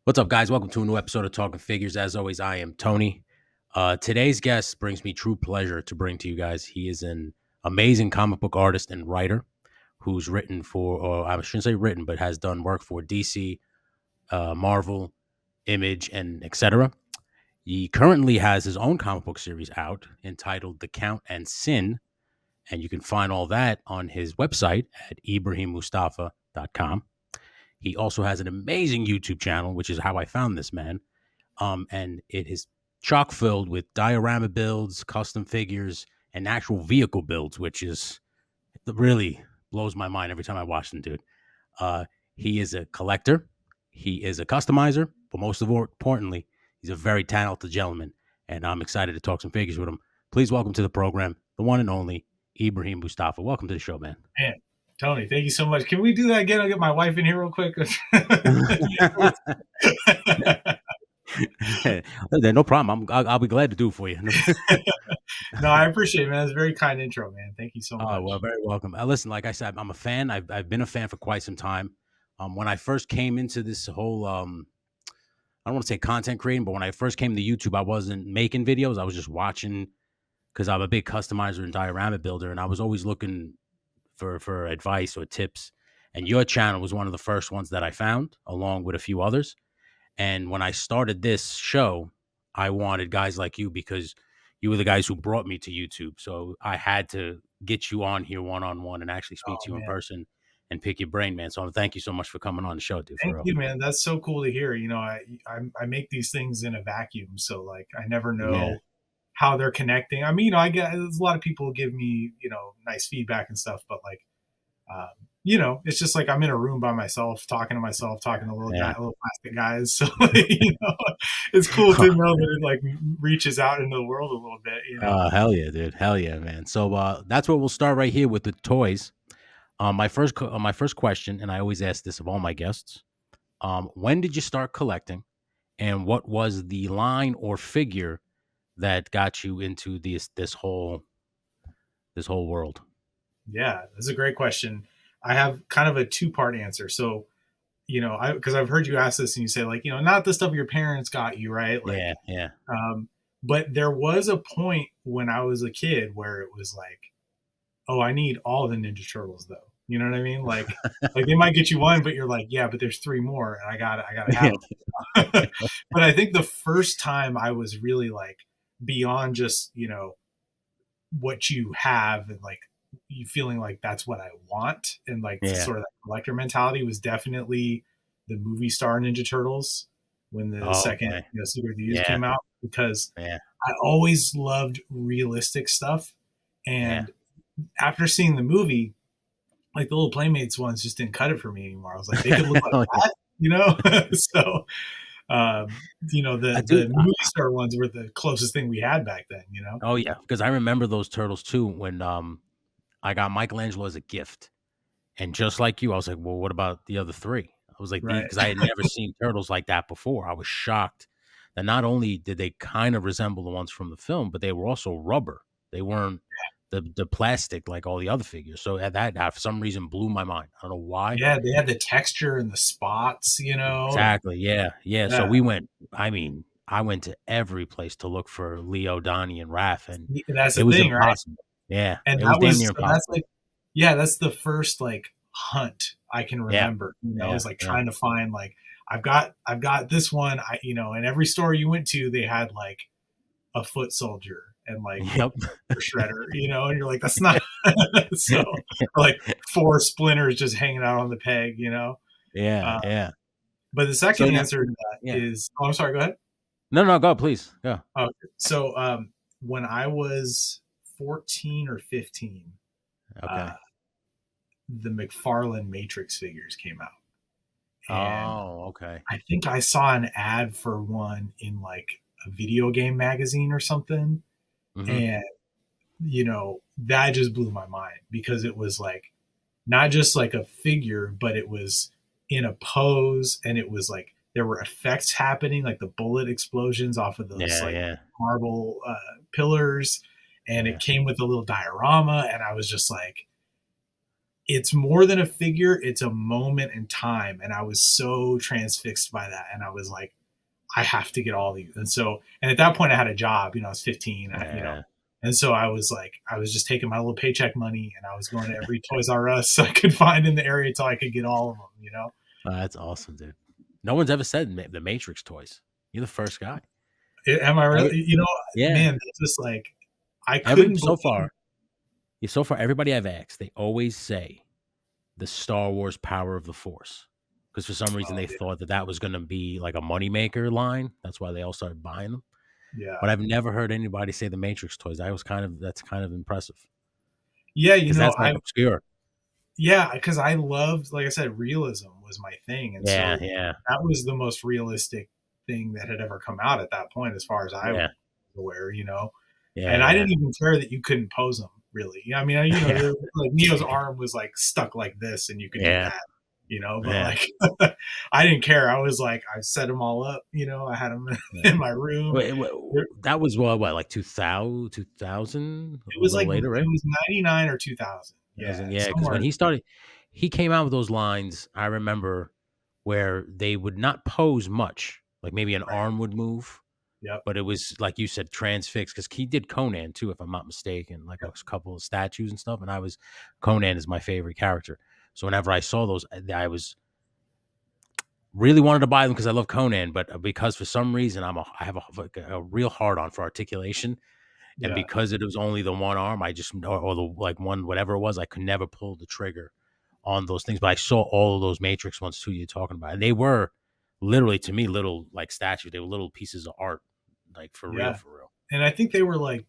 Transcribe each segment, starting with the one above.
What's up, guys? Welcome to a new episode of Talking Figures. As always, I am Tony. Today's guest brings me true pleasure to bring to you guys. He is an amazing comic book artist and writer who's written for, or I shouldn't say written, but has done work for DC, Marvel, Image, and etc. He currently has his own comic book series out entitled The Count and Sin, and you can find all that on his website at ibrahimmustafa.com. He also has an amazing YouTube channel, which is how I found this man. And it is chock filled with diorama builds, custom figures, and actual vehicle builds, which is really blows my mind every time I watch them, dude. Uh, he is a collector, he is a customizer, but most of all, importantly, he's a very talented gentleman, and I'm excited to talk some figures with him. Please welcome to the program the one and only Ibrahim Mustafa. Welcome to the show, man. Man, Tony, thank you so much. Can we do that again? I'll get my wife in here real quick. No problem. I'll be glad to do it for you. No, I appreciate it, man. It's a very kind intro, man. Thank you so Oh, well, much. very welcome. Listen, like I said, I'm a fan. I've been a fan for quite some time. When I first came into this whole, I don't want to say content creating, but when I first came to YouTube, I wasn't making videos. I was just watching because I'm a big customizer and diorama builder, and I was always looking for advice or tips. And your channel was one of the first ones that I found, along with a few others. And when I started this show, I wanted guys like you because you were the guys who brought me to YouTube. So I had to get you on here one on one and actually speak Oh to you in man, person and pick your brain, man. So thank you so much for coming on the show, dude. For thank real. you, man. That's so cool to hear. I make these things in a vacuum, so like I never Yeah. know how they're connecting. I mean, I get there's a lot of people give me nice feedback and stuff, but like um, it's just like I'm in a room by myself, talking to Yeah. little plastic guys. So it's cool to know that it like reaches out into the world a little bit. Hell yeah, dude. Hell yeah, man. So that's where we'll start right here with the toys. My first question, and I always ask this of all my guests. When did you start collecting, and what was the line or figure that got you into this whole world? Yeah, that's a great question. I have kind of a two-part answer. So, I because I've heard you ask this and you say like, not the stuff your parents got you, right? Like, Yeah, yeah, but there was a point when I was a kid where it was like, oh, I need all the Ninja Turtles though. You know what I mean? Like they might get you one, but you're like, yeah, but there's three more, and I gotta have yeah, them. But I think the first time I was really like beyond just what you have and like you feeling like that's what I want and like yeah. sort of that collector mentality was definitely the movie star Ninja Turtles when the Oh, second okay. Secret of the Use Yeah, came out because yeah, I always loved realistic stuff. yeah. And after seeing the movie, like the little Playmates ones just didn't cut it for me anymore. I was like, they could look like Oh, yeah. that. So, I the do. movie star ones were the closest thing we had back then. Oh yeah, because I remember those turtles too when I got Michelangelo as a gift, and just like you, I was like, well, what about the other three? I was like, Right. because I had never seen turtles like that before. I was shocked that not only did they kind of resemble the ones from the film, but they were also rubber. They weren't the plastic like all the other figures. So that for some reason blew my mind. I don't know why. Yeah, they had the texture and the spots, and Exactly. Yeah. Yeah. So yeah, we went. I mean, I went to every place to look for Leo, Donnie, and Raph, and that's it the was thing, right? impossible. Yeah, And it was damn near that's impossible. like, yeah, that's the first like hunt I can Yeah. remember. Yeah. Is like Yeah. trying to find like I've got this one. In every store you went to, they had like a foot soldier and like Yep. a shredder, and you're like, that's not so or like four splinters just hanging out on the peg. Yeah. Uh, Yeah. but the So second now, answer to that yeah. is, oh, I'm sorry, go ahead. No, no, go, please. Go. So when I was 14 or 15, uh, Okay. the McFarlane Matrix figures came out. And Oh, okay. I think I saw an ad for one in like a video game magazine or something. Hmm. And, that just blew my mind because it was like not just like a figure, but it was in a pose and it was like there were effects happening, like the bullet explosions off of those Yeah. like Yeah. marble pillars. And Yeah. it came with a little diorama. And I was just like, it's more than a figure, it's a moment in time. And I was so transfixed by that. And I was like, I have to get all these. And so, and at that point I had a job, I was 15, Yeah. and so I was like, I was just taking my little paycheck money and I was going to every Toys R Us I could find in the area until I could get all of them. That's awesome, dude. No one's ever said the Matrix toys. You're the first guy. Am I Every, really, yeah. man, it's just like, I Every couldn't so believe, far, yeah, so far, everybody I've asked, they always say the Star Wars Power of the Force. Because for some reason oh, they thought that that was going to be like a moneymaker line. That's why they all started buying them. yeah. But I've never heard anybody say the Matrix toys. That's kind of impressive Yeah, because that's like obscure. yeah, because I loved, like I said, realism was my thing. And Yeah, so yeah, that was the most realistic thing that had ever come out at that point, as far as I was yeah, aware. And I yeah, didn't even care that you couldn't pose them really. I mean, yeah, like Neo's arm was like stuck like this and you could do yeah, that, but yeah, like, I didn't care. I was like, I set them all up, I had them yeah. in my room. That was what, like 2000, 2000, It a was like, little it later, right? was 99 or 2000. Yeah, Yeah, because when somewhere. he started, he came out with those lines. I remember where they would not pose much, like maybe an Right. arm would move, Yep. but it was like you said, transfixed. Because he did Conan too, if I'm not mistaken, like a Yep. couple of statues and stuff. And Conan is my favorite character. So whenever I saw those, I was really wanted to buy them because I love Conan, but because for some reason I have a real hard on for articulation, and Yeah. because it was only the one arm, I just or the like one whatever it was, I could never pull the trigger on those things. But I saw all of those Matrix ones too you're talking about, and they were literally to me little like statues. They were little pieces of art, like for real, Yeah. for real. And I think they were like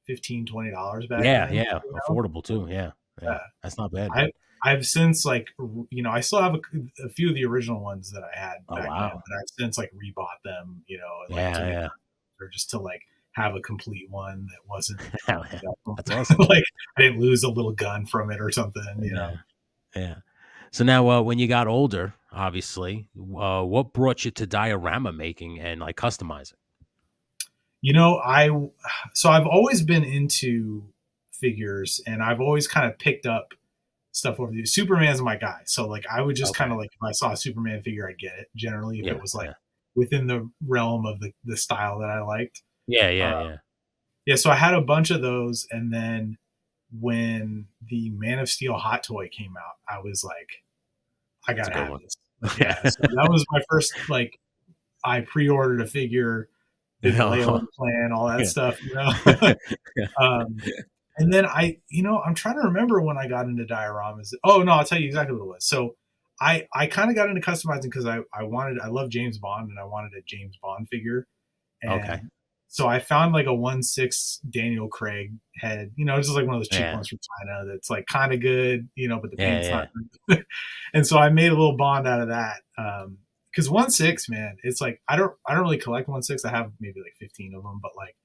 15, $20 back Yeah, then. yeah, affordable too. Yeah, Yeah. yeah, that's not bad, I man. I've since like, I still have a few of the original ones that I had Oh back then, wow, but I've since like rebought them, and like yeah, toy yeah, or just to like have a complete one that wasn't, hell yeah, that's awesome. like I didn't lose a little gun from it or something. Yeah, yeah. So now, when you got older, obviously, what brought you to diorama making and like customizing? You know, I so I've always been into figures and I've always kind of picked up stuff over the years. Superman's my guy. So like I would just kind Okay. of like, if I saw a Superman figure, I'd get it. Generally, if it Yeah, was like yeah, within the realm of the style that I liked. yeah, Uh, yeah, yeah. yeah, so I had a bunch of those, and then when the Man of Steel hot toy came out, I was like, I That's a gotta good have one. this. Yeah, so that was my first like, I pre-ordered a figure, did the Oh, layaway plan, all that yeah. stuff. um, and then I'm trying to remember when I got into dioramas. Oh no, I'll tell you exactly what it was. So I kind of got into customizing because I love James Bond and I wanted a James Bond figure. Okay. And so I found like a 1/6 Daniel Craig head, just like one of those cheap Yeah, ones from China that's like kind of good, but the yeah, paint's not yeah, good. And so I made a little Bond out of that. Because 1/6, man, it's like I don't really collect 1/6. I have maybe like 15 of them, but like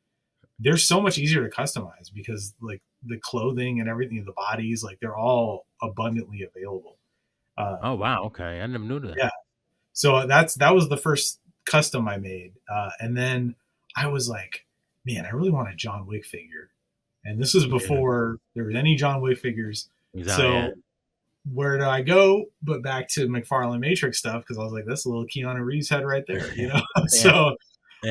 they're so much easier to customize because like the clothing and everything, the bodies, like they're all abundantly available. Oh, Um, wow, okay, I never knew that. yeah, so that was the first custom I made, and then I was like, man, I really want a John Wick figure, and this was Yeah, before there was any John Wick figures. exactly, yeah, So where do I go but back to McFarlane Matrix stuff? Because I was like, that's a little Keanu Reeves head right there. yeah, So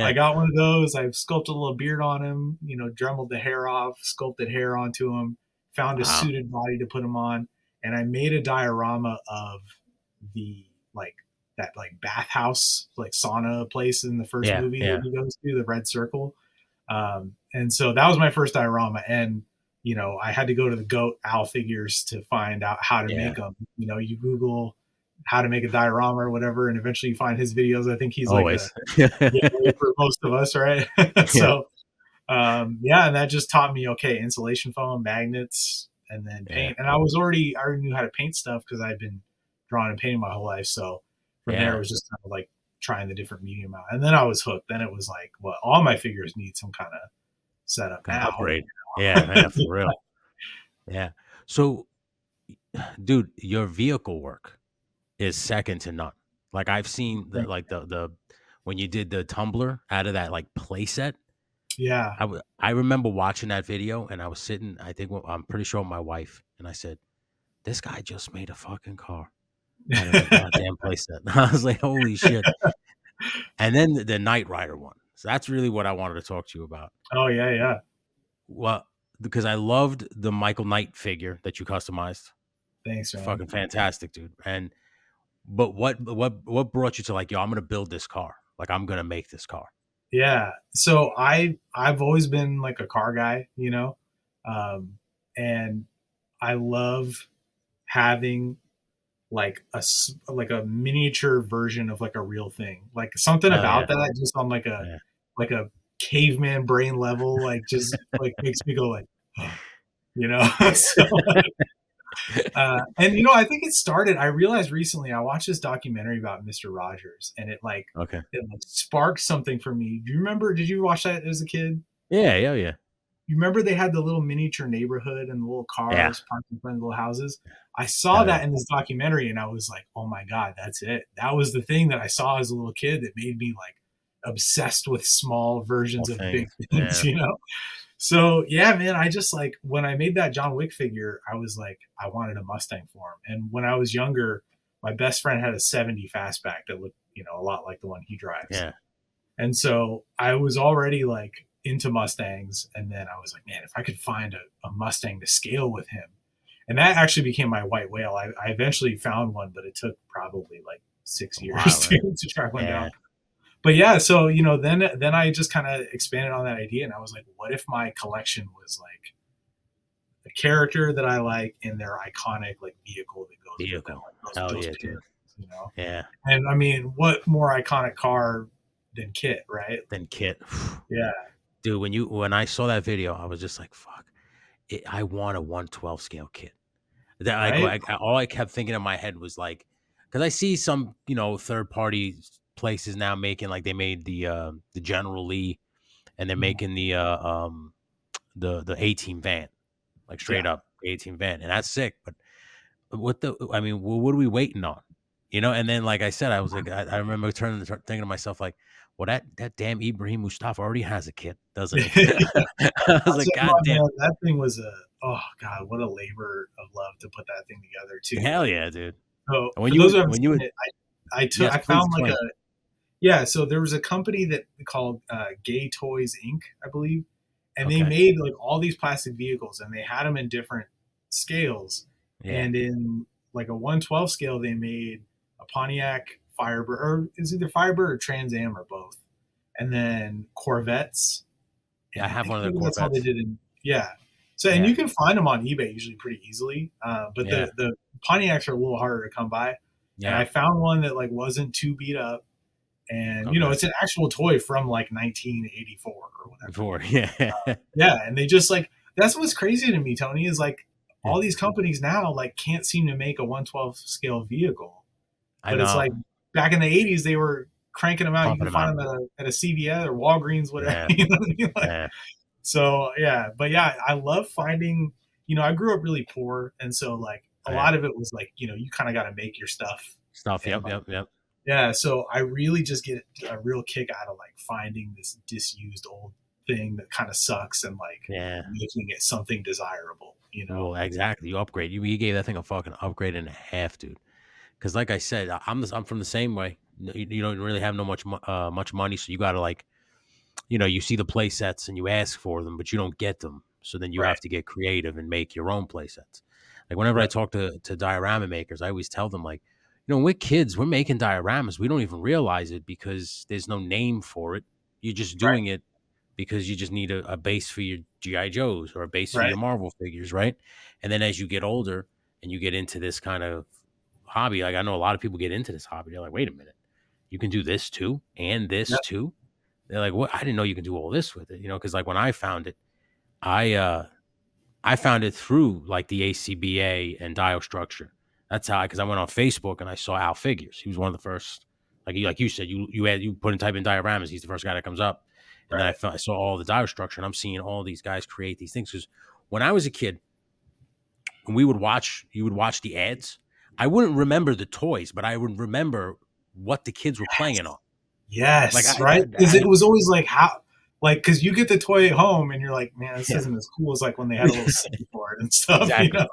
I yeah. got one of those. I sculpted a little beard on him, dremeled the hair off, sculpted hair onto him, found a Wow. suited body to put him on, and I made a diorama of the like that like bathhouse like sauna place in the first Yeah, movie that yeah, he goes to, the Red Circle. And so that was my first diorama, and I had to go to the Goat Owl Figures to find out how to yeah, make them. You Google how to make a diorama or whatever, and eventually you find his videos. I think he's like the always. gateway for most of us, right? Yeah, So yeah, and that just taught me, okay, insulation foam, magnets, and then yeah, paint. And I already knew how to paint stuff because I'd been drawing and painting my whole life. So from there, it yeah, was just kind of like trying the different medium out. And then I was hooked. Then it was like, well, all my figures need some kind of setup kinda now. upgrade. Yeah, yeah, for real. Yeah. So, dude, your vehicle work is second to none. Like, I've seen the Thank like, the when you did the tumbler out of that, like, playset, you. Yeah. I remember watching that video, and I was sitting, I think, I'm pretty sure with my wife, and I said, this guy just made a fucking car out of a goddamn playset. I was like, holy shit. And then the Knight Rider one. So that's really what I wanted to talk to you about. Oh yeah, yeah. Well, because I loved the Michael Knight figure that you customized. Thanks, man. Fucking fantastic, dude. And but what brought you to like, yo, I'm gonna build this car. Like I'm gonna make this car. Yeah. So I've always been like a car guy, you know, and I love having like a miniature version of like a real thing. Like something Hell yeah. about that just on Yeah. like a caveman brain level, like just like makes me go like, oh, you know. So and you know, I think it started. I realized recently I watched this documentary about Mister Rogers, and Okay. it like sparked something for me. Do you remember? Did you watch that as a kid? Yeah, yeah, yeah. You remember they had the little miniature neighborhood and the little Yeah. cars parked in front of the little houses? I saw Hell yeah. that in this documentary and I was like, oh my God, that's it. That was the thing that I saw as a little kid that made me like obsessed with small All versions of big things. things, Yeah. you know? So yeah, man, I just like when I made that John Wick figure, I was like, I wanted a Mustang for him. And when I was younger, my best friend had a 70 fastback that looked, you know, a lot like the one he drives. Yeah. And so I was already like into Mustangs. And then I was like, man, if I could find a Mustang to scale with him. And that actually became my white whale. I eventually found one, but it took probably like six A years while, right? to track one Yeah. down. But yeah, so you know, then I just kind of expanded on that idea, and I was like, what if my collection was like the character that I like and their iconic like vehicle that goes with them, Vehicle. like Hell those yeah, dude. pins, you know? Yeah. And I mean, what more iconic car than Kit, right? Then Kit. Yeah, Dude, when I saw that video, I was just like, fuck. I want a 112 scale Kit. That right. all I kept thinking in my head was like, because I see some third party places now making like they made the General Lee and they're Mhm. making the 18 van like Yeah, straight up 18 van and that's sick. But I mean, what are we waiting on? And then like I said, I was like, I remember thinking to myself like, well that damn Ibrahim Mustafa already has a kit, doesn't he? yeah. I was I'll like, tell you God what, damn, man, that thing was a oh god, what a labor of love to put that thing together too. hell Like, yeah, dude. so And for those who haven't when you seen would it, I took yes, I please found like explain. a yeah. So there was a company that called Gay Toys Inc. I believe, and they Okay. made like all these plastic vehicles, and they had them in different scales. Yeah. And in like a 112 scale, they made a Pontiac Firebird, or is either Firebird or Trans Am or both, and then Corvettes, Yeah, I and I have think one of the maybe that's all they Corvettes. did in yeah. So and Yeah. you can find them on eBay usually pretty easily, but Yeah. the Pontiacs are a little harder to come by. And Yeah. I found one that like wasn't too beat up, and you know Okay. it's an actual toy from like 1984 or whatever. Before. Yeah. Yeah, and they just like that's what's crazy to me, Tony, is like Yeah. all these companies now like can't seem to make a 112 scale vehicle, I but it's know. like back in the 80s they were cranking them out. You Pumping can them out. find them at a CVS or Walgreens, whatever. Yeah. You know what I mean? Like, Yeah. so yeah, but yeah, I love finding. You know, I grew up really poor, and so like a Yeah. lot of it was like you know you kind of got to make your stuff, Stuff. and Yep. like Yep. Yep. yeah, so I really just get a real kick out of like finding this disused old thing that kind of sucks and like Yeah. making it something desirable, you know? Well, exactly. You upgrade. You gave that thing a fucking upgrade and a half, dude. Because like I said, I'm from the same way. You don't really have no much money, so you got to like you see the play sets and you ask for them, but you don't get them. So then you Right. have to get creative and make your own play sets. Like whenever I Yep. talk to diorama makers, I always tell them like, when we're kids, we're making dioramas. We don't even realize it because there's no name for it. You're just Right. doing it because you just need a base for your GI Joes or a base for Right. your Marvel figures, right? And then as you get older and you get into this kind of hobby, like I know a lot of people get into this hobby. They're like, wait a minute, you can do this too and this Yep. too. They're like, "What? I didn't know you can do all this with it." Because like when I found it, I found it through like the ACBA and Dial Structure. That's how because I went on Facebook and I saw Al Figures. He was one of the first. Like you said, you put in type in dioramas. He's the first guy that comes up. And then Right. I saw all the Dial Structure, and I'm seeing all these guys create these things. Because when I was a kid, when you would watch the ads. I wouldn't remember the toys, but I would remember what the kids were playing on. Like Yes. Right. Because it was always like how, like, because you get the toy at home and you're like, man, this yeah, isn't as cool as like when they had a little CD for it and stuff, you exactly. know?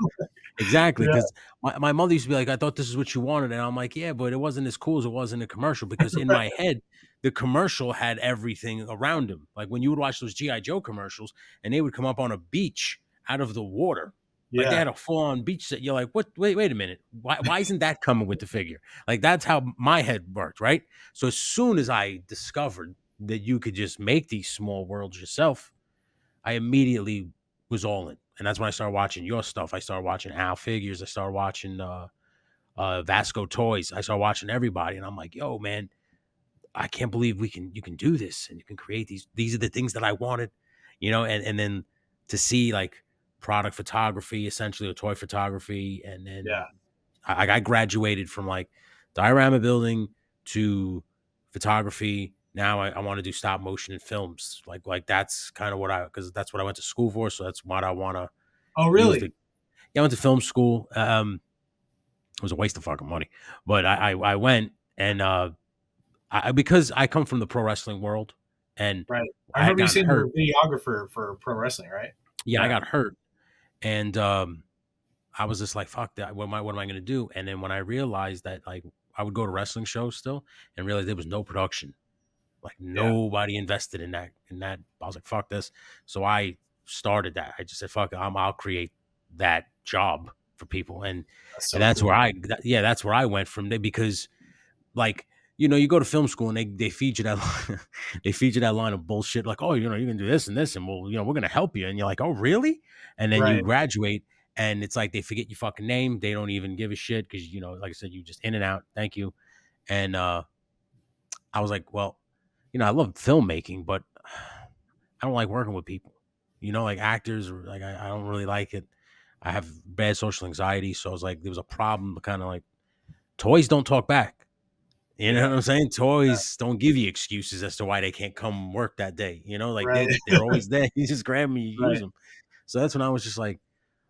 Exactly, Yeah, because my mother used to be like, "I thought this is what you wanted," and I'm like, "Yeah, but it wasn't as cool as it was in the commercial." Because in right. my head, the commercial had everything around him. Like when you would watch those GI Joe commercials, and they would come up on a beach out of the water, like they Yeah, had a full on beach set. You're like, "What? Wait a minute. Why isn't that coming with the figure?" Like that's how my head worked, right? So as soon as I discovered that you could just make these small worlds yourself, I immediately was all in. And that's when I started watching your stuff. I started watching Al Figures. I started watching Vasco Toys. I started watching everybody. And I'm like, yo, man, I can't believe you can do this and you can create these. These are the things that I wanted, and then to see like product photography, essentially, or toy photography. And then yeah. I graduated from like diorama building to photography. Now I want to do stop motion and films. Like that's kind of because that's what I went to school for. So that's what I want to Oh, use the. really? Yeah, I went to film school. It was a waste of fucking money, but I went and because I come from the pro wrestling world and Right. I I had remember you gotten saying you were hurt. a videographer for pro wrestling, right? Yeah, I Yeah. got hurt and I was just like, fuck that. What am I gonna do? And then when I realized that like I would go to wrestling shows still and realize there was no production. Like Yeah. nobody invested in that. I was like, fuck this. So I started that. I just said, fuck it, I'll create that job for people. That's And so that's where cool. yeah, that's where I went from there because like you go to film school and they feed you that they feed you that line of bullshit like, oh, you can do this and this and we're gonna help you, and you're like, oh really? And then you Right. graduate and it's like they forget your fucking name, they don't even give a shit because like I said, you just in and out, thank you. And I was like, well, I love filmmaking, but I don't like working with people, like actors, or like I don't really like it. I have bad social anxiety, so I was like, there was a problem, kind of like toys don't talk back. You know Yeah. what I'm saying? Yeah. Toys don't give you excuses as to why they can't come work that day. Like Right. they're always there. You just grab them, you use Right. them. So that's when I was just like,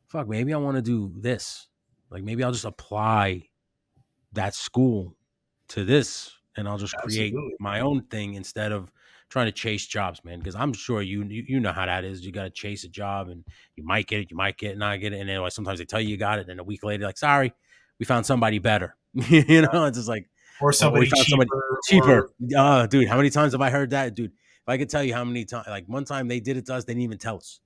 fuck, maybe I want to do this. Like maybe I'll just apply that school to this and I'll just create Absolutely. my own thing instead of trying to chase jobs, man. Because I'm sure you know how that is. You got to chase a job and you might get it, you might get it, not get it, and then like sometimes they tell you got it, and a week later, like, sorry, we found somebody better. It's just like, Or or we somebody found somebody cheaper cheaper. or yeah. Dude, how many times have I heard that, dude? If I could tell you how many times, like one time they did it to us, they didn't even tell us.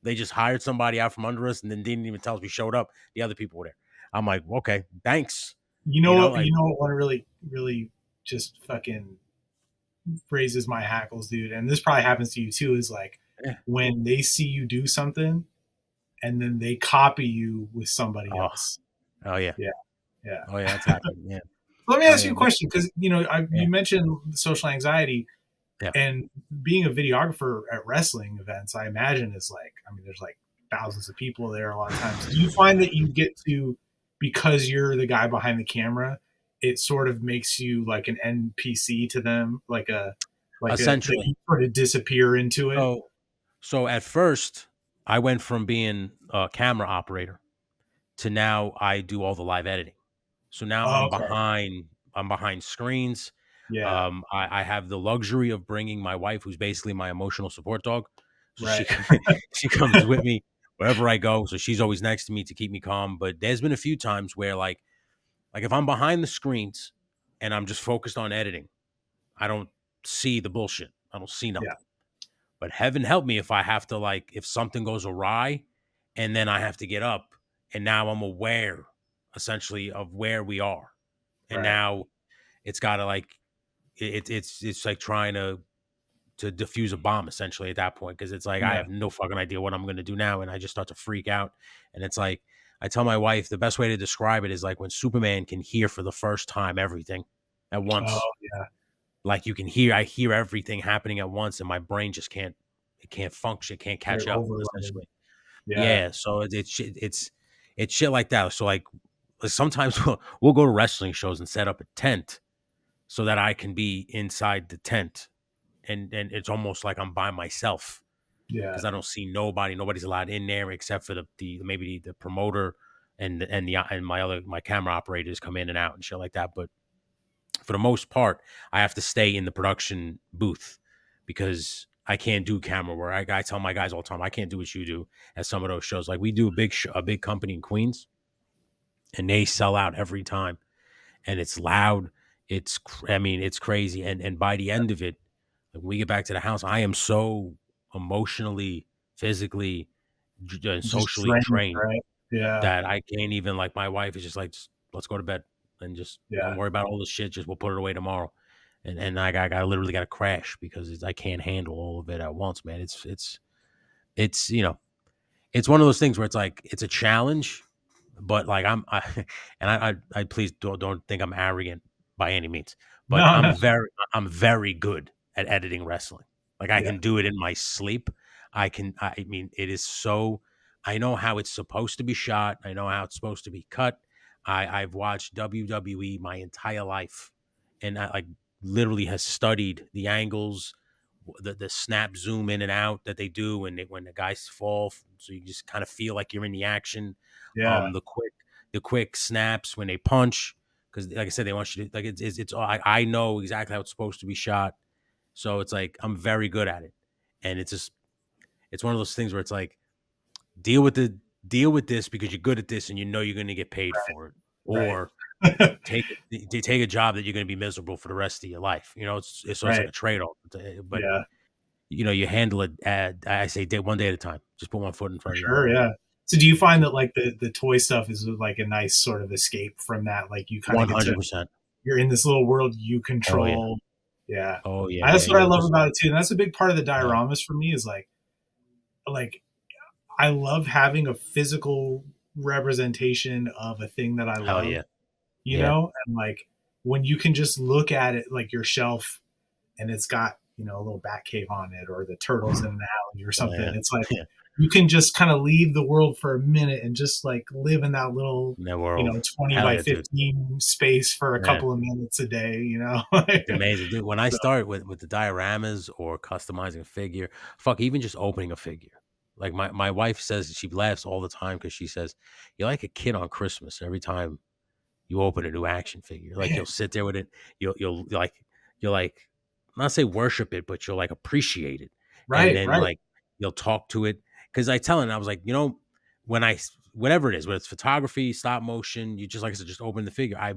They just hired somebody out from under us and then didn't even tell us. We showed up, the other people were there. I'm like, okay, thanks. You Like, know what one really, really just fucking raises my hackles, dude, and this probably happens to you too, is like yeah. when they see you do something and then they copy you with somebody Oh, else. oh yeah. Yeah. Yeah. Oh yeah, that's happened. Yeah. Let me Oh ask yeah, you a but question because yeah, you mentioned social anxiety yeah. and being a videographer at wrestling events. I imagine is like, I mean, there's like thousands of people there a lot of times. Do you find that you get to, because you're the guy behind the camera, it sort of makes you like an NPC to them, that Essentially. you sort of disappear into it? So so at first I went from being a camera operator to now I do all the live editing. So now Oh, okay. I'm behind screens. Yeah. I have the luxury of bringing my wife, who's basically my emotional support dog. So Right. she comes with me wherever I go. So she's always next to me to keep me calm. But there's been a few times where like if I'm behind the screens and I'm just focused on editing, I don't see the bullshit. I don't see Yeah. nothing. But heaven help me if I have to like if something goes awry and then I have to get up and now I'm aware essentially of where we are. And Right. now it's got to like it's like trying to defuse a bomb essentially at that point because it's like I Yeah. have no fucking idea what I'm going to do now and I just start to freak out and it's like I tell my wife the best way to describe it is like when Superman can hear for the first time everything at Oh, once. yeah. Like I hear everything happening at once and my brain just can't function, can't catch You're up overloaded. essentially. Yeah. Yeah, so it's shit like that. So like sometimes we'll go to wrestling shows and set up a tent so that I can be inside the tent and it's almost like I'm by myself Yeah. because I don't see nobody. Nobody's allowed in there except for the maybe the promoter and my camera operators come in and out and shit like that. But for the most part, I have to stay in the production booth because I can't do camera work. I tell my guys all the time, I can't do what you do at some of those shows. Like we do a big company in Queens. and they sell out every time, and it's loud. I mean, it's crazy. And by the end of it, when we get back to the house, I am so emotionally, physically, and Just socially drained, drained right? Yeah. that I can't even, like, my wife is just like, "Just let's go to bed and just don't Yeah. worry about all this shit. Just we'll put it away tomorrow." And I literally got to crash because I can't handle all of it at once, man. It's it's one of those things where it's like it's a challenge, but like and I please don't think I'm arrogant by any means, but No, no. I'm very good at editing wrestling. Like I Yeah. can do it in my sleep. I mean it is so I know how it's supposed to be shot. I know how it's supposed to be cut. I've watched WWE my entire life, and I like literally has studied the angles, the snap zoom in and out that they do when the guys fall, so you just kind of feel like you're in the action. Yeah. The quick snaps when they punch, because like I said, they want you to like it's all I know exactly how it's supposed to be shot, so it's like I'm very good at it, and it's just it's one of those things where it's like deal with the deal with this because you're good at this and you know you're going to get paid for it, Right. or take a job that you're going to be miserable for the rest of your life. So it's like Right. a trade off, but Yeah. you handle it I say one day at a time. Just put one foot in For front of the other. sure. Yeah. So do you That's find it. that like the toy stuff is like a nice sort of escape from that? Like you kind of get to 100%. you're in this little world you Oh yeah. control. Yeah. Oh yeah. Yeah. That's what I You'll love just about it too. And that's a big part of the yeah. dioramas for me is like I love having a physical representation of a thing that I Hell love, yeah. Yeah. and like when you can just look at it like your shelf and it's got, a little bat cave on it or the turtles in an alley or Oh something. yeah. It's like Yeah. you can just kind of leave the world for a minute and just like live in that little, In that world. 20 Hell by yeah, dude. 15 space for a Yeah. couple of minutes a day. It's amazing, dude. When I So, start with the dioramas or customizing a figure, fuck, even just opening a figure. Like my wife says, she laughs all the time because she says, "You're like a kid on Christmas every time you open a new action figure. Like man, you'll sit there with it, you'll like not say worship it, but you'll like appreciate it, and right, then right. like you'll talk to it. Because I tell him, I was like, when whatever it is, whether it's photography, stop motion, you just like I said, just open the figure. I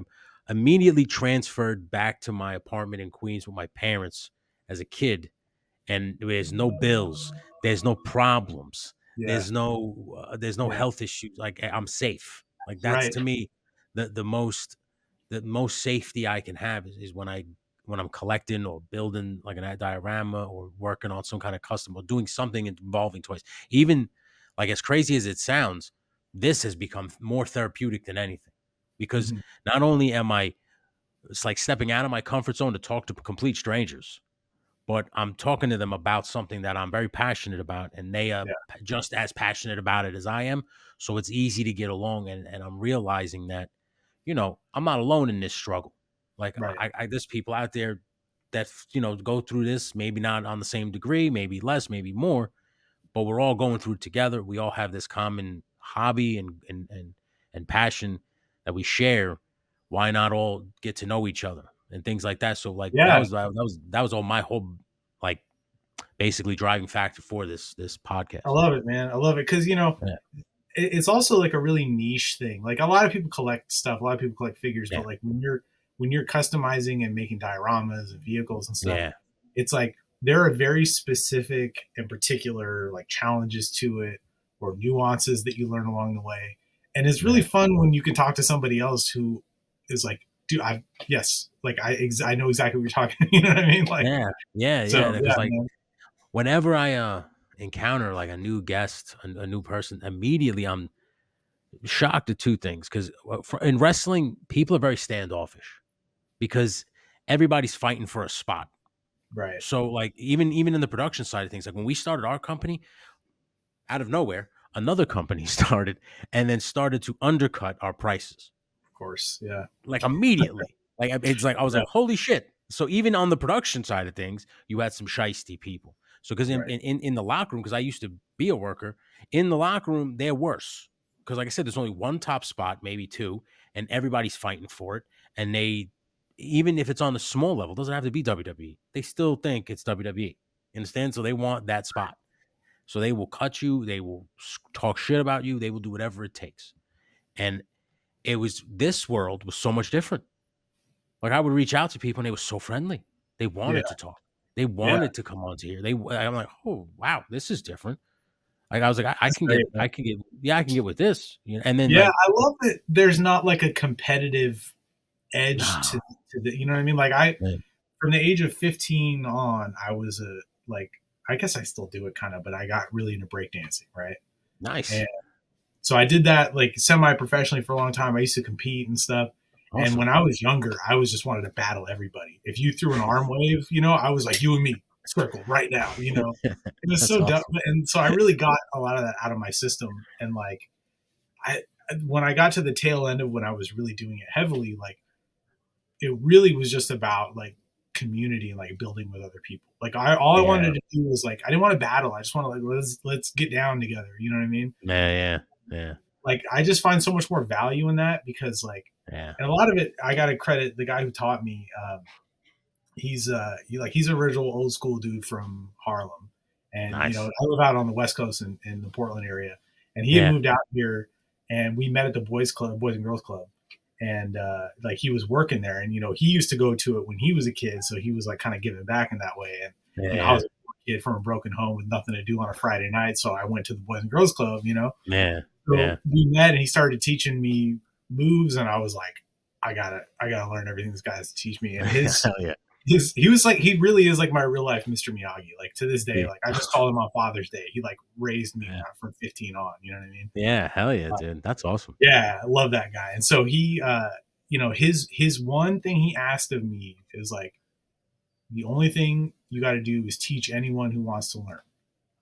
immediately transferred back to my apartment in Queens with my parents as a kid, and there's no bills, there's no problems, Yeah, there's no yeah, health issues. Like I'm safe. Like that's right. to me the the most the most safety I can have is when I'm collecting or building like an diorama or working on some kind of custom or doing something involving toys. Even like as crazy as it sounds, this has become more therapeutic than anything because Mhm. not only am I it's like stepping out of my comfort zone to talk to complete strangers, but I'm talking to them about something that I'm very passionate about, and they are Yeah, just as passionate about it as I am. So it's easy to get along, and I'm realizing that I'm not alone in this struggle. Like right. there's people out there that go through this, maybe not on the same degree, maybe less, maybe more, but we're all going through it together. We all have this common hobby and passion that we share. Why not all get to know each other and things like that? So like Yeah, that was all my whole like basically driving factor for this I podcast. love it, man. I love it because Yeah, it's also like a really niche thing. Like a lot of people collect stuff, a lot of people collect figures, yeah, but like when you're customizing and making dioramas and vehicles and stuff, yeah, it's like there are very specific and particular like challenges to it or nuances that you learn along the way. And it's really yeah, fun when you can talk to somebody else who is like, dude, I yes, like I know exactly what you're talking. You know what I mean? Like, yeah, yeah, yeah. so yeah, Because like man. whenever I encounter like a new guest, a new person, immediately I'm shocked at two things. Because in wrestling, people are very standoffish because everybody's fighting for a spot. Right, So like even in the production side of things, like when we started our company, out of nowhere, another company started and then started to undercut our prices of course. Yeah. like immediately. Like it's like I was Yeah. like, holy shit. So even on the production side of things, you had some shisty people. So because Right. in the locker room, because I used to be a worker, in the locker room, they're worse. Because like I said, there's only one top spot, maybe two, and everybody's fighting for it. And they even if it's on the small level, it doesn't have to be WWE. They still think it's WWE. Understand? So they want that spot. So they will cut you, they will talk shit about you, they will do whatever it takes. And it was this world was so much different. Like I would reach out to people and they were so friendly. They Yeah, wanted to talk. They yeah, wanted to come on to here. I'm like, oh wow, this is different. Like I was like, I that's can get, great, man. yeah, I can get with this. You know, and then Yeah, like, I love that there's not like a competitive edge nah, to the, you know what I mean? Like I, man, from the age of 15 on, I was a like, I guess I still do it kind of, but I got really into breakdancing, right? nice, And so I did that like semi professionally for a long time. I used to compete and stuff. And awesome. when I was younger, I was just wanted to battle everybody. If you threw an arm wave, you know, I was like, you and me, circle right now, you know. It was That's so dumb. awesome. And so I really got a lot of that out of my system. And like, I, when I got to the tail end of when I was really doing it heavily, like, it really was just about like community and like building with other people. Like all I Yeah, wanted to do was like I didn't want to battle. I just want to like let's get down together. You know what I mean? yeah, yeah, Like I just find so much more value in that because like, yeah. and a lot of it I got to credit the guy who taught me. He's an original old school dude from Harlem, and you know Nice. I live out on the West Coast in the Portland area, and he had Yeah, moved out here, and we met at the Boys and Girls Club, and like he was working there, and you know he used to go to it when he was a kid, so he was like kind of giving back in that way, and yeah, you know I yeah, was a kid from a broken home with nothing to do on a Friday night, so I went to the Boys and Girls Club, you know, yeah, so yeah. we met, and he started teaching me moves, and I was like, I gotta learn everything this guy has to teach me, and Hell yeah. he was like he really is like my real life Mr. Miyagi. Like to this day, Yeah, like I just called him on Father's Day. He like raised me yeah, from 15 on. You know what I mean? yeah. Hell yeah, Uh, dude. That's awesome. yeah, I love that guy. And so he, you know, his one thing he asked of me is like the only thing you got to do is teach anyone who wants to learn.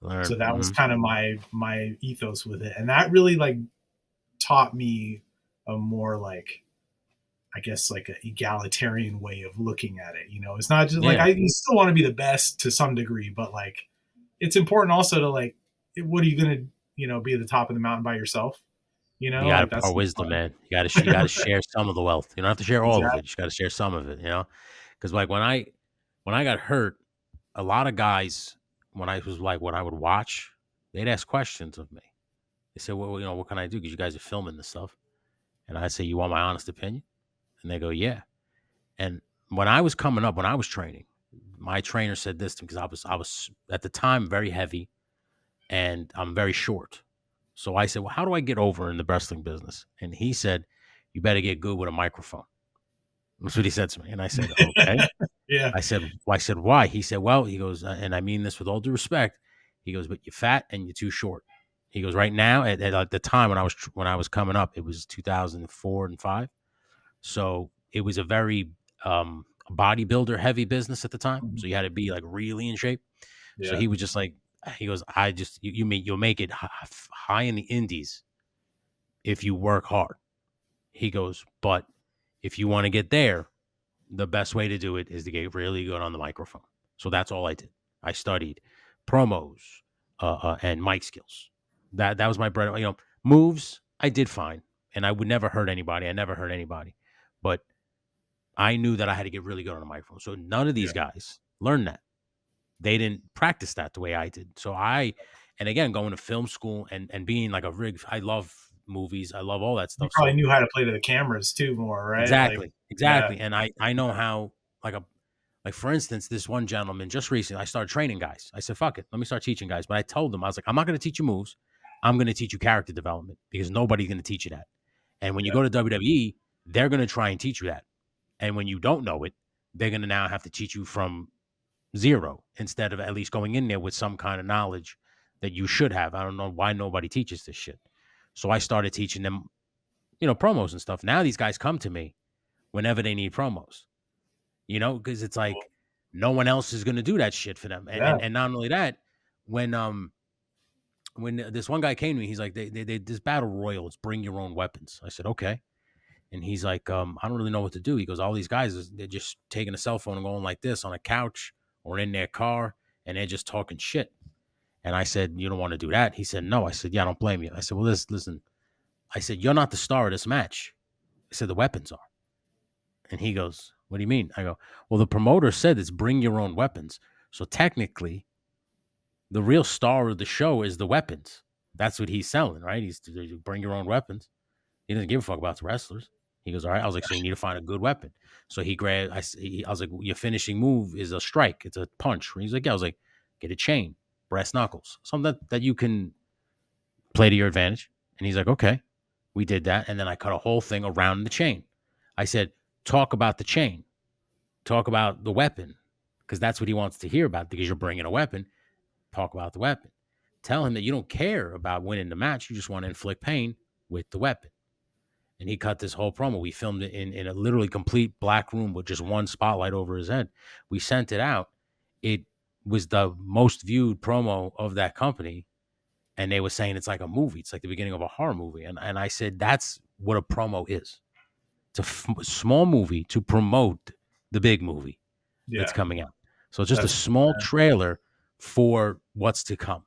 Learn. So that was Hmm. kind of my ethos with it, and that really like taught me a more like I guess like an egalitarian way of looking at it. You know, it's not just like Yeah, you still want to be the best to some degree, but like it's important also to like, what are you gonna, you know, be at the top of the mountain by yourself? You you know, got to like that's impart not wisdom, fun. man. You got to share some of the wealth. You don't have to share all of it. Exactly. You just got to share some of it. You know, because like when I got hurt, a lot of guys when I was like when I would watch, they'd ask questions of me. They said, "Well, you know, what can I do? Because you guys are filming this stuff." And I say, "You want my honest opinion?" And they go, "Yeah." And when I was coming up, when I was training, my trainer said this to me because I was at the time very heavy and I'm very short. So I said, "Well, how do I get over in the wrestling business?" And he said, "You better get good with a microphone." That's what he said to me. And I said, "Okay." Yeah. I said, "Why?" He said, "Well," he goes, "and I mean this with all due respect." He goes, "But you're fat and you're too short." He goes, "Right now, at the time when I was coming up, it was 2004 and five, so it was a very bodybuilder heavy business at the time. Mhm. So you had to be like really in shape." So Yeah. he was just like, he goes, "I just you'll make it high in the indies if you work hard." He goes, "But if you want to get there, the best way to do it is to get really good on the microphone." So that's all I did. I studied promos and mic skills. That was my bread. You know, moves I did fine, and I would never hurt anybody. I never hurt anybody, but I knew that I had to get really good on the microphone. So none of these Yeah. guys learned that. They didn't practice that the way I did. So and again, going to film school and being like a rig, I love movies. I love all that You stuff. probably So knew how to play to the cameras too more, right? Like, exactly, yeah, exactly. And I know how like a like for instance, this one gentleman just recently, I started training guys. I said, "Fuck it, let me start teaching guys." But I told them I was like, "I'm not going to teach you moves. I'm going to teach you character development because nobody's going to teach you that. And when you yeah, go to WWE, they're going to try and teach you that. And when you don't know it, they're going to now have to teach you from zero instead of at least going in there with some kind of knowledge that you should have. I don't know why nobody teaches this shit." So I started teaching them, you know, promos and stuff. Now these guys come to me whenever they need promos, you know, because it's like no one else is going to do that shit for them. yeah. And not only that, when this one guy came to me, he's like, they this battle royal, it's bring your own weapons. I said, okay. And he's like, I don't really know what to do. He goes, all these guys, they're just taking a cell phone and going like this on a couch or in their car, and they're just talking shit. And I said, you don't want to do that. He said, no. I said, yeah, I don't blame you. I said, well, listen. I said, you're not the star of this match. I said, the weapons are. And he goes, what do you mean? I go, well, the promoter said it's bring your own weapons. So technically, the real star of the show is the weapons. That's what he's selling, right? He's to bring your own weapons. He doesn't give a fuck about the wrestlers. He goes, all right. I was like, so you need to find a good weapon. So he grabbed. I was like, your finishing move is a strike. It's a punch. He's like, yeah. I was like, get a chain, brass knuckles, something that you can play to your advantage. And he's like, okay. We did that, and then I cut a whole thing around the chain. I said, talk about the chain, talk about the weapon, because that's what he wants to hear about. Because you're bringing a weapon, talk about the weapon. Tell him that you don't care about winning the match. You just want to inflict pain with the weapon. And he cut this whole promo. We filmed it in a literally complete black room with just one spotlight over his head. We sent it out. It was the most viewed promo of that company. And they were saying it's like a movie. It's like the beginning of a horror movie. And I said, that's what a promo is. It's a small movie to promote the big movie that's Yeah, coming out. So it's just a that's small trailer for what's to come.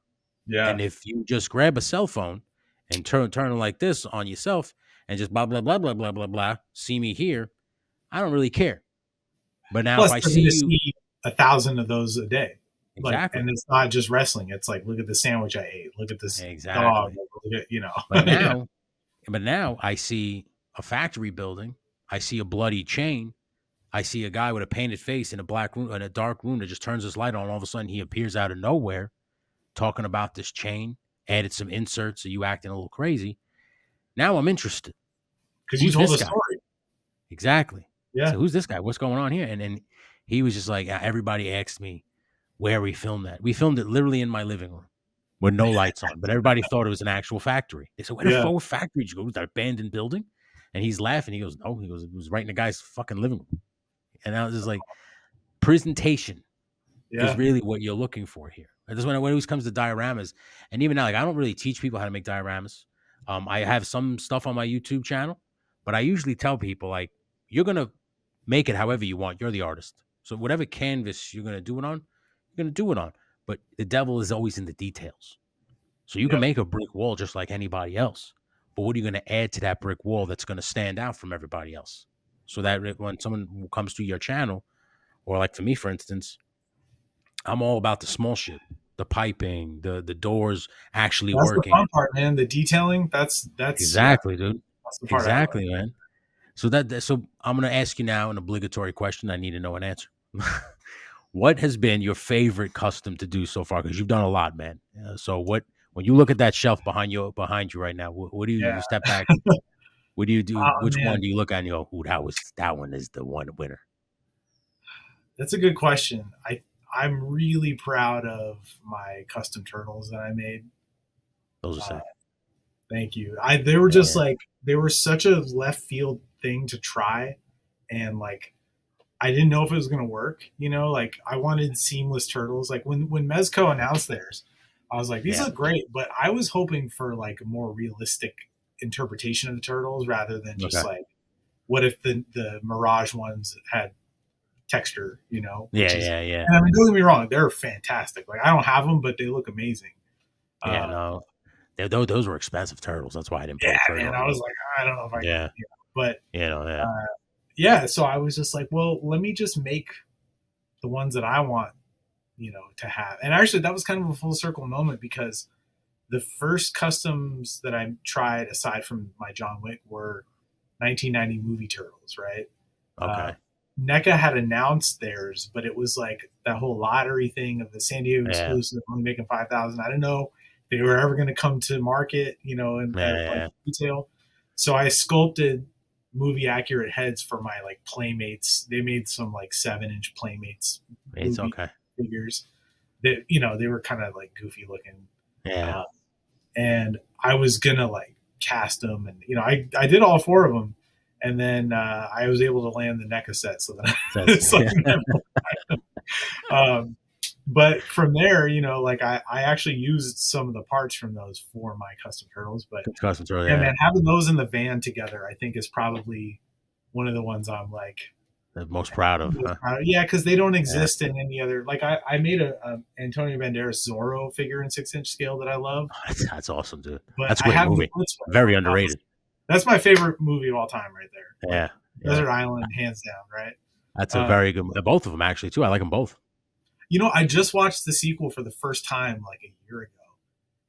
yeah. And if you just grab a cell phone and turn it like this on yourself and just blah blah blah blah blah blah blah, see me here, I don't really care. But now if Plus, I they're see going to you, see 1,000 of those a day. Like, exactly, and it's not just wrestling. It's like, look at the sandwich I ate. Look at this dog. exactly. Look at, But yeah, now, but now I see a factory building. I see a bloody chain. I see a guy with a painted face in a black room, in a dark room, that just turns his light on. All of a sudden, he appears out of nowhere, talking about this chain. Added some inserts, so you acting a little crazy. Now I'm interested. because you Who's told this a guy? story. Exactly. Yeah, So who's this guy? What's going on here? And then he was just like, everybody asked me where we filmed that. We filmed it literally in my living room with no lights on, but everybody thought it was an actual factory. They said, where the yeah. fuck factory did you go? Was that abandoned building? And he's laughing. He goes, no. He goes, it was right in the guy's fucking living room. And I was just like, presentation is Yeah. really what you're looking for here. And this when it always comes to dioramas, and even now, like I don't really teach people how to make dioramas. I have some stuff on my YouTube channel, but I usually tell people like you're gonna make it however you want. You're the artist, so whatever canvas you're gonna do it on, you're gonna do it on. But the devil is always in the details. So you can Yep. make a brick wall just like anybody else, but what are you gonna add to that brick wall that's gonna stand out from everybody else? So that when someone comes to your channel, or like for me, for instance, I'm all about the small shit, the piping, the doors actually That's the working. fun part, man. The detailing. That's yeah. Exactly, dude. That's the part I like. Exactly, man. So so I'm gonna ask you now an obligatory question. I need to know an answer. What has been your favorite custom to do so far? Because you've done a lot, man. So what when you look at that shelf behind you right now, what do you Yeah. step back? What do you do? Oh Which one man, do you look at and you go, "Ooh, that one is the one winner." that's a good question. I'm really proud of my custom turtles that I made. Those are Uh, sick. Thank you. They were just Yeah, like they were such a left field thing to try, and like I didn't know if it was going to work. Like I wanted seamless turtles. Like when Mezco announced theirs, I was like, these yeah. look great, but I was hoping for like a more realistic interpretation of the turtles rather than just Okay. like what if the Mirage ones had texture, which Yeah, is. yeah, yeah, And I mean, don't get me wrong, they're fantastic. Like I don't have them, but they look amazing. yeah. Uh, No, those were expensive turtles. That's why I didn't pull yeah, the trigger man, on I them. was like, I don't know if I can, Yeah, but yeah. yeah. So I was just like, well, let me just make the ones that I want, to have. And actually, that was kind of a full circle moment because the first customs that I tried, aside from my John Wick, were 1990 movie turtles, right? Uh, Okay. NECA had announced theirs, but it was like that whole lottery thing of the San Diego Yeah, exclusive, only making 5,000. I didn't know if they were ever going to come to market, and yeah, at like yeah. retail. So I sculpted movie accurate heads for my like playmates. They made some like 7-inch playmates It's movie okay. figures that they were kind of like goofy looking, Yeah. uh, and I was gonna like cast them, and I did all four of them, and then I was able to land the NECA set, so that That's it's like um, but from there, like I actually used some of the parts from those for my custom turtles. But it's custom turtle. yeah, Yeah, man, having those in the van together, I think is probably one of the ones I'm like the most proud of. Huh? yeah, because they don't Yeah, exist in any other. Like I made a Antonio Banderas Zorro figure in 6-inch scale that I love, that's awesome, dude. but That's a I great have the movie. Blitzwing. Very Honestly. underrated. That's my favorite movie of all time, right there. Like Yeah, yeah. Desert Island, hands down, right? That's a Um, very good. Both of them actually too. I like them both. I just watched the sequel for the first time like a year ago,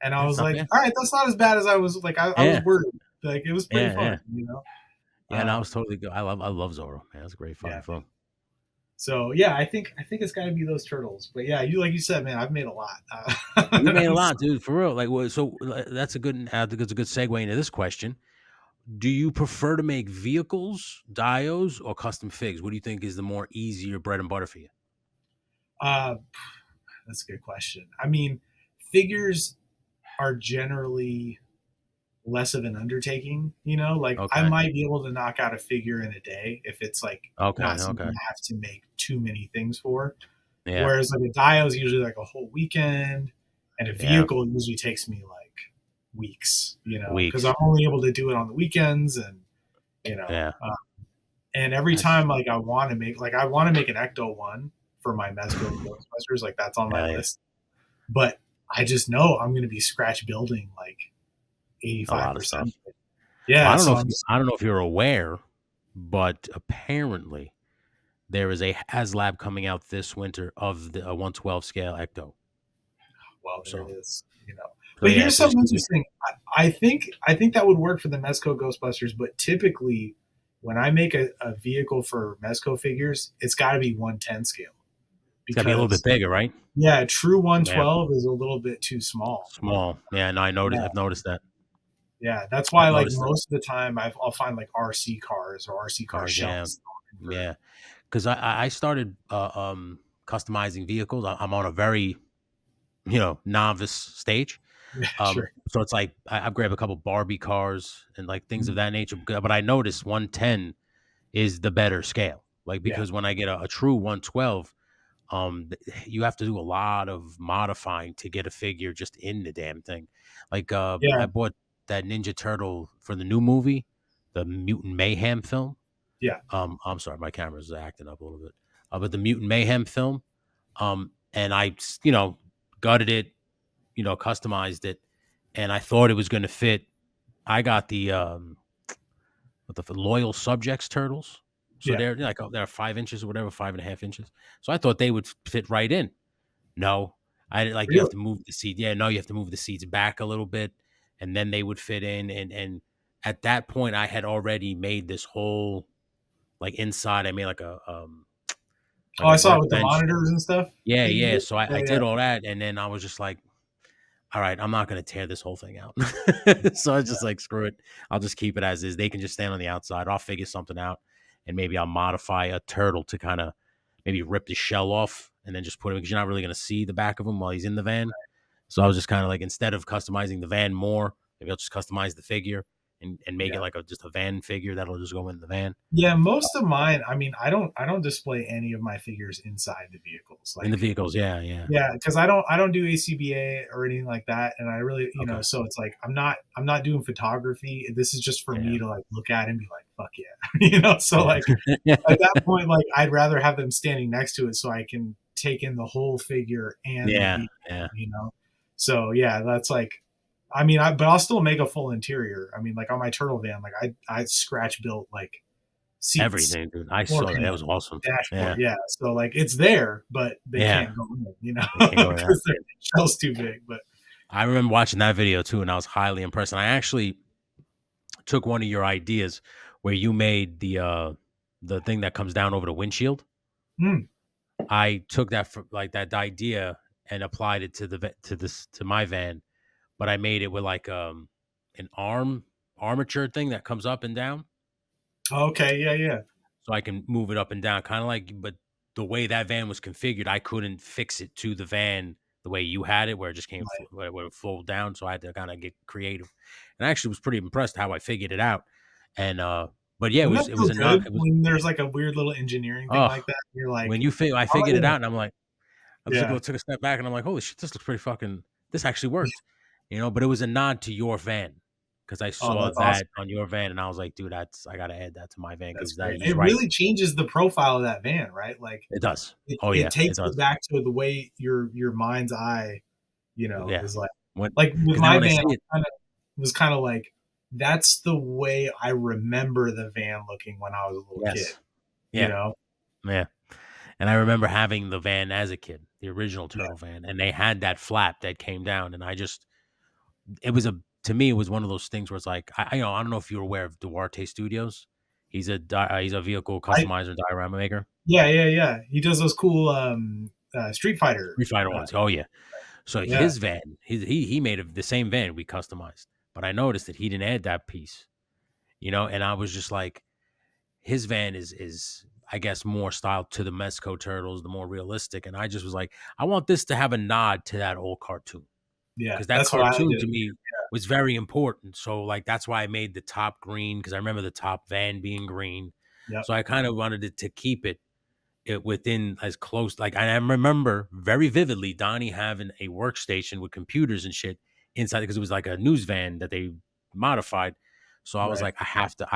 and I That's was not like, bad. all right, that's not as bad as I was like. I was Yeah, worried. Like it was pretty Yeah, fun, yeah, you know. yeah. And I was Um, totally good. I love Zorro. Man, that's a great yeah, fucking film. so yeah, I think it's got to be those turtles. But yeah, you like you said, man, I've made a lot. You made a lot, dude, for real. Like, so that's a good. I think it's a good segue into this question. Do you prefer to make vehicles, dios, or custom figs? What do you think is the more easier bread and butter for you? uh, that's a good question. I mean, figures are generally less of an undertaking. You know, like I Okay. might be able to knock out a figure in a day if it's like Okay. not something Okay. I have to make too many things for. Yeah. Whereas like a dio is usually like a whole weekend, and a Yeah. vehicle usually takes me like weeks. You know, because I'm Weeks. only able to do it on the weekends, and you know, Yeah. and every That's time like I want to make an Ecto one for my Mezco Ghostbusters, like that's on my yeah, yeah. list. But I just know I'm going to be scratch building like A lot 85% of of stuff. it. Well, Yeah, so I'm just, I don't know if you're aware, but apparently there is a HasLab coming out this winter of the 112 scale Ecto. well, there it So is, you know. so But yeah. here's So just something keep it. interesting. I think that would work for the Mezco Ghostbusters, but typically when I make a vehicle for Mezco figures, it's got to be 110 scale It's got to be a little bit because bigger, right? yeah, a true Yeah. 112 is a little bit too small. Small. Yeah. No, I noticed. Yeah, I've noticed that. yeah. That's I've why like noticed that. most of the time I'll find like RC cars or RC car Cars. Yeah. shells to convert. Yeah. Because I started customizing vehicles. I'm on a very novice stage. Yeah, sure. So it's like I've grabbed a couple Barbie cars and like things of Mhm. that nature. But I noticed 110 is the better scale. Like Yeah, because when I get a true 112, you have to do a lot of modifying to get a figure just in the damn thing. Like yeah, I bought that Ninja Turtle for the new movie, the Mutant Mayhem film. yeah, I'm sorry, my camera's acting up a little bit. But the Mutant Mayhem film, and I, gutted it, customized it, and I thought it was going to fit. I got the what the loyal subjects turtles, so yeah. they're 5 inches or whatever, 5.5 inches. So I thought they would fit right in. No, I didn't like you have Really? to move the seat. Yeah, no, you have to move the seats back a little bit, and then they would fit in. And at that point, I had already made this whole like inside. I made Oh, like a I saw it with the workbench. monitors and stuff Yeah, that you yeah. did. So I Yeah, yeah, did all that, and then I was just like, all right, I'm not gonna tear this whole thing out. So I was just like, screw it. I'll just keep it as is. They can just stand on the outside. I'll figure something out, and maybe I'll modify a turtle to kind of maybe rip the shell off and then just put it because you're not really gonna see the back of him while he's in the van. So I was just kind of like, instead of customizing the van more, maybe I'll just customize the figure and make it yeah. like just a van figure that'll just go in the van. Yeah, most of mine. I mean, I don't display any of my figures inside the vehicles. In the Like, vehicles, yeah, yeah. yeah, because I don't do ACBA or anything like that, and I really, Okay. so it's like I'm not doing photography. This is just for Yeah. me to like look at and be like, fuck yeah, you know. So like Yeah. at that point, like I'd rather have them standing next to it so I can take in the whole figure and the Yeah. vehicle, Yeah. you know. So yeah, that's like, I mean, but I'll still make a full interior. I mean, like on my turtle van, like I scratch built like seats, Everything, dude. I floor saw that. That was pan, awesome. dashboard. Yeah. Yeah, so like it's there, but they Yeah. can't go in, you know, They can't go in that. because their shell's too big. But I remember watching that video too, and I was highly impressed. And I actually took one of your ideas where you made the thing that comes down over the windshield. mm, I took that for like that idea and applied it to to my van, but I made it with like an armature thing that comes up and down, okay, yeah, yeah, so I can move it up and down, kind of like. But the way that van was configured, I couldn't fix it to the van the way you had it, where it just came right. where it flowed down. So I had to kind of get creative, and I actually was pretty impressed how I figured it out. And but yeah, Doesn't that it was feel a good not it was when there's like a weird little engineering thing oh like that? You're like, when I all figured right, it out, and I'm like. I just yeah, took a step back and I'm like, holy shit, this looks pretty fucking. This actually worked, But it was a nod to your van because I oh, saw that's awesome. that on your van and I was like, dude, I gotta add that to my van That's because that great. he's It right. really changes the profile of that van, right? Like It does. it, Oh it yeah, it takes it does. back to the way your mind's eye, Yeah. is When like with because now my when I van, see it, I kind of was kind of like that's the way I remember the van looking when I was a little kid, yes, you yeah, know? yeah. And I remember having the van as a kid, the original Yeah, turtle van, and they had that flap that came down, and I just it was a to me, it was one of those things where it's like, I don't know if you're aware of Duarte Studios. He's a vehicle I customizer, diorama maker. Yeah, yeah, yeah. He does those cool Street Fighter. Street Fighter Uh, ones. Oh yeah. So yeah, his van, he made the same van we customized, but I noticed that he didn't add that piece, and I was just like, his van is I guess more styled to the Mezco Turtles, the more realistic, and I just was like, I want this to have a nod to that old cartoon yeah. because that That's what I cartoon did. to me was very important. So like that's why I made the top green because I remember the top van being green. Yep. So I kind of wanted it to keep it within as close like I remember very vividly Donnie having a workstation with computers and shit inside because it was like a news van that they modified. So I was Right. like, I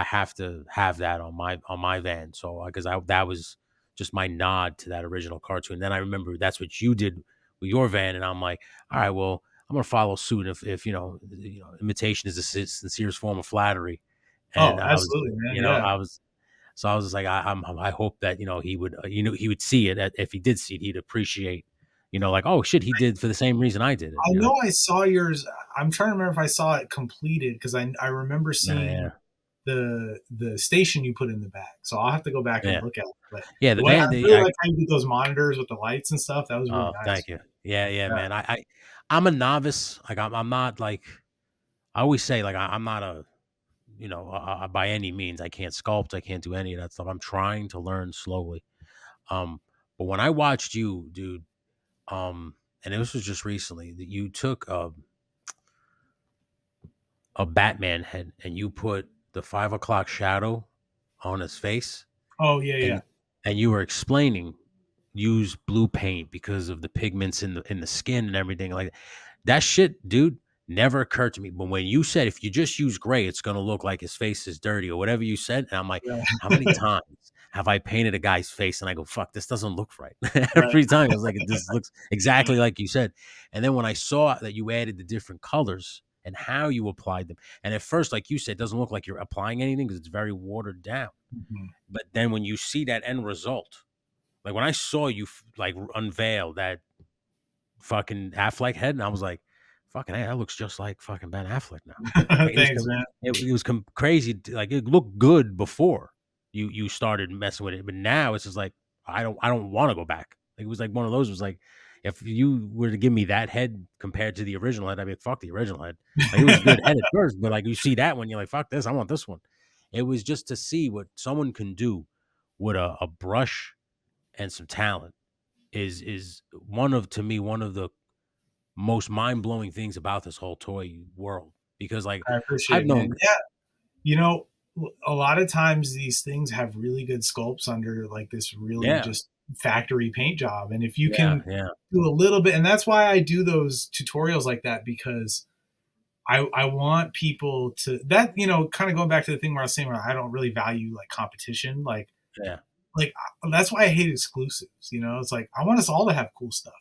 have to have that on my van. So because I that was just my nod to that original cartoon. Then I remember that's what you did with your van, and I'm like, all right, well, I'm gonna follow suit if imitation is the sincerest form of flattery, and Oh, I was absolutely, man. you know Yeah. I was so I was just like, I hope that he would see it. If he did see it, he'd appreciate, like, oh shit, he did for the same reason I did it. I know I saw yours. I'm trying to remember if I saw it completed because I remember Yeah, seeing yeah, the station you put in the back. So I'll have to go back and yeah, look at it. But yeah. The what I van, really like how you did those monitors with the lights and stuff. That was really oh, nice. thank you. Yeah, yeah, Yeah. man. I'm a novice. Like I'm not like I always say. Like I'm not by any means. I can't sculpt. I can't do any of that stuff. I'm trying to learn slowly. Um, but when I watched you, dude, and this was just recently that you took a Batman head and you put the 5 o'clock shadow on his face Oh yeah, and yeah. and you were explaining use blue paint because of the pigments in the skin and everything like that shit, dude, never occurred to me. But when you said if you just use gray, it's gonna look like his face is dirty or whatever you said, and I'm like, how many Yeah. times have I painted a guy's face and I go, fuck, this doesn't look right. Right. Every time I was like, this looks exactly like you said. And then when I saw that you added the different colors and how you applied them, and at first, like you said, it doesn't look like you're applying anything because it's very watered down. Mhm. But then when you see that end result, like when I saw you like unveil that fucking Affleck head, and I was like, "Fucking hey, that looks just like fucking Ben Affleck now." Like it was, Thanks, man. crazy. Like it looked good before you started messing with it, but now it's just like I don't want to go back. Like it was like one of those. It was like if you were to give me that head compared to the original head, I'd be like, "Fuck the original head." Like it was a good head at first, but like you see that one, you're like, "Fuck this, I want this one." It was just to see what someone can do with a brush and some talent is one of the most mind-blowing things about this whole toy world because like I appreciate I've it, known man. Yeah. You know, a lot of times these things have really good sculpts under like this really yeah, just factory paint job. And if you yeah, can yeah, do a little bit, and that's why I do those tutorials like that because I want people to that, kind of going back to the thing where I was saying where I don't really value like competition. yeah, Like that's why I hate exclusives. It's like I want us all to have cool stuff.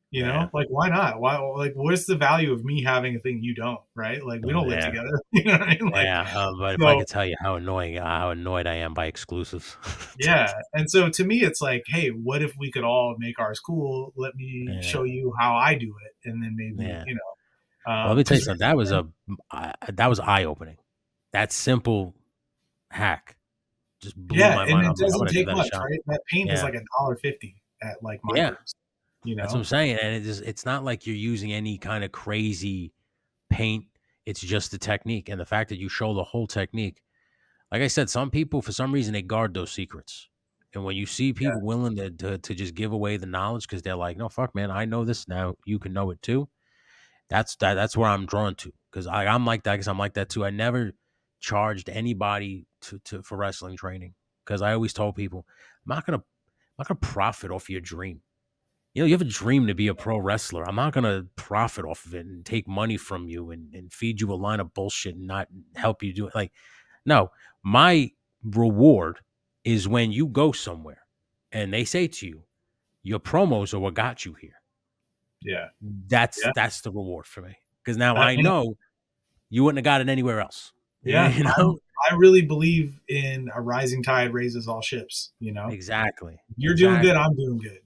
yeah, Like why not? Why like what's the value of me having a thing you don't, right? Like we don't live yeah, together. You know what I mean? Like yeah, but if I so could tell you how annoyed I am by exclusives. yeah. And so to me it's like, hey, what if we could all make ours cool? Let me Yeah, show you how I do it. And then maybe, yeah. Well, let me tell you because something. That was eye-opening. That simple hack just blew yeah, my and mind. it I'm like, I'm doesn't gonna give take that a much, shot. right? That paint is Yeah, like $1.50 at like yeah. Michaels, That's what I'm saying, and it's not like you're using any kind of crazy paint. It's just the technique and the fact that you show the whole technique. Like I said, some people for some reason they guard those secrets. And when you see people willing to just give away the knowledge because they're like, no, fuck, man, I know this now. You can know it too. That's where I'm drawn to because I'm like that. Because I'm like that too. I never charged anybody for wrestling training because I always told people I'm not gonna profit off your dream. You have a dream to be a pro wrestler. I'm not gonna profit off of it and take money from you and feed you a line of bullshit and not help you do it. Like, no, my reward is when you go somewhere and they say to you, your promos are what got you here. Yeah. That's Yeah. that's the reward for me. Because now I Man, know you wouldn't have got it anywhere else. yeah. You know? I really believe in a. Rising tide raises all ships. Exactly. If you're doing good, Exactly. I'm doing good.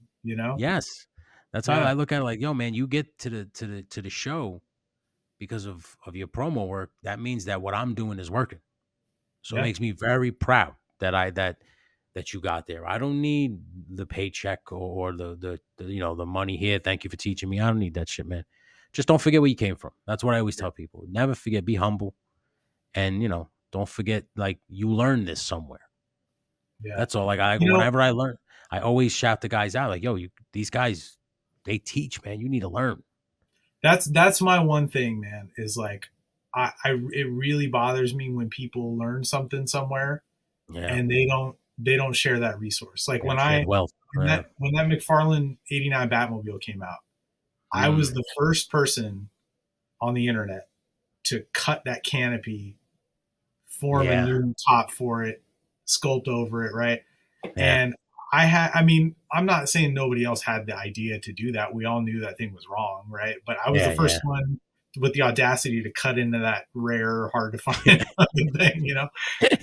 Yes. That's how Yeah. I look at it like, yo, man, you get to the show because of your promo work, that means that what I'm doing is working. So it Yeah. makes me very proud that that you got there. I don't need the paycheck or the the money here. Thank you for teaching me. I don't need that shit, man. Just don't forget where you came from. That's what I always Yeah. tell people. Never forget. Be humble, and don't forget. Like, you learned this somewhere. Yeah. That's all. Like, I You know, whenever I learn, I always shout the guys out. Like, yo, these guys, they teach, man. You need to learn. that's my one thing, man, is like I it really bothers me when people learn something somewhere Yeah, and they don't share that resource. Like yeah. Shared wealth. Yeah. when that McFarlane 89 Batmobile came out, I was Mm, the first person on the internet to cut that canopy, form a yeah. new top for it, sculpt over it, right? Yeah. And I mean, I'm not saying nobody else had the idea to do that. We all knew that thing was wrong, right? But I was the Yeah. first Yeah. one with the audacity to cut into that rare, hard to find fucking thing, you know?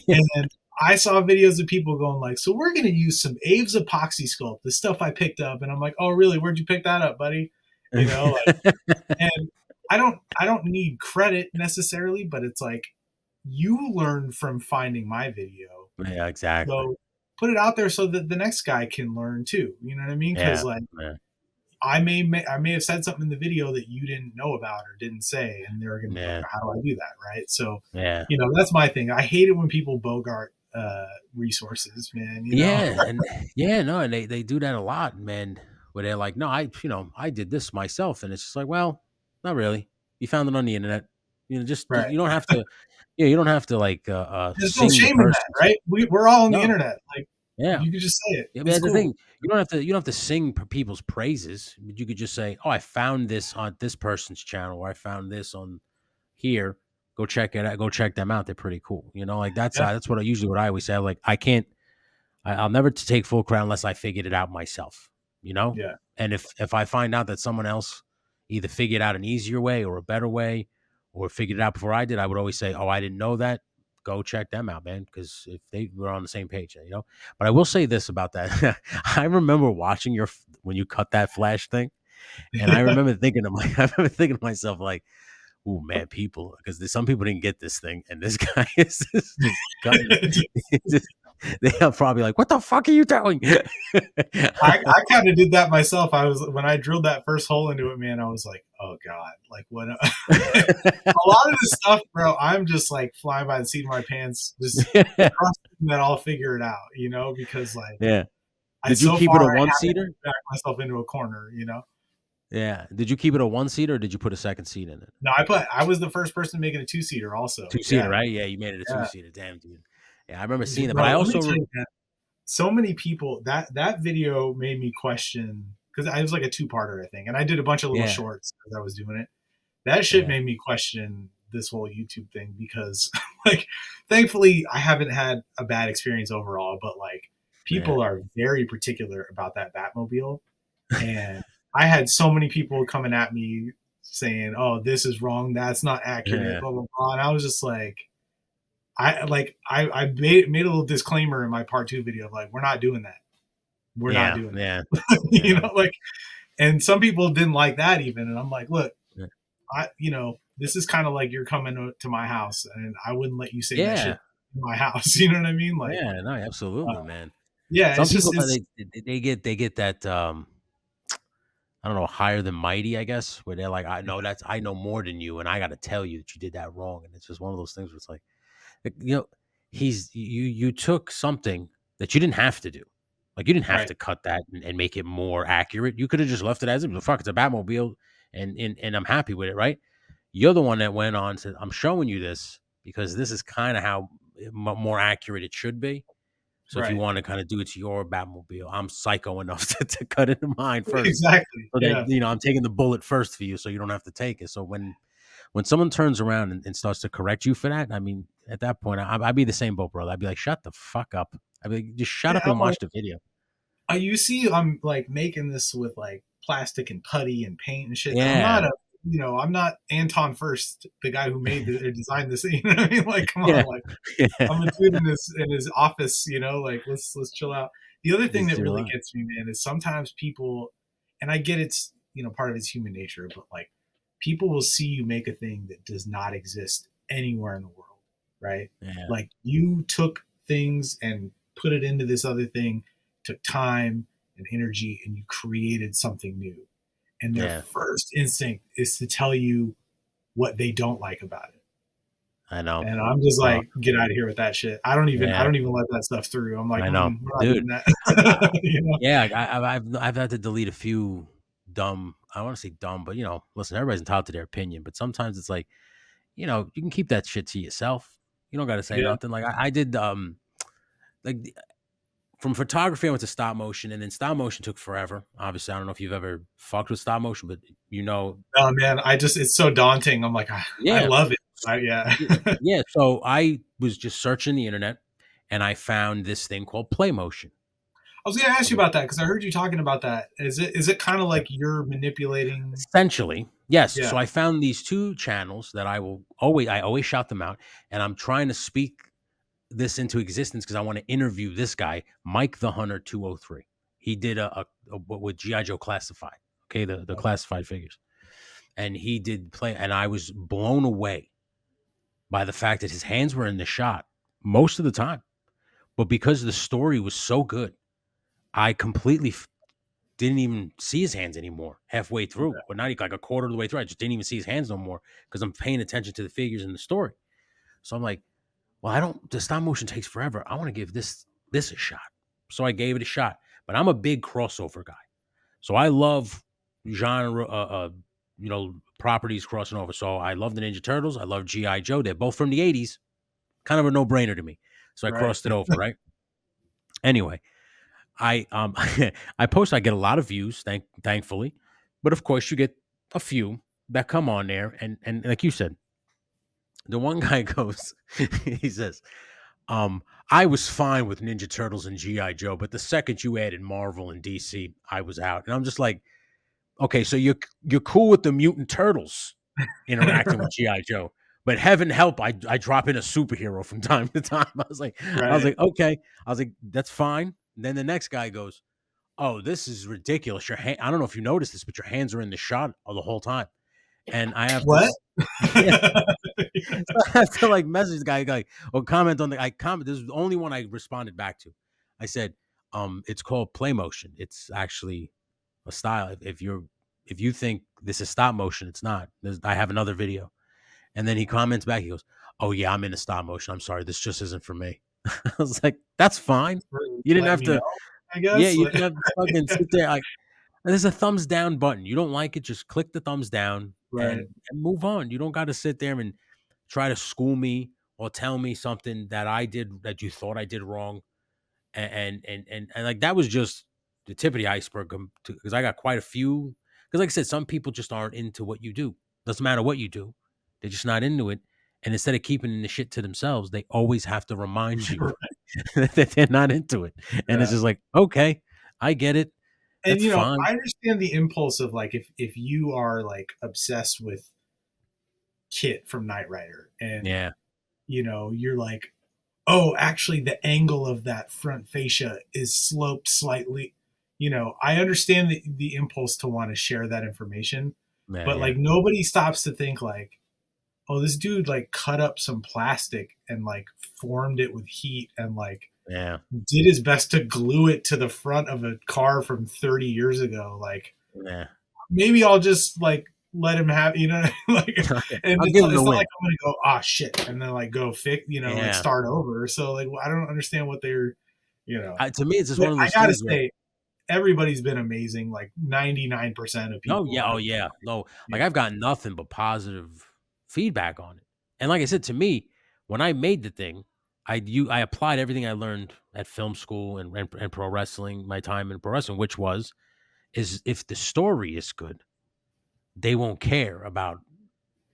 And I saw videos of people going like, "So we're going to use some Aves epoxy sculpt, the stuff I picked up," and I'm like, "Oh, really? Where'd you pick that up, buddy?" You know, like, and I don't need credit necessarily, but it's like you learned from finding my video, Yeah, exactly. so put it out there so that the next guy can learn too. You know what I mean? Because Yeah, like yeah, I may have said something in the video that you didn't know about or didn't say, and they're gonna be like, yeah, "How do I do that?" Right? So, yeah, that's my thing. I hate it when people bogart resources, man. yeah, and yeah, no, and they do that a lot, man. Where they're like, "No, I did this myself," and it's just like, well, not really. You found it on the internet. Just Right. you don't have to. Yeah, you don't have to like There's no sing the shame in that, person's. right? We're all on the No, internet. Like yeah, you could just say it. yeah. It's But the cool. thing, you don't have to sing people's praises. But you could just say, "Oh, I found this on this person's channel, or I found this on here. Go check it out. Go check them out. They're pretty cool." Like Yeah. that's what I always say. Like, I can't. I'll never take full credit unless I figured it out myself. You know, Yeah. and if I find out that someone else either figured out an easier way or a better way, or figured it out before I did, I would always say, "Oh, I didn't know that. Go check them out, man." Because if they were on the same page. But I will say this about that: I remember watching when you cut that flash thing, and I remember thinking to I remember thinking to myself like, "Oh man, people," because some people didn't get this thing, and this guy is just cutting. They are probably like, "What the fuck are you doing?" I kind of did that myself. I was when I drilled that first hole into it, man. I was like, "Oh God!" Like what? A lot of this stuff, bro. I'm just like flying by the seat of my pants, just trusting that I'll figure it out. Because like Yeah. I Did you so keep it far a I one haven't seater? backed myself into a corner. Yeah. Did you keep it a one seater, or did you put a second seat in it? No, I was the first person making a two seater. Also, Two seater, yeah, right? Yeah, you made it a two yeah, seater. Damn, dude. Yeah, I remember seeing that, but bro. I Let me also tell you, man. So many people that video made me question because I was like a two-parter, I think, and I did a bunch of little yeah, shorts as I was doing it. That shit yeah, made me question this whole YouTube thing because, like, thankfully I haven't had a bad experience overall, but like, yeah, people are very particular about that Batmobile, and I had so many people coming at me saying, "Oh, this is wrong. That's not accurate." yeah, Blah blah blah, and I was just like, I made a little disclaimer in my part two video of like, we're not doing that. We're not yeah, doing yeah, that. yeah, no, Like, and some people didn't like that even, and I'm like, look, yeah, this is kind of like you're coming to my house, and I wouldn't let you say that shit yeah, in my house. You know what I mean? Like, yeah, no, uh, absolutely, man. yeah, Some it's just people it's they get that I don't know, higher than mighty, I guess, where they're like, I know more than you, and I got to tell you that you did that wrong, and it's just one of those things where it's like, you took something that you didn't have to do, like you didn't have right, to cut that and make it more accurate. You could have just left it as it was. Fuck, it's a Batmobile, and I'm happy with it, right? You're the one that went on to, I'm showing you this because this is kind of how more accurate it should be. So if you right, want to kind of do it to your Batmobile, I'm psycho enough to cut into mine first. exactly, So that yeah, I'm taking the bullet first for you, so you don't have to take it. So when someone turns around and starts to correct you for that, I mean, at that point, I'd be the same boat, bro. I'd be like, shut the fuck up. I'd be like, just shut yeah. up I'm and like, watch the video. you see, I'm like making this with like plastic and putty and paint and shit. Yeah, I'm not Anton First, the guy who made the or designed this. You know what I mean? Like, come yeah, on, like yeah. I'm a dude in his office, like let's chill out. The other thing Just that chill really out. gets me, man, is sometimes people, and I get it's part of it's human nature, but like people will see you make a thing that does not exist anywhere in the world, right? Yeah. Like you took things and put it into this other thing, took time and energy, and you created something new. And their Yeah. first instinct is to tell you what they don't like about it. I know. And I'm just Uh, like, get out of here with that shit. I yeah. don't even let that stuff through. I'm like, I know, we're not dude. doing that. I, you know? yeah. I've had to delete a few dumb. I want to say dumb, but listen, everybody's entitled to their opinion. But sometimes it's like, you can keep that shit to yourself. You don't got to say Yeah. nothing. Like I did, like from photography, I went to stop motion, and then stop motion took forever. Obviously, I don't know if you've ever fucked with stop motion, but Oh man, it's so daunting. I'm like, I yeah, love it. Yeah. I yeah. So I was just searching the internet, and I found this thing called play motion. was gonna ask you Okay. about that because I heard you talking about that. Is it kind of like you're manipulating? Essentially, yes. Yeah. So I found these two channels that I always shout them out, and I'm trying to speak this into existence because I want to interview this guy, Mike the Hunter 203. He did what with GI Joe Classified, okay, the Okay. classified figures, and he did play, and I was blown away by the fact that his hands were in the shot most of the time, but because the story was so good, I completely didn't even see his hands anymore halfway through, Okay. or not like a quarter of the way through. I just didn't even see his hands no more because I'm paying attention to the figures in the story. So I'm like, well, I don't. The stop motion takes forever. I want to give this a shot. So I gave it a shot. But I'm a big crossover guy. So I love genre, properties crossing over. So I love the Ninja Turtles. I love GI Joe. They're both from the '80s. Kind of a no brainer to me. So I Right. crossed it over. Right. Anyway, I I post. I get a lot of views. Thankfully, but of course you get a few that come on there, and like you said, the one guy goes, he says, Um, I was fine with Ninja Turtles and GI Joe, but the second you added Marvel and DC, I was out. And I'm just like, okay, so you're cool with the mutant turtles interacting with GI Joe, but heaven help, I drop in a superhero from time to time. right. Okay, I was like, that's fine. And then the next guy goes, oh, this is ridiculous. I don't know if you noticed this, but your hands are in the shot all the whole time, and I have to, What? yeah, so I have to like message the guy like or comment on the I comment. This is the only one I responded back to. I said, it's called play motion. It's actually a style. If you think this is stop motion, it's not. I have another video. And then he comments back, he goes, oh yeah, I'm into stop motion. I'm sorry, this just isn't for me. I was like, that's fine. For You didn't letting have me to, know, I yeah, guess. you didn't have to fucking sit there like there's a thumbs down button. You don't like it, just click the thumbs down Right. and move on. You don't got to sit there and try to school me or tell me something that I did that you thought I did wrong. And like that was just the tip of the iceberg because I got quite a few. Because like I said, some people just aren't into what you do. Doesn't matter what you do, they're just not into it. And instead of keeping the shit to themselves, they always have to remind you that they're not into it. And it's Yeah. just like, okay, I get it. And That's fine. I understand the impulse of like if you are like obsessed with Kit from Knight Rider and Yeah, you're like, oh, actually the angle of that front fascia is sloped slightly. I understand the impulse to want to share that information, yeah, but yeah, like nobody stops to think like, oh, this dude like cut up some plastic and like formed it with heat and like yeah, did his best to glue it to the front of a car from 30 years ago. Like yeah. maybe I'll just like let him have, like, and I'll give him the it's not win. like I'm gonna go, ah, shit, and then like go fix, like Yeah. start over. So like, I don't understand what they're, you know. To me, it's just But one of I those gotta things where, say, everybody's been amazing. Like 99% of oh people yeah, oh have, yeah, no, you like know, I've gotten nothing but positive feedback on it. And like I said, to me, when I made the thing, I applied everything I learned at film school and pro wrestling, my time in pro wrestling, which is if the story is good, they won't care about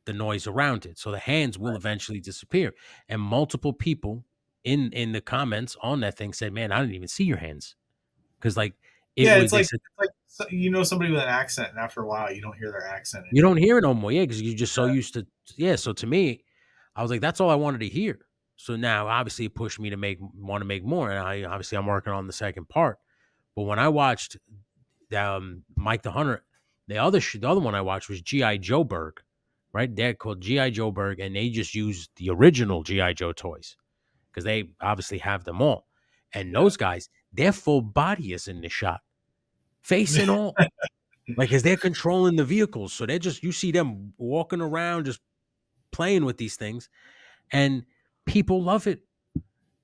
the noise around it. So the hands will eventually disappear. And multiple people in the comments on that thing said, "Man, I didn't even see your hands." Because like it yeah, was, they said it's like somebody with an accent, and after a while, you don't hear their accent you don't anymore. hear it no more, yeah, because you're just so used to, yeah. So to me, I was like, that's all I wanted to hear. So now, obviously, it pushed me to want to make more, and I'm working on the second part. But when I watched Mike the Hunter, The other one I watched was GI Joe Berg, right? They're called GI Joe Berg, and they just used the original GI Joe toys because they obviously have them all. And Yeah. those guys, their full body is in the shot, face and all. Like, as they're controlling the vehicles. So they're just, you see them walking around, just playing with these things. And people love it.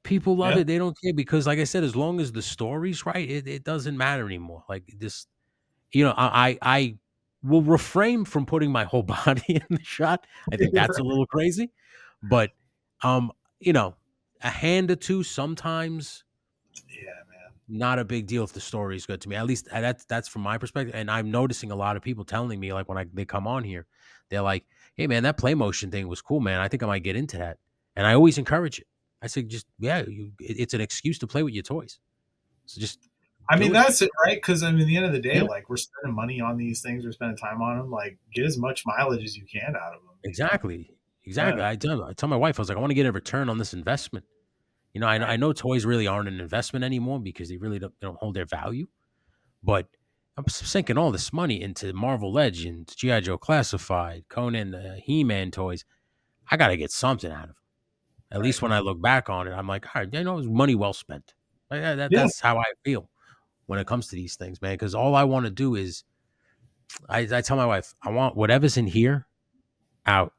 People love Yeah. it. They don't care because, like I said, as long as the story's right, it doesn't matter anymore. Like this, I will refrain from putting my whole body in the shot. I think that's a little crazy, but um, you know, a hand or two sometimes, Yeah, man. not a big deal if the story is good to me. At least that's from my perspective. And I'm noticing a lot of people telling me, like, when they come on here, they're like, "Hey, man, that play motion thing was cool, man. I think I might get into that." And I always encourage it. I say, just yeah, it's an excuse to play with your toys. So just I mean, do it. that's it, right? Because I mean, at the end of the day, Yeah, like we're spending money on these things, we're spending time on them. Like, get as much mileage as you can out of them. exactly, exactly. Yeah. I tell my wife, I was like, I want to get a return on this investment. I Right. know toys really aren't an investment anymore because they don't hold their value. But I'm sinking all this money into Marvel Legends, GI Joe Classified, Conan, He-Man toys. I got to get something out of it. At Right. least when I look back on it, I'm like, all right, it was money well spent. Yeah. That's how I feel when it comes to these things, man. Because all I want to do is, I tell my wife, I want whatever's in here out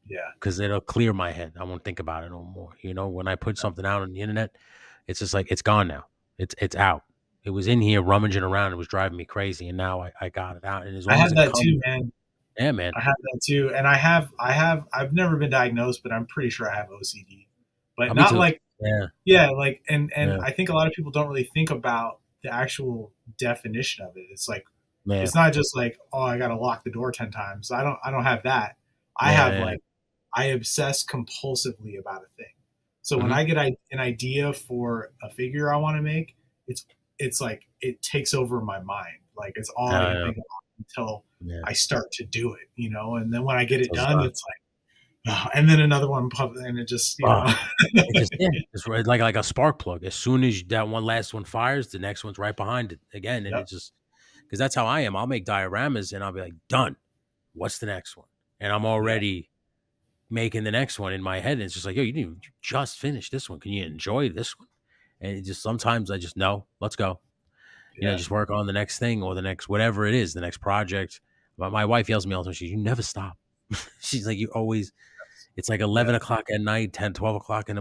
Yeah. because it'll clear my head. I won't think about it no more. When I put something out on the internet, it's just like it's gone now. It's out. It was in here rummaging around. It was driving me crazy, and now I got it out. And as I long as had it that comes, too, man. yeah, man. I have that too, and I've never been diagnosed, but I'm pretty sure I have OCD, but Me not too. like Yeah, yeah, like and yeah, I think a lot of people don't really think about the actual definition of it. It's like yeah, it's not just like oh I got to lock the door 10 times. I don't have that. I yeah, have yeah. like I obsess compulsively about a thing. So when Mm-hmm. I get an idea for a figure I want to make, it's it's like it takes over my mind. Like it's all I can Yeah, think about until yeah. I start to do it, and then when I get it Those, done, it's like, oh, and then another one pops, and it just, uh, it just yeah, it's right, like a spark plug. As soon as that one last one fires, the next one's right behind it again, and it yep, just because that's how I am. I'll make dioramas, and I'll be like, done. What's the next one? And I'm yeah, already making the next one in my head. And it's just like, yo, you just finished this one. Can you enjoy this one? And it just sometimes I just know, let's go. yeah, Just work on the next thing or the next whatever it is, the next project. But my wife yells at me all the time. You never stop. She's like, you always. It's like yeah, 11 o'clock at night, 10, 12 o'clock at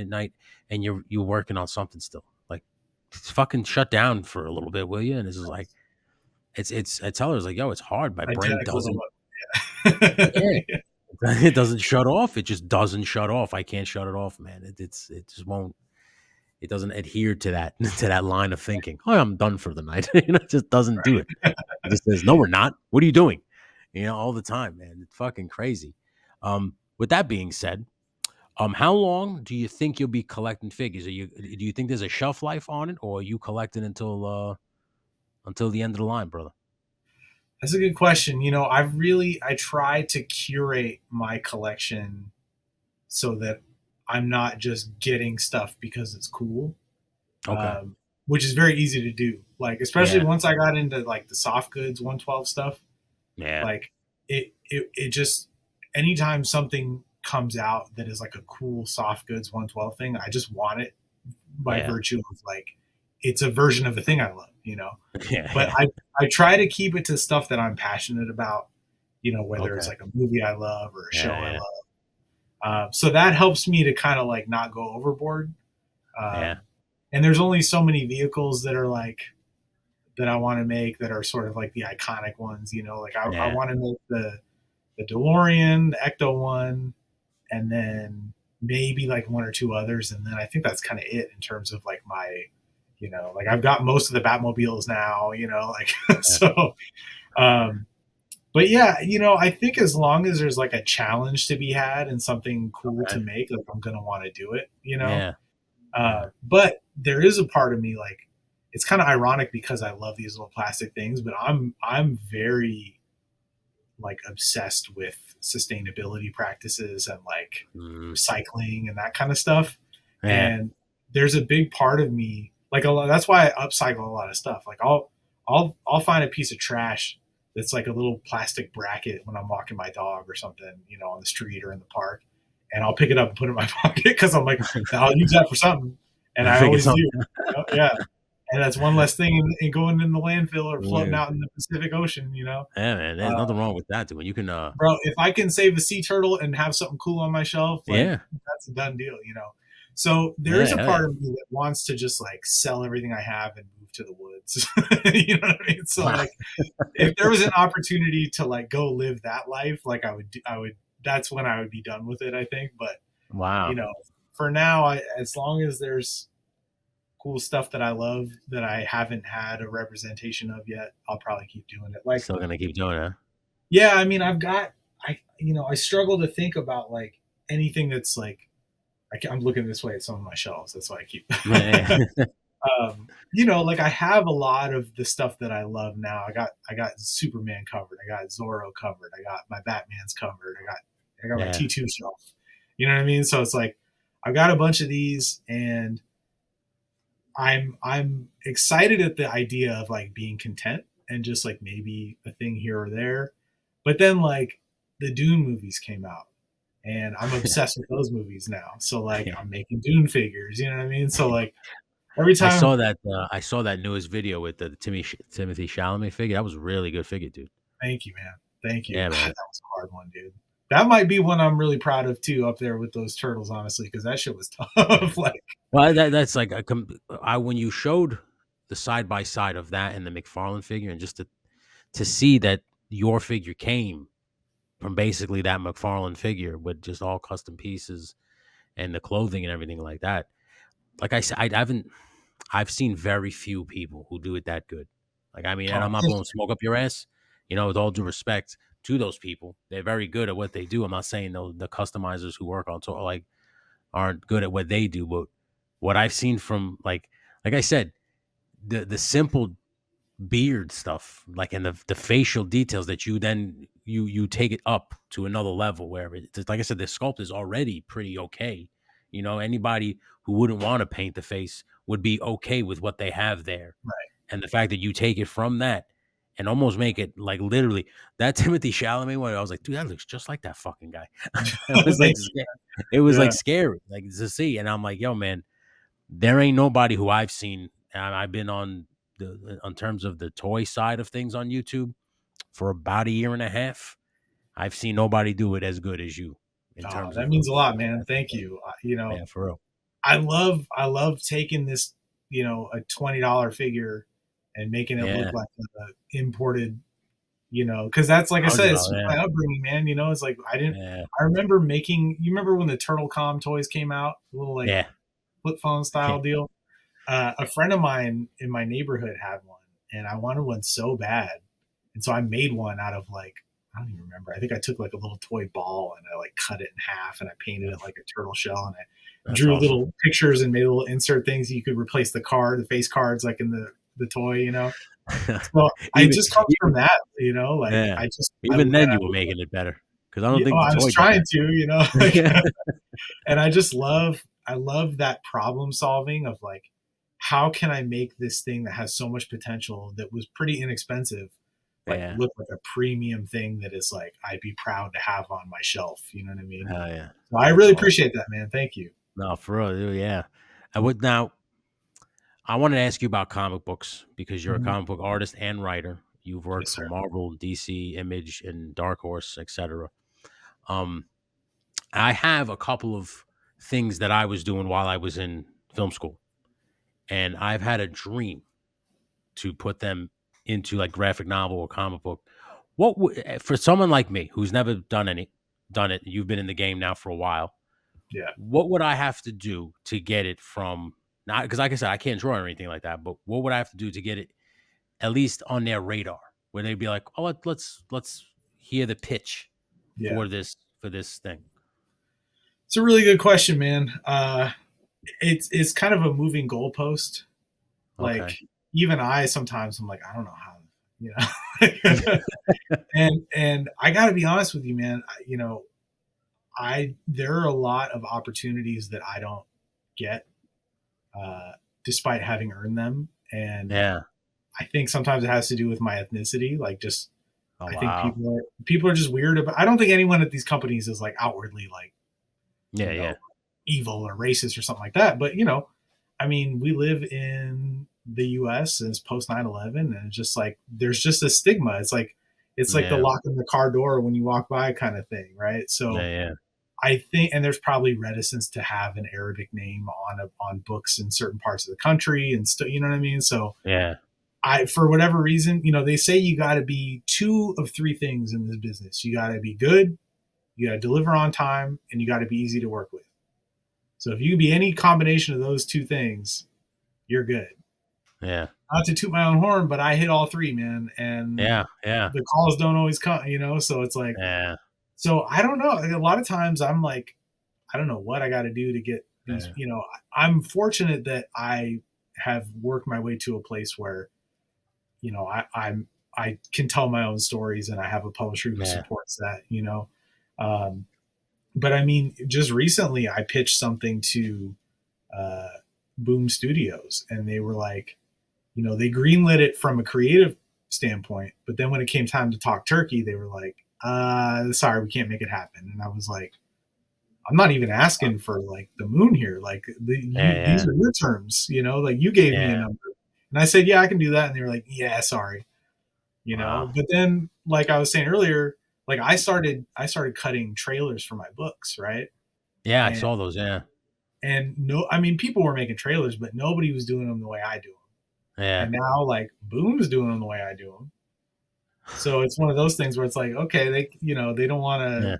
night, and you're working on something still. Like, fucking shut down for a little bit, will you? And it's just like it's. I tell her, it's like, yo, it's hard. My brain identical to doesn't. what, Yeah, yeah, it doesn't shut off. It just doesn't shut off. I can't shut it off, man. It just won't. It doesn't adhere to that to that line of thinking. Oh, I'm done for the night. It just doesn't do it. It just says, "No, we're not. What are you doing?" All the time, man. It's fucking crazy. With that being said, how long do you think you'll be collecting figures? Do you think there's a shelf life on it, or are you collecting until the end of the line, brother? that's a good question. I try to curate my collection so that I'm not just getting stuff because it's cool, Okay. which is very easy to do. Like especially Yeah. once I got into like the soft goods 112 stuff, Yeah. like it just anytime something comes out that is like a cool soft goods 112 thing, I just want it by Yeah. virtue of like it's a version of the thing I love. Yeah. But Yeah. I try to keep it to stuff that I'm passionate about, whether it's Okay. like a movie I love or a show I Yeah. love. So that helps me to kind of like not go overboard. Yeah. Um, and there's only so many vehicles that are like that I want to make that are sort of like the iconic ones. Like I Yeah. want to make the DeLorean, the Ecto one, and then maybe like one or two others, and then I think that's kind of it in terms of like my, like I've got most of the Batmobiles now, like Yeah. so. Um, but yeah, I think as long as there's like a challenge to be had and something cool to Okay. make, like I'm gonna want to do it. Yeah. Yeah. But there is a part of me like it's kind of ironic because I love these little plastic things, but I'm very like obsessed with sustainability practices and like Mm. recycling and that kind of stuff. Yeah. And there's a big part of me like a lot, that's why I upcycle a lot of stuff. Like I'll find a piece of trash It's like a little plastic bracket when I'm walking my dog or something, on the street or in the park, and I'll pick it up and put it in my pocket because I'm like, I'll use that for something, and I I figured always do. something. Yeah, and that's one less thing in going in the landfill or floating Yeah, out in the Pacific Ocean. man. There's Uh, nothing wrong with that, dude. When you can, bro, if I can save a sea turtle and have something cool on my shelf, like yeah, that's a done deal. So there is yeah, a hell yeah. part of me that wants to just like sell everything I have and move to the woods. You know what I mean? So Wow, like if there was an opportunity to like go live that life, like I would that's when I would be done with it, I think. But you wow. know, for now, as long as there's cool stuff that I love that I haven't had a representation of yet, I'll probably keep doing it. Like, Still gonna keep doing it. yeah, I mean, I struggle to think about like anything that's like, I'm looking this way at some of my shelves. That's why I keep, Yeah, yeah. like I have a lot of the stuff that I love now. I got Superman covered. I got Zorro covered. I got my Batman's covered. I got my Yeah. T2 shelf. You know what I mean? So it's like I've got a bunch of these, and I'm excited at the idea of like being content and just like maybe a thing here or there. But then like the Dune movies came out, and I'm obsessed with those movies now. So like Yeah. I'm making Dune figures, you know what I mean? So like every I time, saw that. I saw that newest video with the Timothy Chalamet figure. That was a really good figure, dude. thank you, man. Thank you. Yeah, God, man. that was a hard one, dude. That might be one I'm really proud of too, up there with those turtles, honestly, because that shit was Yeah. tough. Like, Well, that's like I when you showed the side by side of that and the McFarlane figure, and just to see that your figure came from basically that McFarlane figure with just all custom pieces and the clothing and everything like that. Like I said, I haven't. I've seen very few people who do it that good. Like I mean, and oh, I'm not thank blowing you. smoke up your ass. With all due respect to those people, they're very good at what they do. I'm not saying the customizers who work on tour like aren't good at what they do, but what I've seen from like I said, the simple beard stuff, like and the facial details that you then you take it up to another level where it's like I said, the sculpt is already pretty okay. Anybody who wouldn't want to paint the face would be okay with what they have there. Right. And the fact that you take it from that and almost make it like literally that Timothy Chalamet one, I was like, dude, that looks just like that fucking guy. it was like Thank you. it was Yeah. like scary, like to see. And I'm like, yo, man, there ain't nobody who I've seen, and I've been on terms of the toy side of things on YouTube for about a year and a half. I've seen nobody do it as good as you in Oh, terms that of mean a lot, man. that Thank stuff. you. Yeah, for real. I love taking this, a $20 figure and making it look Yeah, like a imported, because that's like I said, it's $100. just Yeah, my upbringing, man. It's like yeah, I remember making. You remember when the Turtle Com toys came out, a little like yeah, flip phone yeah. style deal. A friend of mine in my neighborhood had one, and I wanted one so bad, and so I made one out of like I don't even remember. I think I took like a little toy ball and I like cut it in half and I painted it like a turtle shell and I That's drew awesome. little pictures and made little insert things. You could replace the face cards like in the toy. So I even, just comes from even, that, like yeah, I even then you were making it better because I don't yeah, think well, the I was toy did trying that. to, like, and I love that problem solving of like, how can I make this thing that has so much potential that was pretty inexpensive, like Yeah, look like a premium thing that is like I'd be proud to have on my shelf. You know what I mean? hell yeah, So I that's really awesome. appreciate that, man. Thank you. No, for real, dude, yeah. I would now. I wanted to ask you about comic books because you're a Mhm. comic book artist and writer. You've worked Yes, for sir. Marvel, DC, Image, and Dark Horse, etc. Um, I have a couple of things that I was doing while I was in film school, and I've had a dream to put them into like graphic novel or comic book. For someone like me who's never done it, you've been in the game now for a while. Yeah, What would I have to do to get it from not because like I said, I can't draw or anything like that, but what would I have to do to get it at least on their radar where they'd be like, "Oh, let's hear the pitch yeah. for this thing." It's a really good question, man. It's kind of a moving goalpost. Like Okay. even I sometimes I'm like I don't know how, you know. And I got to be honest with you, man. I there are a lot of opportunities that I don't get, uh, despite having earned them, and Yeah. I think sometimes it has to do with my ethnicity. Like just Oh I think wow. people are just weird about. I don't think anyone at these companies is like outwardly like, Yeah, you yeah, know, evil or racist or something like that. But I mean, we live in the U.S. and it's post 9/11, and it's just like there's just a stigma. It's like the yeah, lock in the car door when you walk by kind of thing, right? yeah, So yeah, I think, and there's probably reticence to have an Arabic name on books in certain parts of the country, and still, you know what I mean. So yeah, for whatever reason, they say you got to be two of three things in this business. You got to be good, you got to deliver on time, and you got to be easy to work with. So if you can be any combination of those two things, you're good. yeah, Not to toot my own horn, but I hit all three, man, and yeah, yeah, the calls don't always come. So it's like, yeah, so I don't know. A lot of times I'm like, I don't know what I got to do to get these. yeah, I'm fortunate that I have worked my way to a place where I can tell my own stories, and I have a publisher who yeah. supports that. Um, but I mean, just recently I pitched something to uh, Boom Studios, and they were like, they greenlit it from a creative standpoint, but then when it came time to talk turkey, they were like, sorry, we can't make it happen. And I was like, I'm not even asking for like the moon here. Like these Yeah, are your terms, like you gave me a yeah. number. And I said, yeah, I can do that. And they were like, yeah, sorry. Wow. But then, like I was saying earlier, like I started cutting trailers for my books, right? Yeah, I And saw those. Yeah, no, I mean, people were making trailers, but nobody was doing them the way I do them. yeah, And now, like, Boom's doing them the way I do them. So it's one of those things where it's like, okay, they don't want to yeah,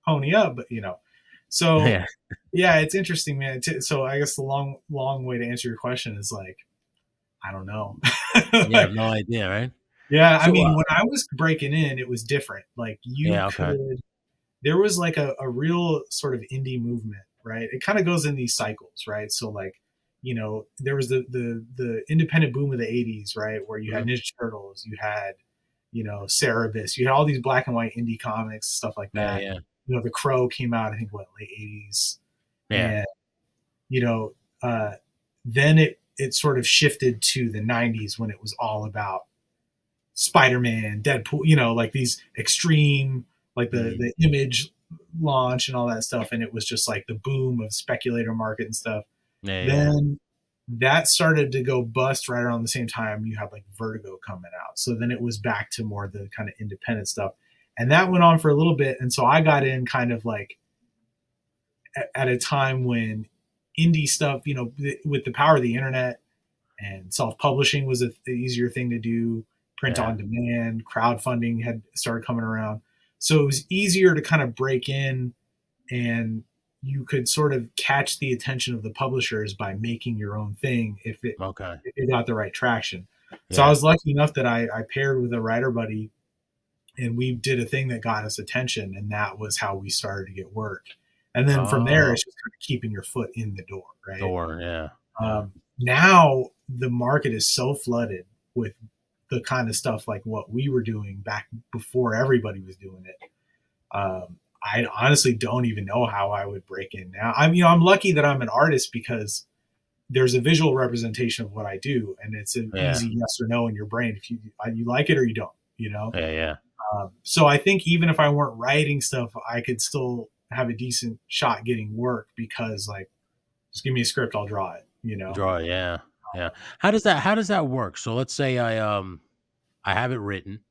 pony up, but so yeah, yeah, it's interesting, man. So I guess the long way to answer your question is like, I don't know. yeah. I have Like, no idea, right? yeah, I So, mean, when I was breaking in, it was different. Like yeah, okay, there was like a real sort of indie movement, right? It kind of goes in these cycles, right? So like, there was the independent boom of the '80s, right, where you had hmm, Ninja Turtles, you had Cerebus, you had all these black and white indie comics, stuff like yeah, that. yeah, The Crow came out, I think, what, late '80s, yeah, and you know, uh, then it sort of shifted to the '90s when it was all about Spider-Man, Deadpool, like these extreme, like the mm, the image launch and all that stuff, and it was just like the boom of speculator market and stuff. yeah, yeah, Then that started to go bust right around the same time you had like Vertigo coming out. So then it was back to more the kind of independent stuff. And that went on for a little bit. And so I got in kind of like at a time when indie stuff, with the power of the internet and self-publishing was an easier thing to do. Print yeah. on demand, crowdfunding had started coming around. So it was easier to kind of break in, and you could sort of catch the attention of the publishers by making your own thing Okay, if it got the right traction. So I yeah. was lucky enough that I paired with a writer buddy, and we did a thing that got us attention, and that was how we started to get work. And then from there, Oh, it's just kind of keeping your foot in the door, right? door. Yeah, yeah, Now the market is so flooded with the kind of stuff like what we were doing back before everybody was doing it. I honestly don't even know how I would break in now. I'm lucky that I'm an artist because there's a visual representation of what I do, and it's an yeah, easy yes or no in your brain if you like it or you don't. You know, yeah, yeah. so I think even if I weren't writing stuff, I could still have a decent shot getting work because like just give me a script, I'll draw it. Draw. Yeah, yeah. How does that work? So let's say I have it written,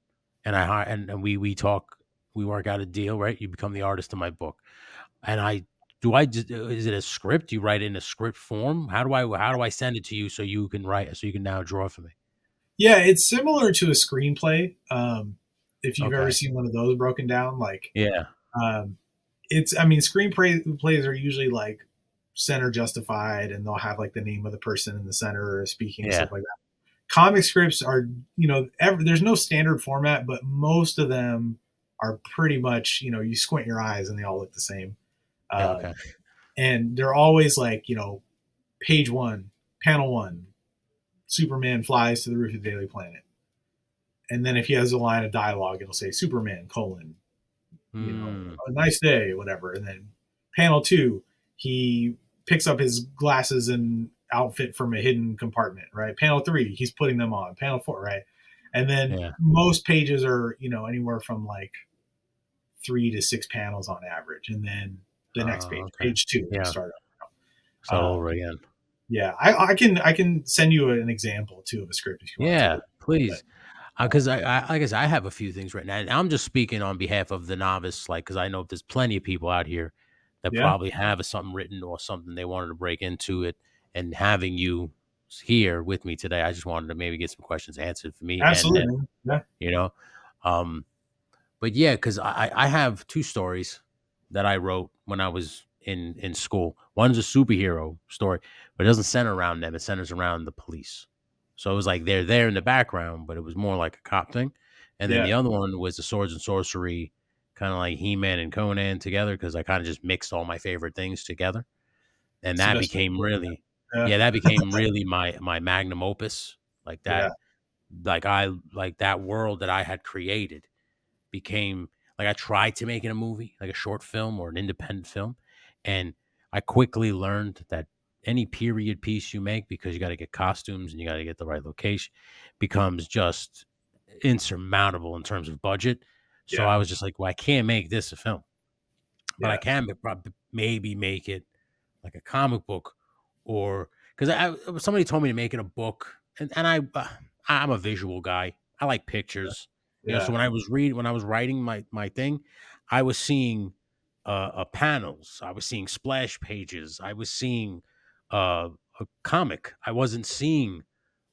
and I hire and we talk, we work out a deal, right? You become the artist of my book, and I just is it a script? Do you write it in a script form? How do I send it to you so you can write so you can now draw for me? Yeah, it's similar to a screenplay. If you've ever Okay. seen one of those broken down, like Yeah. um, I mean, screenplays are usually like center justified, and they'll have like the name of the person in the center or speaking and Yeah. stuff like that. Comic scripts are, there's no standard format, but most of them are pretty much, you squint your eyes and they all look the same. Yeah. Um, Okay. and they're always like, page one, panel one, Superman flies to the roof of the Daily Planet. And then if he has a line of dialogue, it'll say Superman colon, Hmm. a nice day, whatever. And then panel two, he picks up his glasses and outfit from a hidden compartment, right? Panel three, he's putting them on. Panel four, right? And then Yeah. most pages are, anywhere from like 3 to 6 panels on average. And then the next page, Okay. page two, you Yeah. start Start up. over again. Yeah, I can send you an example too of a script if you want to take a Yeah, look. please. But Because I guess I have a few things right now. And I'm just speaking on behalf of the novice, like, because I know there's plenty of people out here that yeah, probably have something written or something they wanted to break into it. And having you here with me today, I just wanted to maybe get some questions answered for me and them, absolutely, man. Yeah, you know? Um, but yeah, because I have two stories that I wrote when I was in school. One's a superhero story, but it doesn't center around them. It centers around the police. So it was like they're there in the background, but it was more like a cop thing. And then yeah, the other one was the swords and sorcery, kind of like He-Man and Conan together, because I kind of just mixed all my favorite things together. And it's the that best way to became do it, really, man. yeah, that became really my magnum opus. Like Yeah, that, like that world that I had created became like I tried to make it a movie, like a short film or an independent film. And I quickly learned that any period piece you make, because you got to get costumes and you got to get the right location, becomes just insurmountable in terms of budget. So yeah, I was just like, well, I can't make this a film, but I yeah, can maybe make it like a comic book, or because somebody told me to make it a book, and I'm a visual guy. I like pictures, So yeah. when I was writing my thing, I was seeing panels, I was seeing splash pages, I was seeing a comic. I wasn't seeing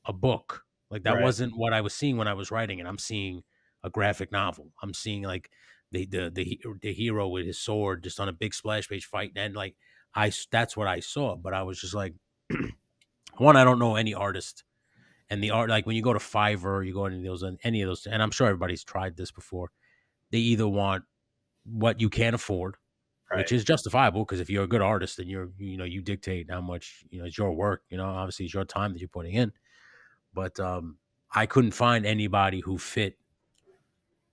a book. Like that Right. wasn't what I was seeing when I was writing it. I'm seeing a graphic novel. I'm seeing like the hero with his sword just on a big splash page fighting, and like that's what I saw. But I was just like, one, I don't know any artist, and the art, like when you go to Fiverr, you go into any of those, and I'm sure everybody's tried this before. They either want what you can't afford, which Right. is justifiable because if you're a good artist, then you dictate how much, it's your work. Obviously it's your time that you're putting in. But I couldn't find anybody who fit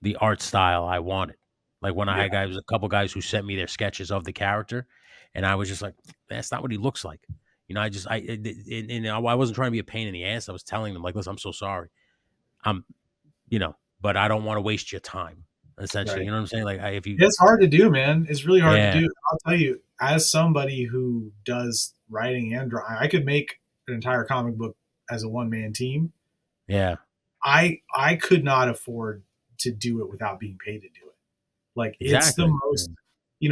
the art style I wanted. Like when I Yeah. had guys, a couple guys who sent me their sketches of the character, and I was just like, that's not what he looks like. I just I wasn't trying to be a pain in the ass. I was telling them like, listen, I'm so sorry. I'm but I don't want to waste your time. Essentially, Right. you know what I'm saying? Like if you, It's hard to do, man. It's really hard to yeah, do. I'll tell you, as somebody who does writing and drawing, I could make an entire comic book as a one man team. yeah, I could not afford to do it without being paid to do it. Like it's the exactly, most,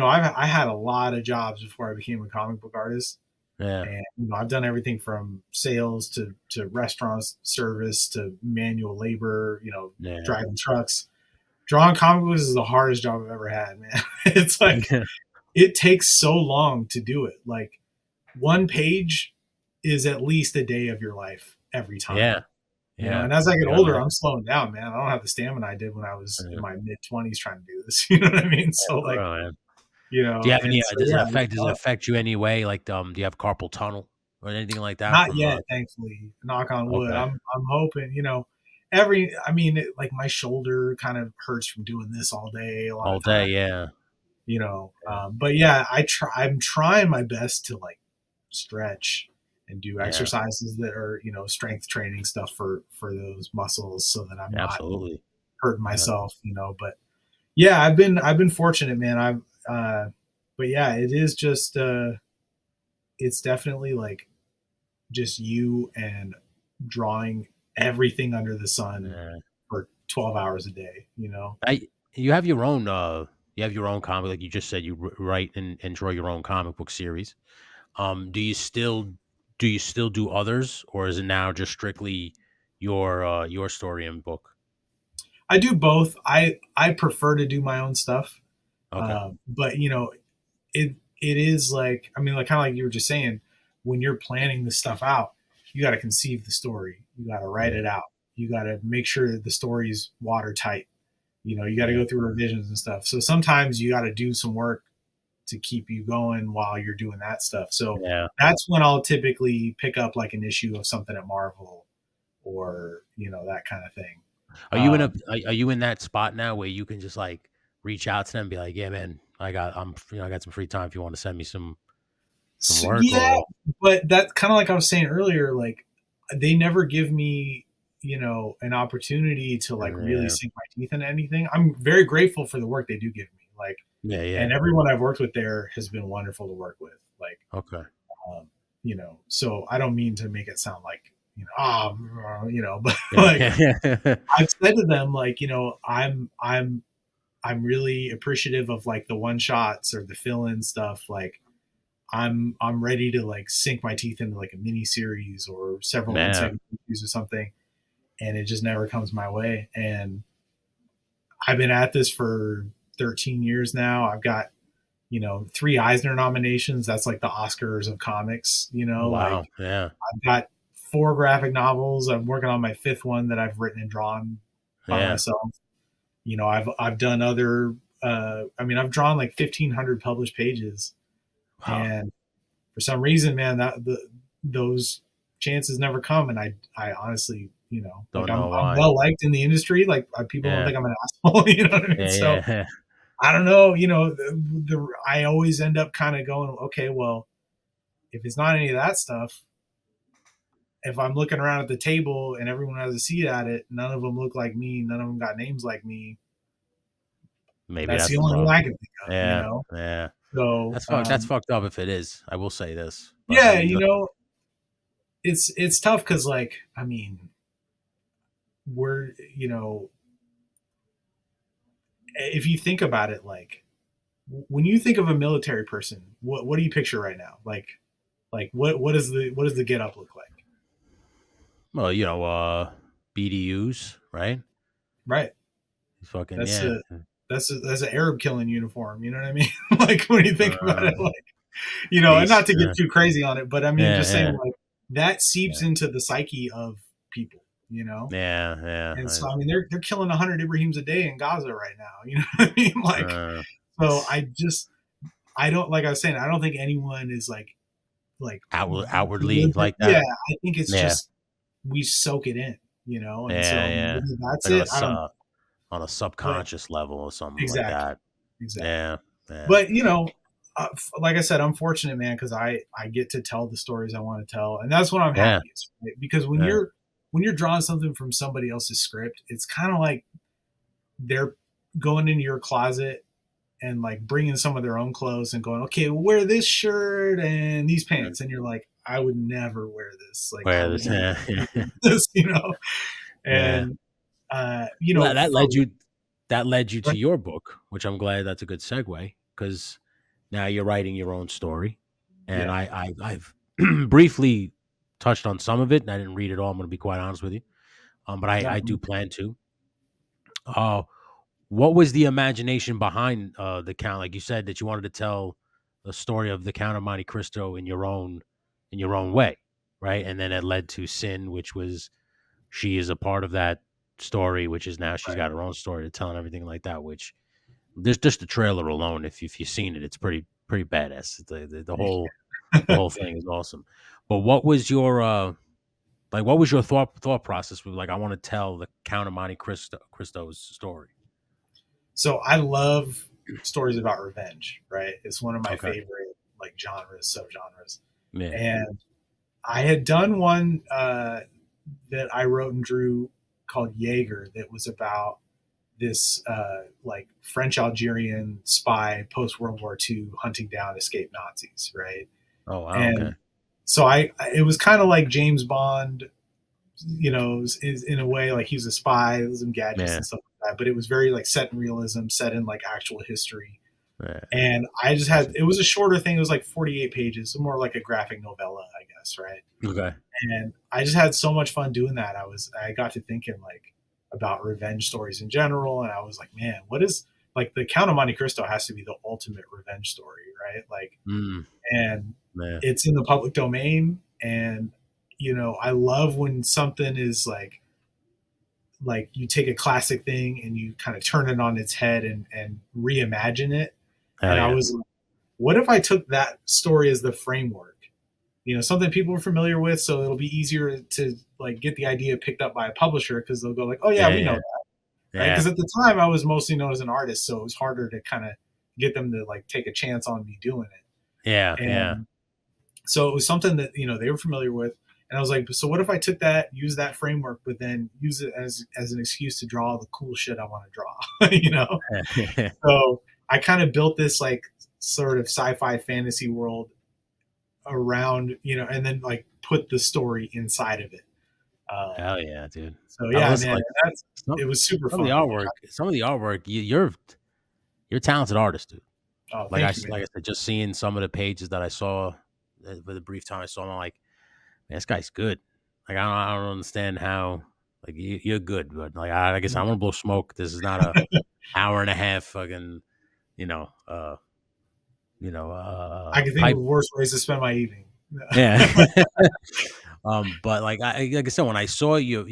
I had a lot of jobs before I became a comic book artist, yeah, and I've done everything from sales to restaurants service to manual labor, yeah, driving trucks. Drawing comic books is the hardest job I've ever had, man. It's like yeah, it takes so long to do it. Like one page is at least a day of your life every time. yeah, yeah. And as I get You know, older, like, I'm slowing down, man. I don't have the stamina I did when I was in yeah, my mid 20s trying to do this. You know what I mean? So for like, real, man. Do you have any? and so yeah, it's Does it tough. affect you anyway? Like, do you have carpal tunnel or anything like that Not from? yet, thankfully. Knock on wood. Okay, I'm hoping. Like my shoulder kind of hurts from doing this all day a lot all of time. day, yeah, yeah, But yeah, I'm trying my best to like stretch and do yeah, exercises that are strength training stuff for those muscles so that I'm not absolutely, hurting yeah, myself. But yeah, I've been fortunate, man. But yeah, it is just it's definitely like just you and drawing everything under the sun yeah. for 12 hours a day. I You have your own comic, like you just said, you write and draw your own comic book series. Do you still do others, or is it now just strictly your story and book? I do both. I prefer to do my own stuff. Okay. But it is like, like kind of like you were just saying, when you're planning this stuff out, you got to conceive the story, you got to write Yeah. it out, you got to make sure that the story's watertight. You got to Yeah. go through revisions and stuff. So sometimes you got to do some work to keep you going while you're doing that stuff. So Yeah. that's when I'll typically pick up like an issue of something at Marvel or that kind of thing. Um, Are you in that spot now where you can just like reach out to them and be like, yeah, man, I got some free time if you want to send me some so work yeah, or but that kind of like I was saying earlier, like they never give me. an opportunity to like really Yeah. sink my teeth into anything, I'm very grateful for the work they do give me. Like, Yeah. Yeah. and everyone I've worked with there has been wonderful to work with. Like, Okay. um, so I don't mean to make it sound like, but Yeah. like Yeah. I've said to them, like, I'm really appreciative of like the one shots or the fill in stuff. Like, I'm ready to like sink my teeth into like a mini series or several Yeah. consecutive issues or something, and it just never comes my way. And I've been at this for 13 years now. I've got, three Eisner nominations. That's like the Oscars of comics, like Wow. Yeah. I've got four graphic novels. I'm working on my fifth one that I've written and drawn by Yeah. myself. I've done other, I've drawn like 1,500 published pages, Wow. and for some reason, man, those chances never come. And I honestly, like Don't I'm know I'm why. well liked in the industry. Like people don't Yeah. think I'm an asshole. You know what I mean? Yeah. So Yeah. I don't know. I always end up kind of going, okay, well, if it's not any of that stuff, if I'm looking around at the table and everyone has a seat at it, none of them look like me, none of them got names like me. Maybe That's that's the the only thing problem. I can think of, Yeah. Yeah. So That's fucked up if it is. I will say this, but I yeah, mean, it's tough because like we're if you think about it, like when you think of a military person, what do you picture right now? Like what does the get up look like? well, BDUs, right? Right. Fucking That's yeah. a that's an Arab killing uniform. You know what I mean? Like when you think about it, Uh, like and Peace. not to get too crazy on it, but I mean, Yeah. just saying Yeah. like that seeps Yeah. into the psyche of people. You know, Yeah. Yeah. and so I mean, they're killing 100 Ibrahims a day in Gaza right now. You know what I mean? Like, Uh, so I don't like I was saying, I don't think anyone is like outwardly like yeah, that. I think it's Yeah. just we soak it in, and Yeah. so Yeah. maybe that's Like it. I don't know, on a but subconscious level or something like exactly, that. exactly. Yeah. Yeah. But like I said, I'm fortunate, man, because I get to tell the stories I want to tell, and that's when I'm Yeah. happiest. Right? Because Yeah. when you're drawing something from somebody else's script, it's kind of like they're going into your closet and like bringing some of their own clothes and going, okay, wear this shirt and these Mm. pants, and you're like, I would never wear this. Like I Where would this? never Yeah. Yeah. do this, Yeah. and Well, for that led you to right, your book, which I'm glad that's a good segue because now you're writing your own story, and yeah, I've briefly touched on some of it, and I didn't read it all. I'm going to be quite honest with you, but I no, do plan to. Uh, what was the imagination behind the Count? Like you said that you wanted to tell the story of the Count of Monte Cristo in your own way, right? And then it led to Sin, which was she is a part of that story, which is now she's right. got her own story to tell and everything like that. Which there's just the trailer alone, if you've seen it, it's pretty badass. The whole thing is awesome. But what was your what was your thought process with like I want to tell the Count of Cristo's story? So I love stories about revenge. Right, it's one of my Okay. favorite like genres, subgenres, Yeah. and I had done one that I wrote and drew called Jaeger that was about this like French Algerian spy post World War II hunting down escaped Nazis, right? Oh wow. Okay. And so it was kind of like James Bond, is in a way like he was a spy, some gadgets Yeah. and stuff like that, but it was very like set in realism, set in like actual history. Yeah. And I just had Awesome. it was a shorter thing. It was like 48 pages, more like a graphic novella, I guess, right? Okay. And I just had so much fun doing that. I got to thinking like about revenge stories in general, and I was like, man, what is like the Count of Monte Cristo has to be the ultimate revenge story, right? Like, Mm. and Yeah. it's in the public domain, and I love when something is like you take a classic thing and you kind of turn it on its head and reimagine it. And Hell I yeah. was like, what if I took that story as the framework? Something people are familiar with, so it'll be easier to like get the idea picked up by a publisher because they'll go like, oh yeah, Yeah. we know Yeah. that, right? Yeah. Because at the time I was mostly known as an artist, so it was harder to kind of get them to like take a chance on me doing it. Yeah. Yeah. And so it was something that they were familiar with, And I was like, so what if I took that, use that framework, but then use it as an excuse to draw the cool shit I want to draw, you know? So I kind of built this like sort of sci-fi fantasy world around, and then like put the story inside of it. Um, Hell yeah, dude. so I yeah, listen man, like it was super some of the fun. artwork. Some of the artwork. You're a talented artist, dude. Oh, thank you, man. Like I said, just seeing some of the pages that I saw for the brief time I saw, I'm like, man, this guy's good. Like I don't understand how. Like you're good, but like I guess I want to blow smoke. This is not a hour and a half fucking you know uh I can think of pipe. worse ways to spend my evening. Yeah. But like I said, when I saw your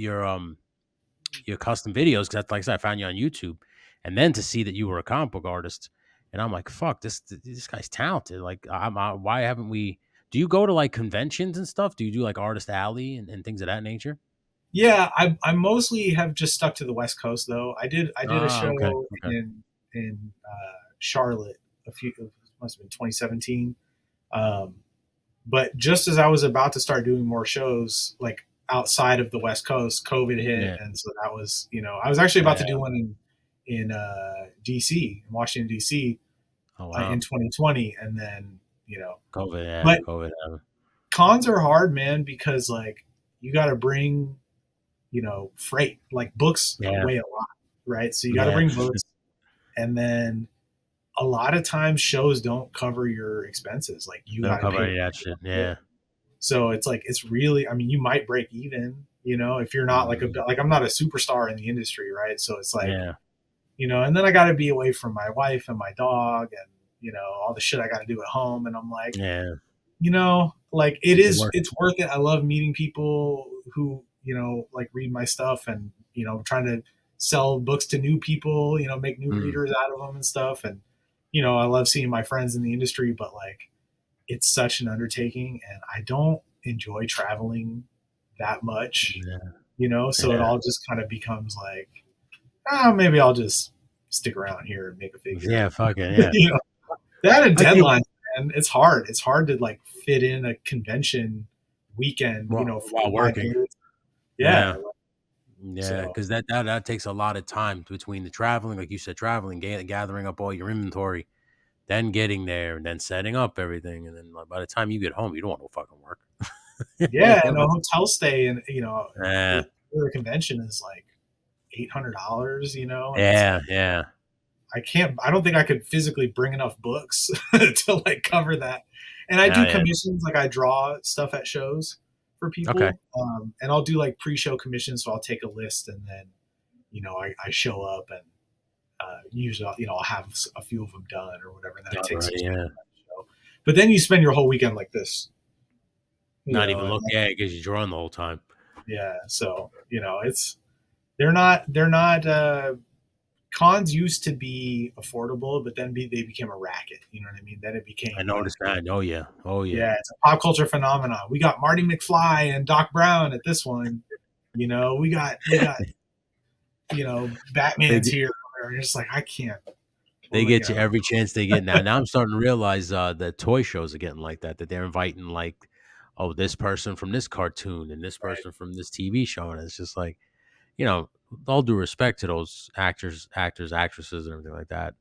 custom videos, because like I said, I found you on YouTube, and then to see that you were a comic book artist, and I'm like, fuck, this guy's talented. Like, why haven't we? Do you go to like conventions and stuff? Do you do like Artist Alley and things of that nature? Yeah, I mostly have just stuck to the West Coast though. I did a Ah, okay, show okay, in Charlotte it must have been 2017. Um, but just as I was about to start doing more shows like outside of the West Coast, COVID hit, yeah, and so that was I was actually about to yeah. do one in DC, in Washington DC, Oh in wow, 2020, and then COVID, yeah, but COVID. cons are hard, man, because like you got to bring freight. Like books Yeah, weigh a lot, right? So you got to yeah. bring books, and then a lot of times shows don't cover your expenses. Like you They don't got to cover pay any for of that shit. it. Yeah. So it's like it's really. I mean, you might break even, if you're not like Mm, I'm not a superstar in the industry, right? So it's like yeah, and then I got to be away from my wife and my dog, and all the shit I got to do at home, and I'm like, yeah. like Make it work. it's worth it. I love meeting people who, like read my stuff and, trying to sell books to new people, make new Mm, readers out of them and stuff. And, I love seeing my friends in the industry, but like it's such an undertaking and I don't enjoy traveling that much, yeah, so it yeah, all just kind of becomes like, oh, maybe I'll just stick around here and make a figure. yeah. Fucking yeah. you know, that and I think deadlines, man. It's hard. It's hard to like fit in a convention weekend, while 4 or 5 working. days. Yeah. Yeah. Yeah, So because that takes a lot of time between the traveling, like you said, traveling, gathering up all your inventory, then getting there, and then setting up everything, and then like, by the time you get home, you don't want no fucking work. yeah, and a hotel stay and Yeah, for a convention is like $800, and it's yeah, like yeah. I don't think I could physically bring enough books to like cover that. And I Yeah, do yeah. commissions, like I draw stuff at shows for Okay. people. And I'll do like pre-show commissions. So I'll take a list and then, I show up and usually, I'll have a few of them done or whatever. And then I Done take some already. stuff Yeah. to the show. But then you spend your whole weekend like this, Not even and look. Yeah, because you're drawing the whole time. yeah. So, they're not, cons used to be affordable, but then they became a racket. You know what I mean? Then it I became like, noticed that. Oh yeah. Oh yeah. yeah, it's a pop culture phenomenon. We got Marty McFly and Doc Brown at this one. We got They Batman's get, here. And you're just like, I can't. they Well, get you every chance they get now. Now I'm starting to realize the toy shows are getting like that. That they're inviting like, oh, this person from this cartoon and this right. person from this TV show, and it's just like, with all due respect to those actresses, and everything like that,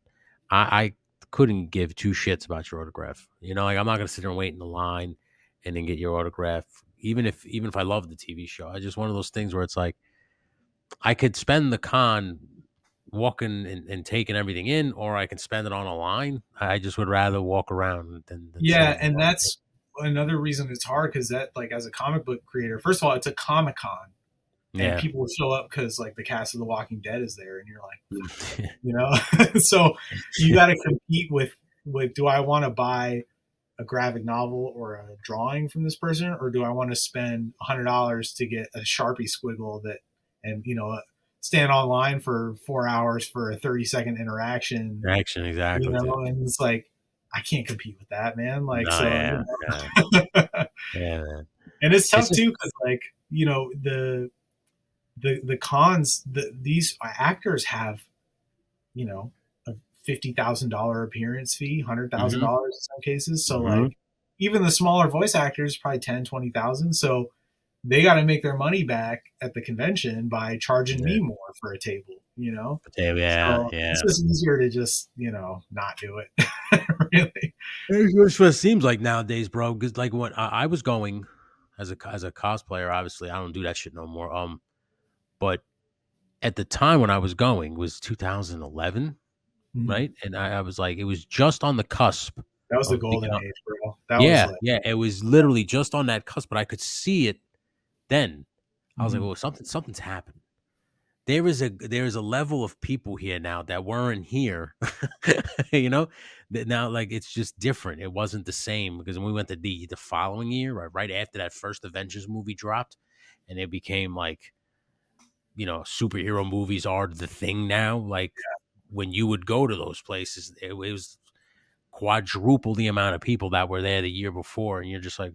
I couldn't give two shits about your autograph. Like I'm not gonna sit there and wait in the line and then get your autograph, even if I love the TV show. I just one of those things where it's like I could spend the con walking and taking everything in, or I can spend it on a line. I just would rather walk around than sit Yeah, in and line. that's another reason it's hard because that, like, as a comic book creator, first of all, it's a Comic Con, and Yeah. people will show up because like the cast of The Walking Dead is there, and you're like, you know, so you got to compete with do I want to buy a graphic novel or a drawing from this person, or do I want to spend $100 to get a Sharpie squiggle that, and stand online for 4 hours for a 30-second interaction, Action, exactly, dude. and it's like I can't compete with that, man. Like, No, so, yeah, yeah, yeah, man. and it's It's tough just too because like the cons, these actors have a $50,000 appearance fee, mhm, $100,000 in some cases. So mhm. like even the smaller voice actors probably 10, 20,000. So they got to make their money back at the convention by charging Yeah. me more for a table, you know? Yeah, So it's yeah. just easier to just, not do it. Really. It's what it seems like nowadays, bro. Because like when I was going as a cosplayer, obviously I don't do that shit no more. But at the time when I was going was 2011, Mhm. right? And I was like, it was just on the cusp That was the of golden become. age, bro. That was Yeah, like, yeah. It was literally just on that cusp, but I could see it then. I was like, mhm. well, something's happened. There is a level of people here now that weren't here, you know. That now like it's just different. It wasn't the same because when we went to the following year, right after that first Avengers movie dropped, and it became like superhero movies are the thing now. Like when you would go to those places, it was quadruple the amount of people that were there the year before, and you're just like,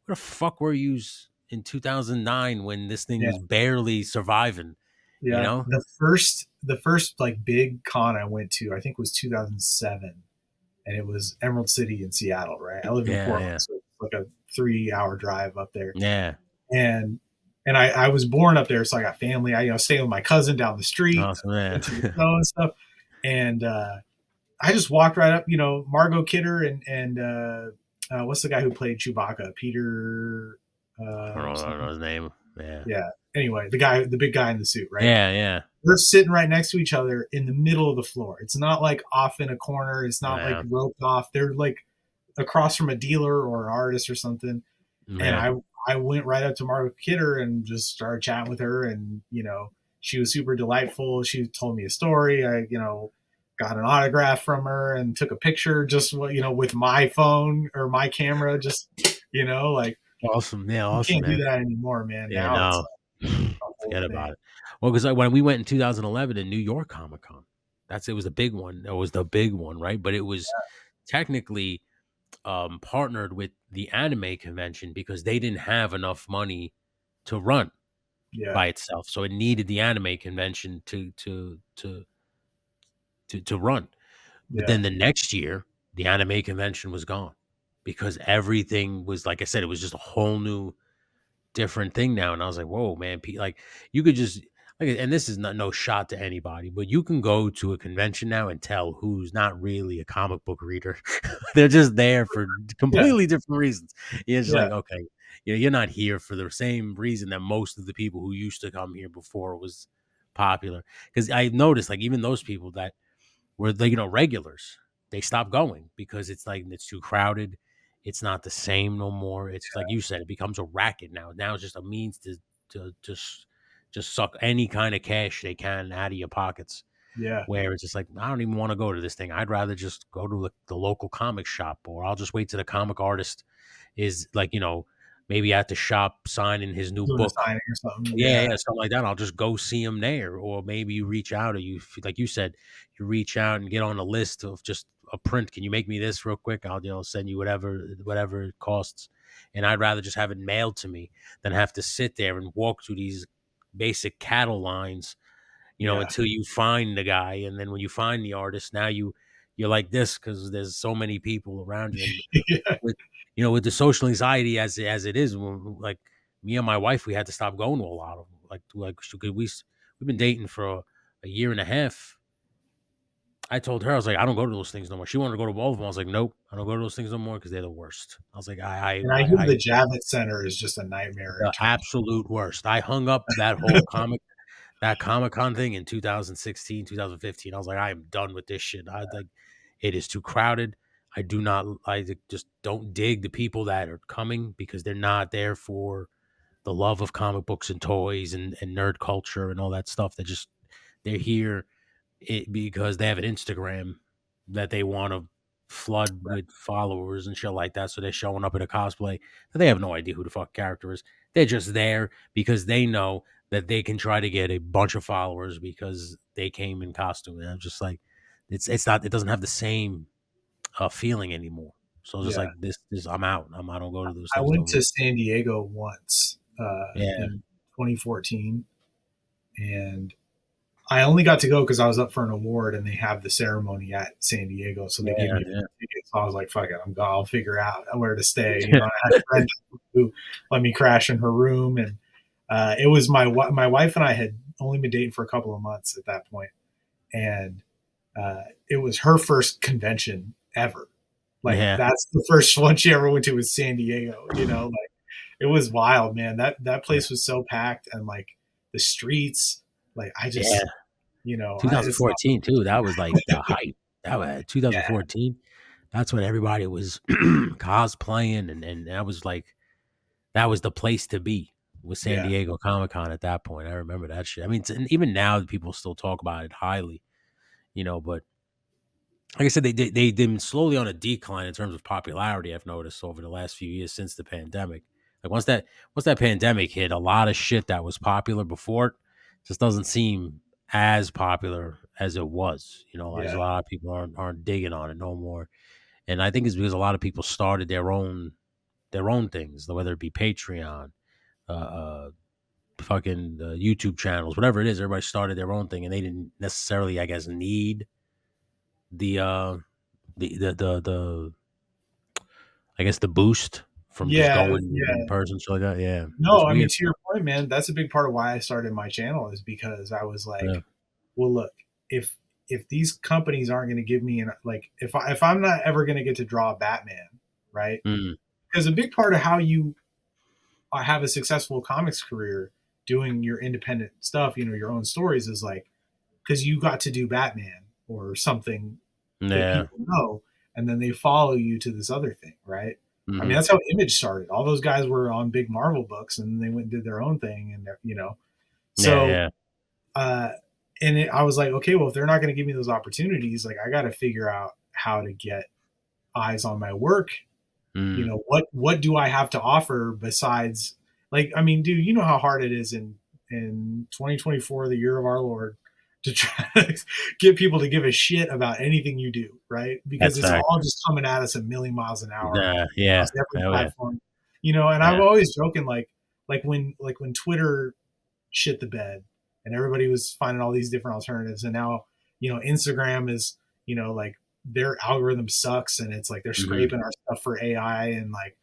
where the fuck were you in 2009 when this thing Yeah. was barely surviving? You Yeah. know? The first like big con I went to, I think was 2007, and it was Emerald City in Seattle, right? I live in Yeah, Portland, yeah, so it's like a 3-hour drive up there. yeah. And I was born up there, so I got family. I stayed with my cousin down the street, Awesome, yeah. went to the show and stuff. And I just walked right up, Margot Kidder and what's the guy who played Chewbacca? Peter I don't know something. his name. Yeah, Yeah. Anyway, the big guy in the suit, right? yeah, yeah, They're sitting right next to each other in the middle of the floor. It's not like off in a corner. It's not like yeah, roped off. They're like across from a dealer or an artist or something. And yeah. I went right up to Margaret Kidder and just started chatting with her, and she was super delightful. She told me a story. I got an autograph from her and took a picture just with my phone or my camera. Just like Awesome, yeah, you awesome, can't do man. that anymore, man. Yeah, Now it's no, like a whole forget thing. about it. Well, because when we went in 2011 in New York Comic Con, it was the big one. It was the big one, right? But it was technically partnered with the anime convention because they didn't have enough money to run Yeah, by itself, so it needed the anime convention to run. But yeah, then the next year, the anime convention was gone because everything was like I said, it was just a whole new different thing now. And I was like, whoa, man, like you could just like, and this is not no shot to anybody, but you can go to a convention now and tell who's not really a comic book reader. They're just there for yeah, completely different reasons. You're just yeah, like, okay, you're not here for the same reason that most of the people who used to come here before it was popular. Because I noticed, like, even those people that where the regulars, they stop going because it's like it's too crowded. It's not the same no more. It's like you said, it becomes a racket now. Now it's just a means to just suck any kind of cash they can out of your pockets. yeah. Where it's just like I don't even want to go to this thing. I'd rather just go to the local comic shop, or I'll just wait till the comic artist is like maybe at the shop signing his new Doing a book. signing or something. Yeah, Yeah, yeah, something like that. I'll just go see him there, or maybe you reach out, or like you said, you reach out and get on a list of just a print. Can you make me this real quick? I'll send you whatever it costs, and I'd rather just have it mailed to me than have to sit there and walk through these basic cattle lines, yeah, until you find the guy, and then when you find the artist, now you're like this because there's so many people around you, and yeah, with with the social anxiety as it is, like me and my wife, we had to stop going to a lot of them. Like we've been dating for a year and a half. I told her I was like, I don't go to those things no more. She wanted to go to all of them. I was like, nope, I don't go to those things no more because they're the worst. I was like, and I hear the Javits Center is just a nightmare in the terms. absolute worst. I hung up that Comic Con thing in 2016, 2015. I was like, I am done with this shit. I like it is too crowded. I do not I just don't dig the people that are coming because they're not there for the love of comic books and toys and nerd culture and all that stuff. They're here because they have an Instagram that they want to flood with followers and shit like that. So they're showing up in a cosplay. They have no idea who the fuck character is. They're just there because they know that they can try to get a bunch of followers because they came in costume. And I'm just like, it's not. It doesn't have the same feeling anymore. So it's just Yeah, like this. I'm out. I don't go to those I things no went more. to San Diego once Yeah, in 2014, and I only got to go because I was up for an award, and they have the ceremony at San Diego, so they gave yeah, me yeah. tickets. So I was like, fuck it, I'll figure out where to stay. You know, I had a friend who let me crash in her room, and it was my wife and I had only been dating for a couple of months at that point, and it was her first convention ever. Like Yeah. that's the first one she ever went to was San Diego. You know, like it was wild, man. That Yeah. place was so packed, and like the streets, like I Yeah. just, it's not. 2014 too. That was like the hype. That was Yeah, 2014. That's when everybody was cosplaying, and that was the place to be, was San yeah, Diego Comic Con at that point. I remember that shit. I mean, and even now people still talk about it highly, but like I said, they've been slowly on a decline in terms of popularity. I've noticed over the last few years since the pandemic. Like once that pandemic hit, a lot of shit that was popular before it just doesn't seem as popular as it was. Like a yeah, lot of people aren't digging on it no more. And I think it's because a lot of people started their own things, whether it be Patreon, fucking YouTube channels, whatever it is. Everybody started their own thing, and they didn't necessarily, I guess, need the the I guess the boost from just yeah, going in yeah. person, so like that. Yeah, it's No, I mean, weird. to your point, man, that's a big part of why I started my channel is because I was Yeah. like, well, look, if if these companies aren't going to give me like if I'm not ever going to get to draw Batman, right? Mm, Because a big part of how you have a successful comics career doing your independent stuff, your own stories is like because you got to do Batman or something that yeah. people know, and then they follow you to this other thing, right? I mean, Hmm. that's how Image started. All those guys were on big Marvel books, and they went and did their own thing, and Yeah. so Yeah. uh, I was like, okay, well, if they're not going to give me those opportunities, like I got to figure out how to get eyes on my work. Mm, What do I have to offer besides, like, I mean, dude, you know how hard it is in 2024, the year of our Lord, to try to get people to give a shit about anything you do, right? Because that's it's fact. all just coming at us a million miles an hour Yeah. across every Oh yeah. platform, and I'm Yeah. always joking like when Twitter shit the bed and everybody was finding all these different alternatives, and now Instagram is like their algorithm sucks, and it's like they're Hmm. scraping our stuff for AI, and like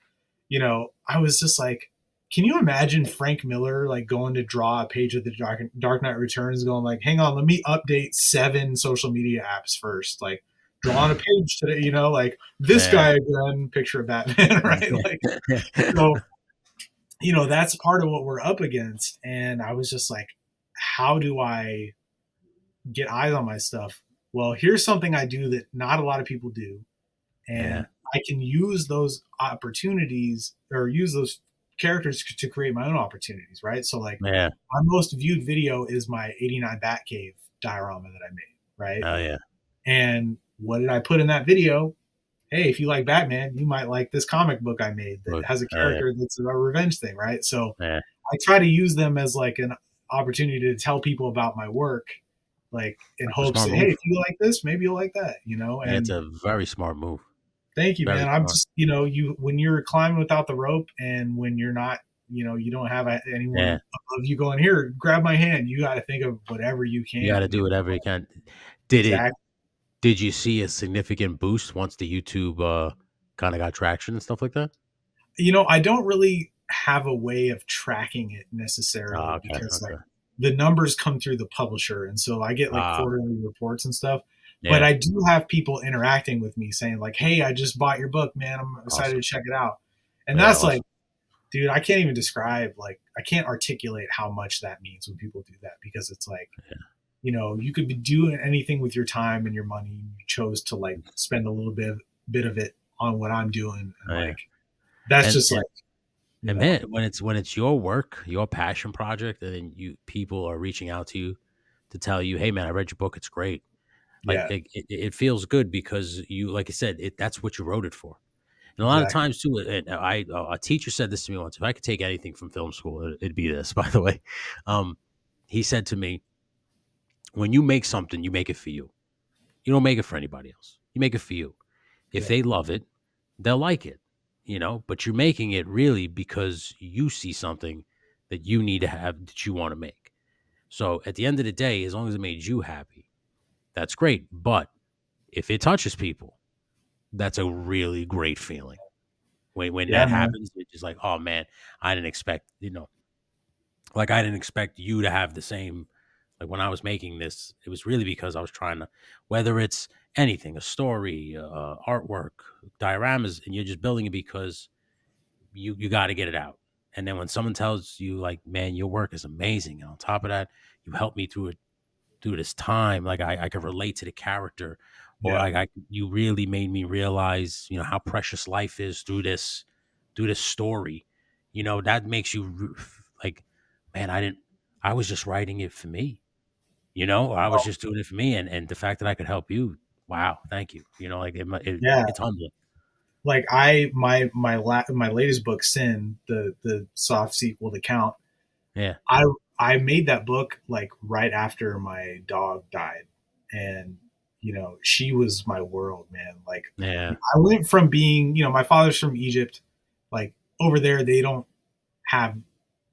I was just like, can you imagine Frank Miller like going to draw a page of the Dark Knight Returns, going like, hang on, let me update 7 social media apps first, like drawing a page today, like this Yeah. guy again, picture of Batman, right? Like, so that's part of what we're up against. And I was just like, how do I get eyes on my stuff? Well, here's something I do that not a lot of people do. Yeah. And I can use those opportunities or use those characters to create my own opportunities, right? So, like, Yeah. my most viewed video is my '89 Batcave diorama that I made, right? Oh yeah. And what did I put in that video? Hey, if you like Batman, you might like this comic book I made that Look. has a Oh yeah. character that's a revenge thing, right? So Yeah. I try to use them as like an opportunity to tell people about my work, like in That's a hopes smart that, hey, move. if you like this, maybe you'll like that, Yeah, it's and a very smart move. thank you, Very man. I'm smart. just, you when you're climbing without the rope, and when you're not, you don't have Yeah. anyone above you going, here, grab my hand. You got to think of whatever you You got to can. do whatever you can. Did it? Exactly. Did you see a significant boost once the YouTube kind of got traction and stuff like that? I don't really have a way of tracking it Ah, necessarily okay. because like Okay. the numbers come through the publisher, and so I get like Ah, quarterly reports and stuff. But yeah. I do have people interacting with me saying like, "Hey, I just bought your book, man. I'm excited to Awesome. check it out." And Yeah. that's like, Awesome. dude, I can't even describe, like, I can't articulate how much that means when people do that, because it's like, you could be doing anything with your time and your money. And you chose to like spend a little bit of it on what I'm doing, and Yeah. like that's And just like, you And know, man, when it's your work, your passion project, and then people are reaching out to you to tell you, "Hey, man, I read your book. It's great." Like yeah, it feels good because you, like I said, that's what you wrote it for. And a lot of exactly. times too, and a teacher said this to me once. If I could take anything from film school, it'd be this. By the way, um, he said to me, "When you make something, you make it for you. You don't make it for anybody else. You make it for you. If Yeah, they love it, they'll like it, but you're making it really because you see something that you need to have that you want to make. So at the end of the day, as long as it made you happy, that's great. But if it touches people, That's a really great feeling. When Yeah, that man. happens, it's just like, oh man, I didn't expect, like I didn't expect you to have the same. Like when I was making this, it was really because I was trying to, whether it's anything, a story, artwork, dioramas, and you're just building it because you got to get it out. And then when someone tells you like, man, your work is amazing, and on top of that, you helped me through this time, like I could relate to the character, or Yeah. you really made me realize, how precious life is through this story. That makes you like, man, I was just writing it for me. I was just doing it for me, and the fact that I could help you, wow, thank you. Like Yeah. it's humbling. Like my latest book, Sin, the soft sequel to Count, Yeah, I I made that book like right after my dog died, and she was my world, man. Like yeah, I went from being, my father's from Egypt, like over there they don't have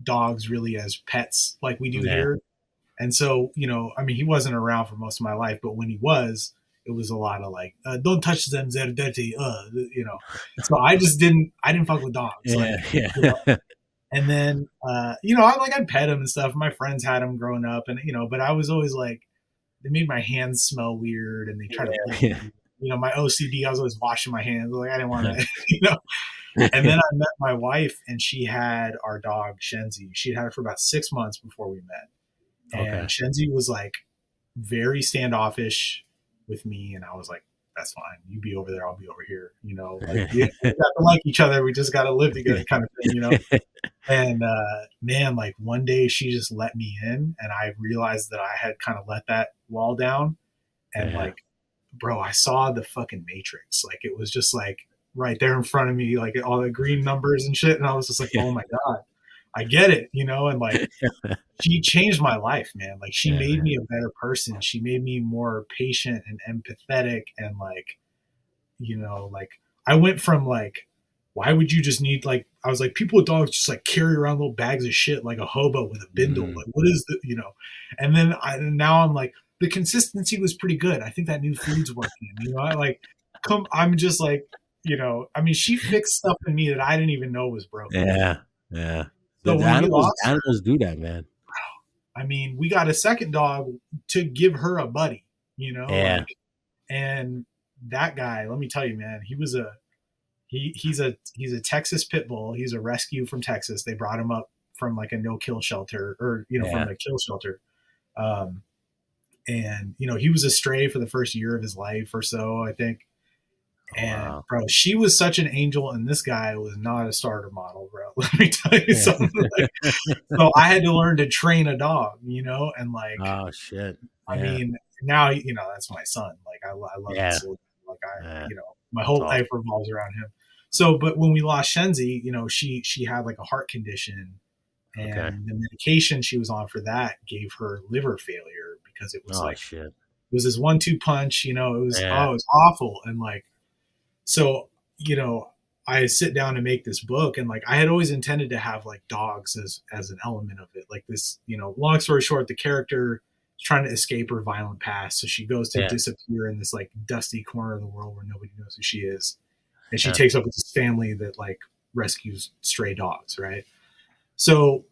dogs really as pets like we do yeah, here. And so, I mean, he wasn't around for most of my life, but when he was, it was a lot of like, don't touch them, they're dirty, So I didn't fuck with dogs, yeah, like, yeah, and then, I'd pet him and stuff. My friends had him growing up, and but I was always like, they made my hands smell weird, and they try to lick yeah, me. My OCD, I was always washing my hands. Like I didn't want to, you know. And then I met my wife, and she had our dog Shenzi. She'd had her for about 6 months before we met, and okay, Shenzi was like very standoffish with me, and I was like, "That's fine. You be over there, I'll be over here." Like we got to like each other. We just got to live together, kind of thing. And man, like one day she just let me in, and I realized that I had kind of let that wall down, and yeah, like, bro, I saw the fucking Matrix. Like it was just like right there in front of me, like all the green numbers and shit, and I was just like, yeah, oh my god, I get it, and like she changed my life, man. Like she yeah, made man. me a better person. She made me more patient and empathetic, and like, like I went from like, why would you just need like, I was like, people with dogs just like carry around little bags of shit like a hobo with a bindle. Mm. Like, what is And then now I'm like, the consistency was pretty good. I think that new food's working. I like, I'm just like, I mean, she fixed stuff in me that I didn't even know was broken. Yeah, yeah. So The when we animals lost her, animals do that, man. I mean, we got a second dog to give her a buddy, Yeah, like, and that guy, let me tell you, man, he's a Texas pit bull. He's a rescue from Texas. They brought him up from like a no kill shelter, or from yeah. the kill shelter. Um, and he was a stray for the first year of his life or so, I think. Oh, And wow. bro, she was such an angel, and this guy was not a starter model, bro. Let me tell you Yeah. something. Like, so I had to learn to train a dog, and like, Oh, shit. I Yeah, mean, now that's my son. Like I love yeah, this little, like yeah. my That's whole awesome. life revolves around him. So, but when we lost Shenzi, she had like a heart condition, Okay. and the medication she was on for that gave her liver failure, because it was Oh, like, shit. it was this 1-2 punch. Yeah, It was awful, and like, so I sit down to make this book, and like I had always intended to have like dogs as an element of it, like this. Long story short, the character is trying to escape her violent past, so she goes to yeah, disappear in this like dusty corner of the world where nobody knows who she is, and she yeah. takes up with this family that like rescues stray dogs, right? So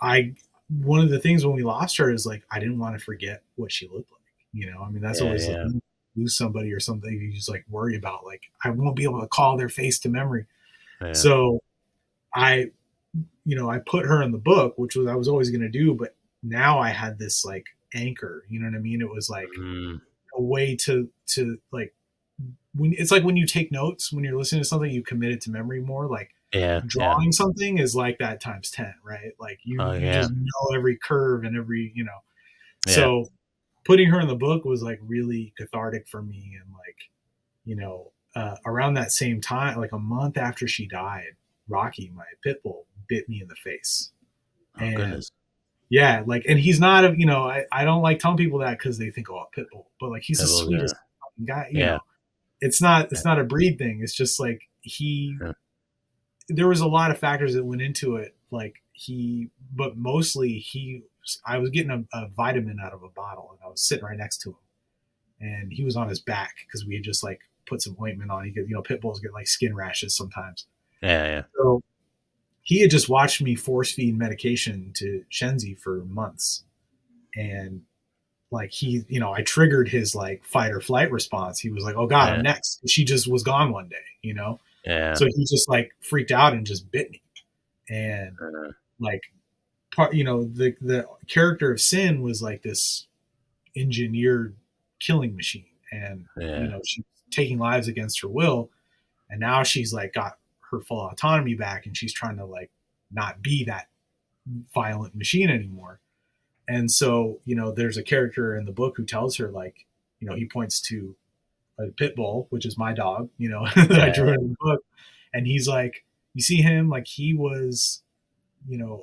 I one of the things when we lost her is like, I didn't want to forget what she looked like. I mean, that's Yeah, always like, yeah, when you lose somebody or something, you just like worry about like, I won't be able to call their face to memory. yeah. So I I put her in the book, which was I was always going to do, but now I had this like anchor. You know what I mean? It was like Mm, a way to like, when it's like when you take notes when you're listening to something, you commit it to memory more. Like yeah, yeah. drawing something is like that times 10, right? Like you Oh, you yeah, just know every curve and every. yeah. So putting her in the book was like really cathartic for me, and like, around that same time, like a month after she died, Rocky, my pit bull, bit me in the face. Oh, And goodness. yeah, like, and he's not a, I don't like telling people that because they think, oh, a pit bull, but like he's the Pebbles, sweetest fucking guy. yeah, It's yeah, not a breed thing. It's just like yeah, there was a lot of factors that went into it. Like but mostly I was getting a vitamin out of a bottle, and I was sitting right next to him, and he was on his back because we had just like put some ointment on. He get, pit bulls get like skin rashes sometimes. Yeah, yeah, So he had just watched me force feed medication to Shenzi for months, and like I triggered his like fight or flight response. He was like, "Oh God, I'm yeah, next." She just was gone one day. yeah, So he just like freaked out and just bit me, and uh, like the character of Sin was like this engineered killing machine, and yeah, she's taking lives against her will, and now she's like got her full autonomy back, and she's trying to like not be that violent machine anymore. And so there's a character in the book who tells her like he points to a pit bull, which is my dog, that I yeah, drew in the book, and he's like, you see him, like he was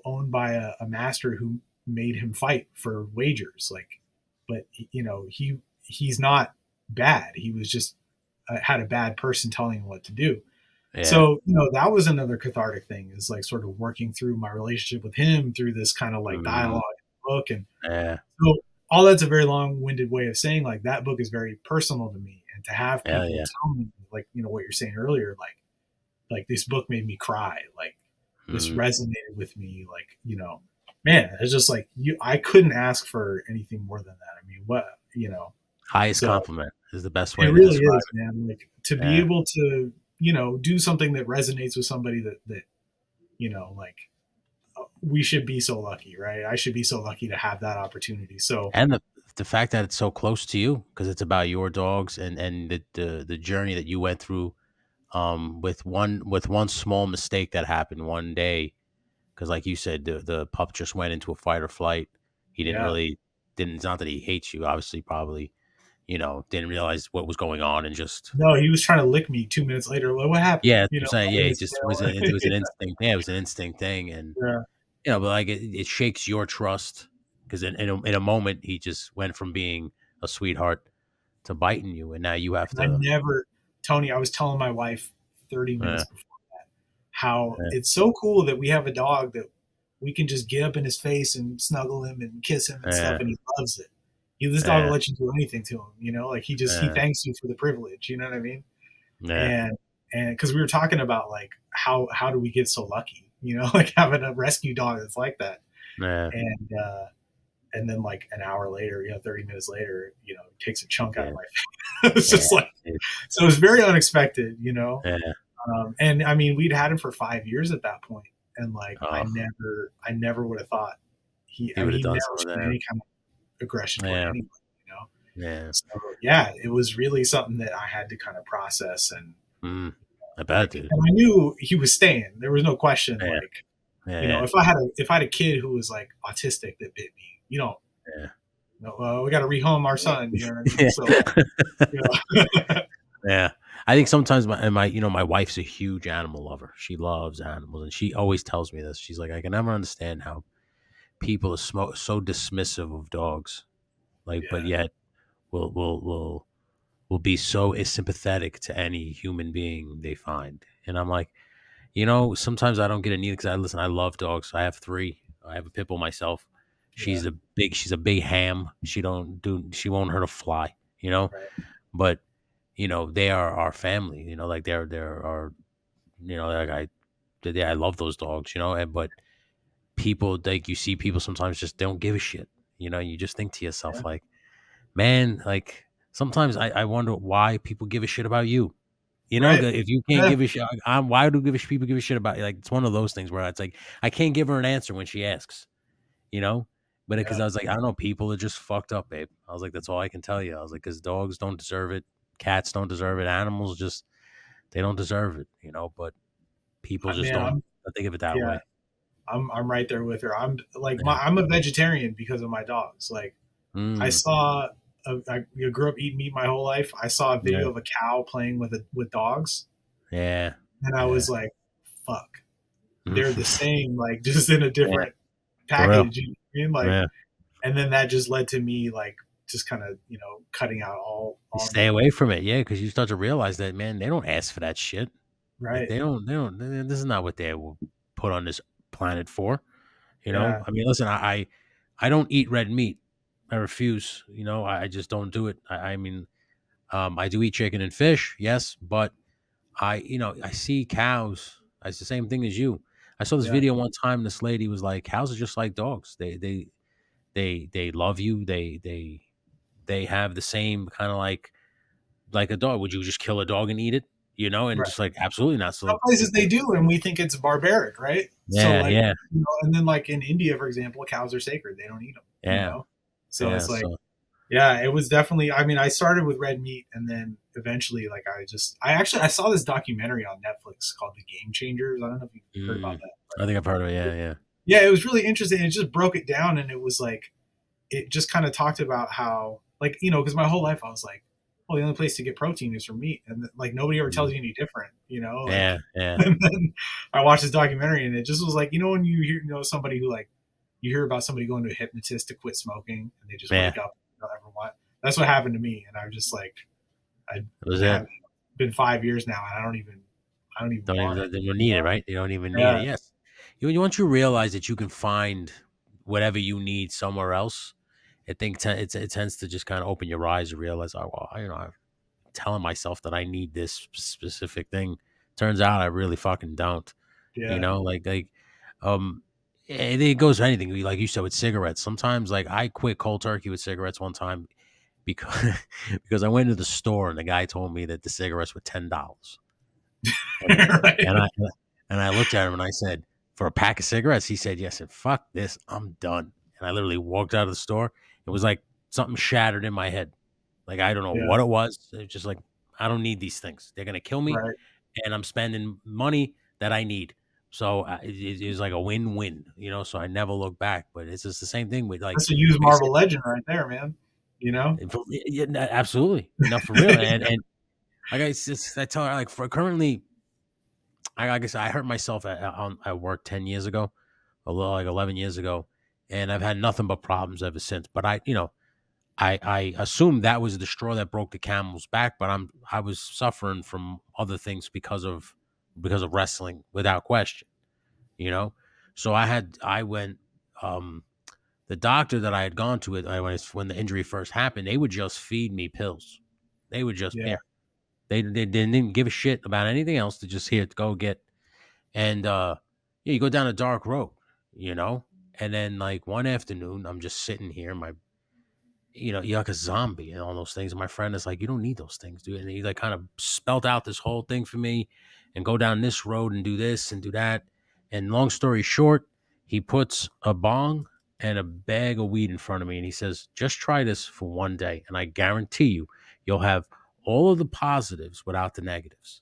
owned by a master who made him fight for wagers, like, but he's not bad. He was just had a bad person telling him what to do. yeah, So that was another cathartic thing, is like sort of working through my relationship with him through this kind of like mm, dialogue in the book. And yeah, so all that's a very long-winded way of saying like that book is very personal to me, and to have yeah, people yeah, tell me like what you're saying earlier, like this book made me cry, like this mm. resonated with me, like man, it's just like I couldn't ask for anything more than that. I mean, Highest so compliment is the best it way to really describe is, man, like to it. be Yeah, able to do something that resonates with somebody that like we should be so lucky, right? I should be so lucky to have that opportunity. So and the fact that it's so close to you because it's about your dogs and the journey that you went through with one small mistake that happened one day because like you said the pup just went into a fight or flight. He didn't yeah, really didn't It's not that he hates you, obviously, probably, didn't realize what was going on and just no, he was trying to lick me 2 minutes later. Like, what happened? yeah, that's what I'm saying. Yeah, Wagging it his just it was tail. an instinct. Yeah, it was an instinct thing. And Yeah. but like it shakes your trust because in a moment he just went from being a sweetheart to biting you, and now you have And I to never, Tony, I was telling my wife 30 uh, minutes before that how uh, it's so cool that we have a dog that we can just get up in his face and snuggle him and kiss him and stuff, uh, and he loves it. This dog will uh, let you do anything to him, like he uh, thanks you for the privilege, you know what I mean? yeah, And because we were talking about like how do we get so lucky, like having a rescue dog that's like that. yeah, And then like an hour later, 30 minutes later, it takes a chunk out yeah, of my face. It's yeah, just like, it- so it was very unexpected. yeah. And I mean, we'd had him for 5 years at that point, and like Oh, I never would have thought he would have he done never some of showed that. any kind of aggression toward Yeah, anyone. yeah. So yeah, it was really something that I had to kind of process, and Mm, I bet, like, dude. and I knew he was staying. There was no question. Yeah, Like, yeah, if I had a kid who was like autistic that bit me, yeah, we got to rehome our son. You know what I mean? yeah. So you know, Yeah. I think sometimes my wife's a huge animal lover. She loves animals, and she always tells me this. She's like, I can never understand how people are so dismissive of dogs, like, but yeah, yet will be so sympathetic to any human being they find. And I'm like, sometimes I don't get it neither because I love dogs. I have three. I have a pit bull myself. yeah, She's a big ham. She won't hurt a fly, right, but they are our family. Like they're our, like yeah, I love those dogs. And but people, like, you see people sometimes just don't give a shit. You just think to yeah, yourself like, man, like sometimes I wonder why people give a shit about you. right, If you can't yeah, give a shit, why do people give a shit about you? Like, it's one of those things where it's like I can't give her an answer when she asks, you know. But because yeah. I was like, I don't know, people are just fucked up, babe. I was like, that's all I can tell you. I was like, because dogs don't deserve it, cats don't deserve it, animals just they don't deserve it. But people just Man, don't think of it that yeah, way. I'm right there with her. I'm like Yeah. I'm a vegetarian because of my dogs. Like I Mm, saw, I grew up eating meat my whole life. I saw a yeah. video of a cow playing with dogs, Yeah. and I Yeah. was like, fuck, they're the Mhm. same, like just in a Yeah. different For real. package. You know what I mean? Like, Yeah. and then that just led to me like just kind of cutting out You all stay meat. away from it, yeah, because you start to realize that, man, they don't ask for that shit. Like, Right? this is not what they were put on this planet for. Yeah. I mean, listen, I don't eat red meat. I refuse. I just don't do it. I mean, I do eat chicken and fish, yes, but I see cows. It's the same thing as you. I saw this Yeah, video one time. This lady was like, "Cows are just like dogs. They love you. They have the same kind of like a dog. Would you just kill a dog and eat it? And right. just like absolutely not. Some So places they do, and we think it's barbaric, right? So yeah, like, yeah, and then like in India, for example, cows are sacred; they don't eat them. yeah, So yeah. it's like, So yeah, it was definitely. I mean, I started with red meat, and then eventually, like, I saw this documentary on Netflix called The Game Changers. I don't know if you've heard about mm, that, I think I've heard of it. but Yeah, yeah, yeah, it was really interesting. It just broke it down, and it was like it just kind of talked about how, like, because my whole life I was like, well, the only place to get protein is from meat, and like nobody ever tells mm, you any different, like. yeah, yeah, And then I watched this documentary, and it just was like, when you hear, somebody who, like, you hear about somebody going to a hypnotist to quit smoking, and they just yeah. wake up and don't ever want. That's what happened to me, and I'm just like, I That was it. have been 5 years now, and I don't even Don't even want it. they don't need it, right? They don't even need it. Yeah, Yes. Once you realize that you can find whatever you need somewhere else, I think it tends to just kind of open your eyes and realize, oh well, I'm telling myself that I need this specific thing. Turns out I really fucking don't. yeah. Um, it goes for anything. Like you said with cigarettes, sometimes like I quit cold turkey with cigarettes one time because because I went to the store and the guy told me that the cigarettes were $10. And Right. and I looked at him and I said, "For a pack of cigarettes?" He said, "Yes." I said, "Fuck this, I'm done." And I literally walked out of the store. It was like something shattered in my head. Like I don't know Yeah, what it was. It was just like I don't need these things. They're gonna kill me, right. and I'm spending money that I need. So it was like a win-win. So I never look back. But it's just the same thing with That's a used like I said, Marvel Legend right there, man. You know? yeah, absolutely, no, for real. And like I tell her like for currently like I said, I hurt myself at work 10 years ago, a little like 11 years ago, and I've had nothing but problems ever since. But I assumed that was the straw that broke the camel's back, but I was suffering from other things because of wrestling without question. You know, so I went. Um, the doctor that I had gone to it when the injury first happened, they would just feed me pills. They would just Yeah. here. They didn't give a shit about anything else. To just here to go get and yeah, you go down a dark road, you know? And then like one afternoon, I'm just sitting here, you're like a zombie and all those things. And my friend is like, you don't need those things, dude. And he like kind of spelt out this whole thing for me and go down this road and do this and do that. And long story short, he puts a bong and a bag of weed in front of me and he says, just try this for one day. And I guarantee you'll have all of the positives without the negatives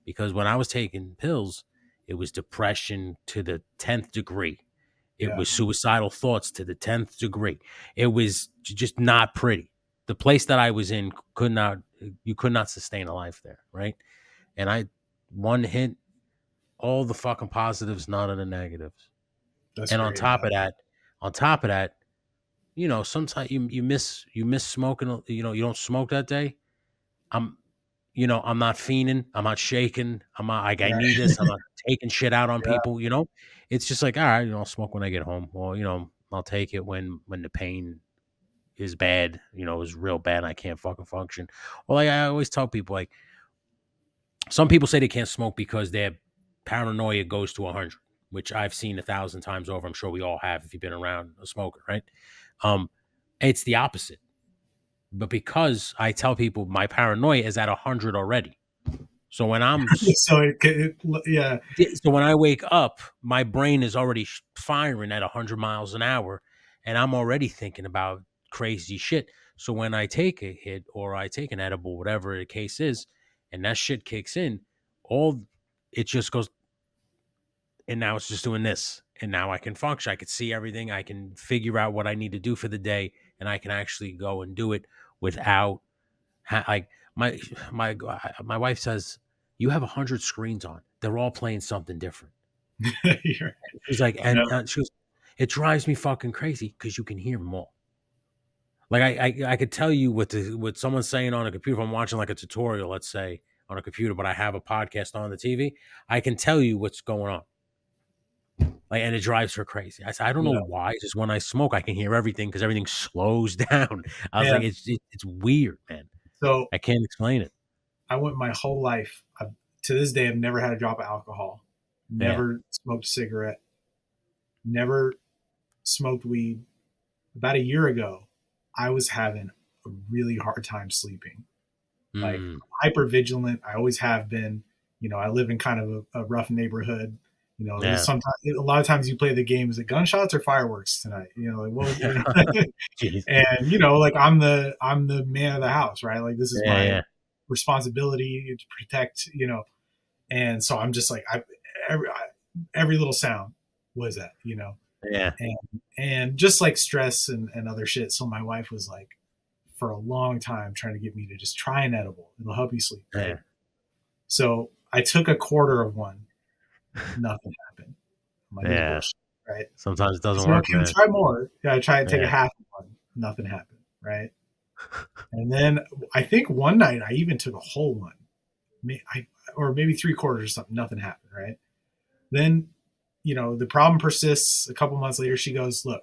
because when I was taking pills, it was depression to the 10th degree. It Yeah. was suicidal thoughts to the 10th degree. It was just not pretty. The place that I was in you could not sustain a life there, right? And one hit, all the fucking positives, none of the negatives. That's And great, man. on top of that, sometimes you miss smoking, you don't smoke that day. I'm I'm not fiending. I'm not shaking. I'm not like I need this. I'm not taking shit out on Yeah. people. It's just like all right. I'll smoke when I get home, or I'll take it when the pain is bad. Is real bad. And I can't fucking function. Well, like I always tell people, like some people say they can't smoke because their paranoia goes to 100, which I've seen 1,000 times over. I'm sure we all have if you've been around a smoker, right? Um, it's the opposite. But because I tell people my paranoia is at 100 already. So when I'm So yeah. So when I wake up, my brain is already firing at 100 miles an hour, and I'm already thinking about crazy shit. So when I take a hit or I take an edible, whatever the case is, and that shit kicks in, all it just goes, and now it's just doing this, and now I can function. I can see everything. I can figure out what I need to do for the day, and I can actually go and do it without like my wife says, you have 100 screens on. They're all playing something different. You're- She's like, I know. and she goes, it drives me fucking crazy because you can hear them all. Like I could tell you what someone's saying on a computer. If I'm watching like a tutorial, let's say on a computer, but I have a podcast on the TV, I can tell you what's going on. Like, and it drives her crazy. I said, I don't know Yeah. why. Just when I smoke, I can hear everything because everything slows down. I was Yeah. like, it's weird, man. So I can't explain it. I went my whole life. To this day, I've never had a drop of alcohol, Yeah. never smoked a cigarette, never smoked weed. About a year ago, I was having a really hard time sleeping. Like, Mm, hyper vigilant. I always have been. I live in kind of a rough neighborhood. There's yeah. sometimes a lot of times you play the game. Is it gunshots or fireworks tonight? Like, well, Jeez. and like I'm the man of the house, right? Like, this is Yeah, my yeah, responsibility to protect. And so I'm just like every every little sound was that. yeah, And just like stress and other shit. So my wife was like, for a long time, trying to get me to just try an edible. It'll help you sleep, yeah, right? So I took a quarter of one. Nothing happened. I'm like, this is yeah. bullshit, right? Sometimes it I doesn't said, work, okay, man. try more. Yeah, I tried to take a Yeah, half of one. Nothing happened, right? And then I think one night I even took a whole one, or maybe three quarters or something. Nothing happened, right? Then, the problem persists. A couple months later, she goes, look,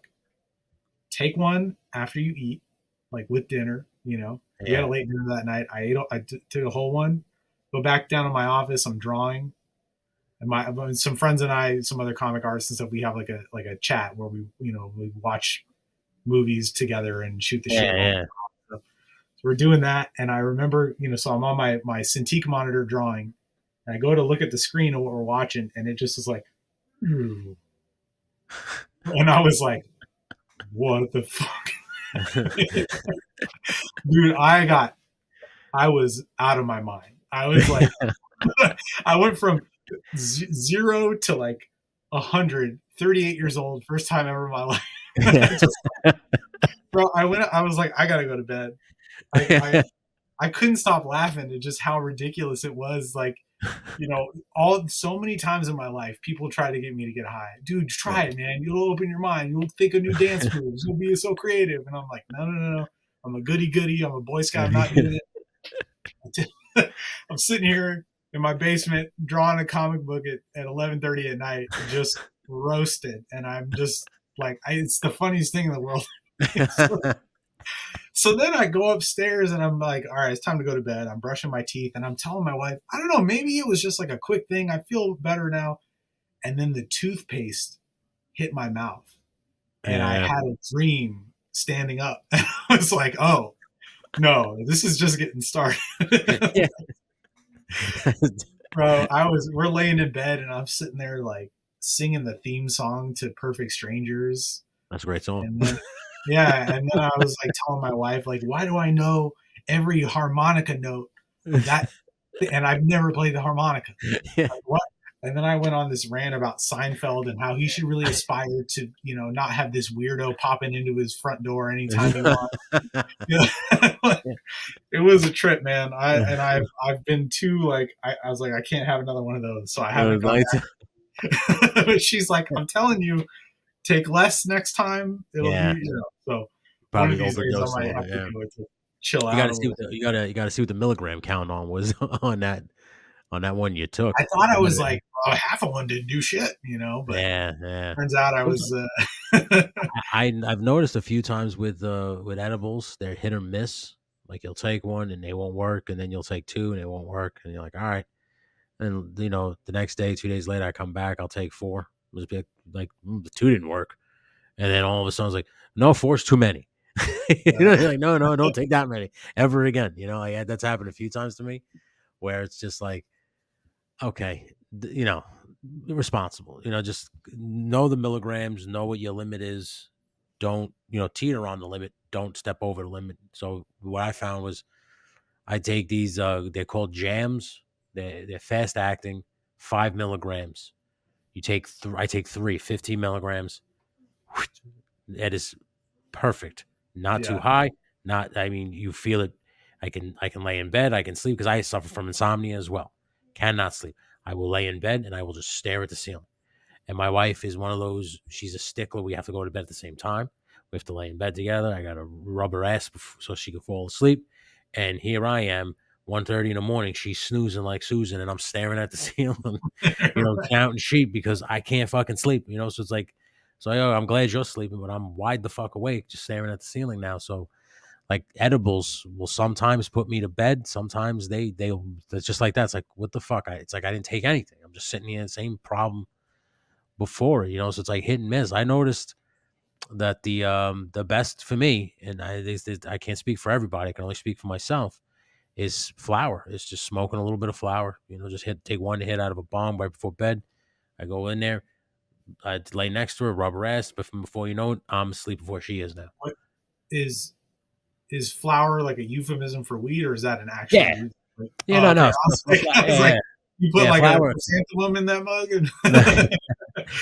take one after you eat, like with dinner. We had a yeah, late dinner that night. Took a whole one. Go back down to my office. I'm drawing, and some friends and I, some other comic artists and stuff. We have like a chat where we watch movies together and shoot the yeah, shit while. yeah. So we're doing that, and I remember, so I'm on my Cintiq monitor drawing, and I go to look at the screen of what we're watching, and it just is like, and I was like, what the fuck, dude? I was out of my mind. I was like, I went from 0 to like 100, 38 years old, first time ever in my life. I just, bro, I was like, I gotta go to bed. I, I, I couldn't stop laughing at just how ridiculous it was. Like, so many times in my life, people try to get me to get high. Dude, try it, man. You'll open your mind. You'll think of new dance moves. You'll be so creative. And I'm like, no, no, no, no. I'm a goody goody. I'm a Boy Scout. I'm not doing it. I'm sitting here in my basement drawing a comic book at 11:30 at night, just roasted, and I'm just like, it's the funniest thing in the world. So then I go upstairs and I'm like, all right, it's time to go to bed. I'm brushing my teeth and I'm telling my wife, I don't know, maybe it was just like a quick thing. I feel better now. And then the toothpaste hit my mouth, and I Yeah. had a dream standing up. I was like, oh no, this is just getting started. Yeah. Bro, we're laying in bed and I'm sitting there like singing the theme song to Perfect Strangers. That's a great song. And then, yeah, and then I was like telling my wife, like, why do I know every harmonica note of that? And I've never played the harmonica. Yeah. Like, what? And then I went on this rant about Seinfeld and how he should really aspire to, not have this weirdo popping into his front door anytime he wants. It was a trip, man. I've been too, like, I was like, I can't have another one of those, so I haven't gone Lights. back. But she's like, I'm telling you, take less next time. It'll be, Yeah. so one of Probably these days I overdose a might little have bit. to Yeah. do it to chill You out got to a see little. what you got to see what the milligram count on was on that one you took. I thought I Might was have- like, oh, half of one didn't do shit, but Yeah, yeah. turns out I was. Sometimes I've noticed a few times with edibles, they're hit or miss. Like you'll take one and they won't work, and then you'll take two and it won't work, and you're like, all right. And the next day, 2 days later, I come back, I'll take four. It'll just be the two didn't work, and then all of a sudden, it's like, no, four's too many. You're like, no, no, don't take that many ever again. That's happened a few times to me, where it's just like, okay, responsible. Just know the milligrams, know what your limit is. Don't teeter on the limit. Don't step over the limit. So what I found was I take these. They're called jams. They're fast acting, 5 milligrams. I take three, 15 milligrams. That is perfect. Not too Yeah, high. Not. I mean, you feel it. I can lay in bed. I can sleep because I suffer from insomnia as well. Cannot sleep. I will lay in bed and I will just stare at the ceiling. And my wife is one of those. She's a stickler. We have to go to bed at the same time. We have to lay in bed together. I got to rub her ass so she can fall asleep. And here I am, 1:30 in the morning. She's snoozing like Susan, and I'm staring at the ceiling, counting sheep because I can't fucking sleep. So it's like, I'm glad you're sleeping, but I'm wide the fuck awake, just staring at the ceiling now. So like edibles will sometimes put me to bed. Sometimes it's just like that. It's like, what the fuck? It's like I didn't take anything. I'm just sitting here, the same problem before, so it's like hit and miss. I noticed that the best for me, and I can't speak for everybody, I can only speak for myself, is flour. It's just smoking a little bit of flour, just take one hit out of a bomb right before bed. I go in there, I lay next to her, rub her ass, but before you know it, I'm asleep before she is now. What is is flour like a euphemism for weed, or is that an actual Yeah. use? Like, Yeah, oh, no, okay. no. I was like, I was like, Yeah, you put yeah, like a flour. chrysanthemum in that mug, and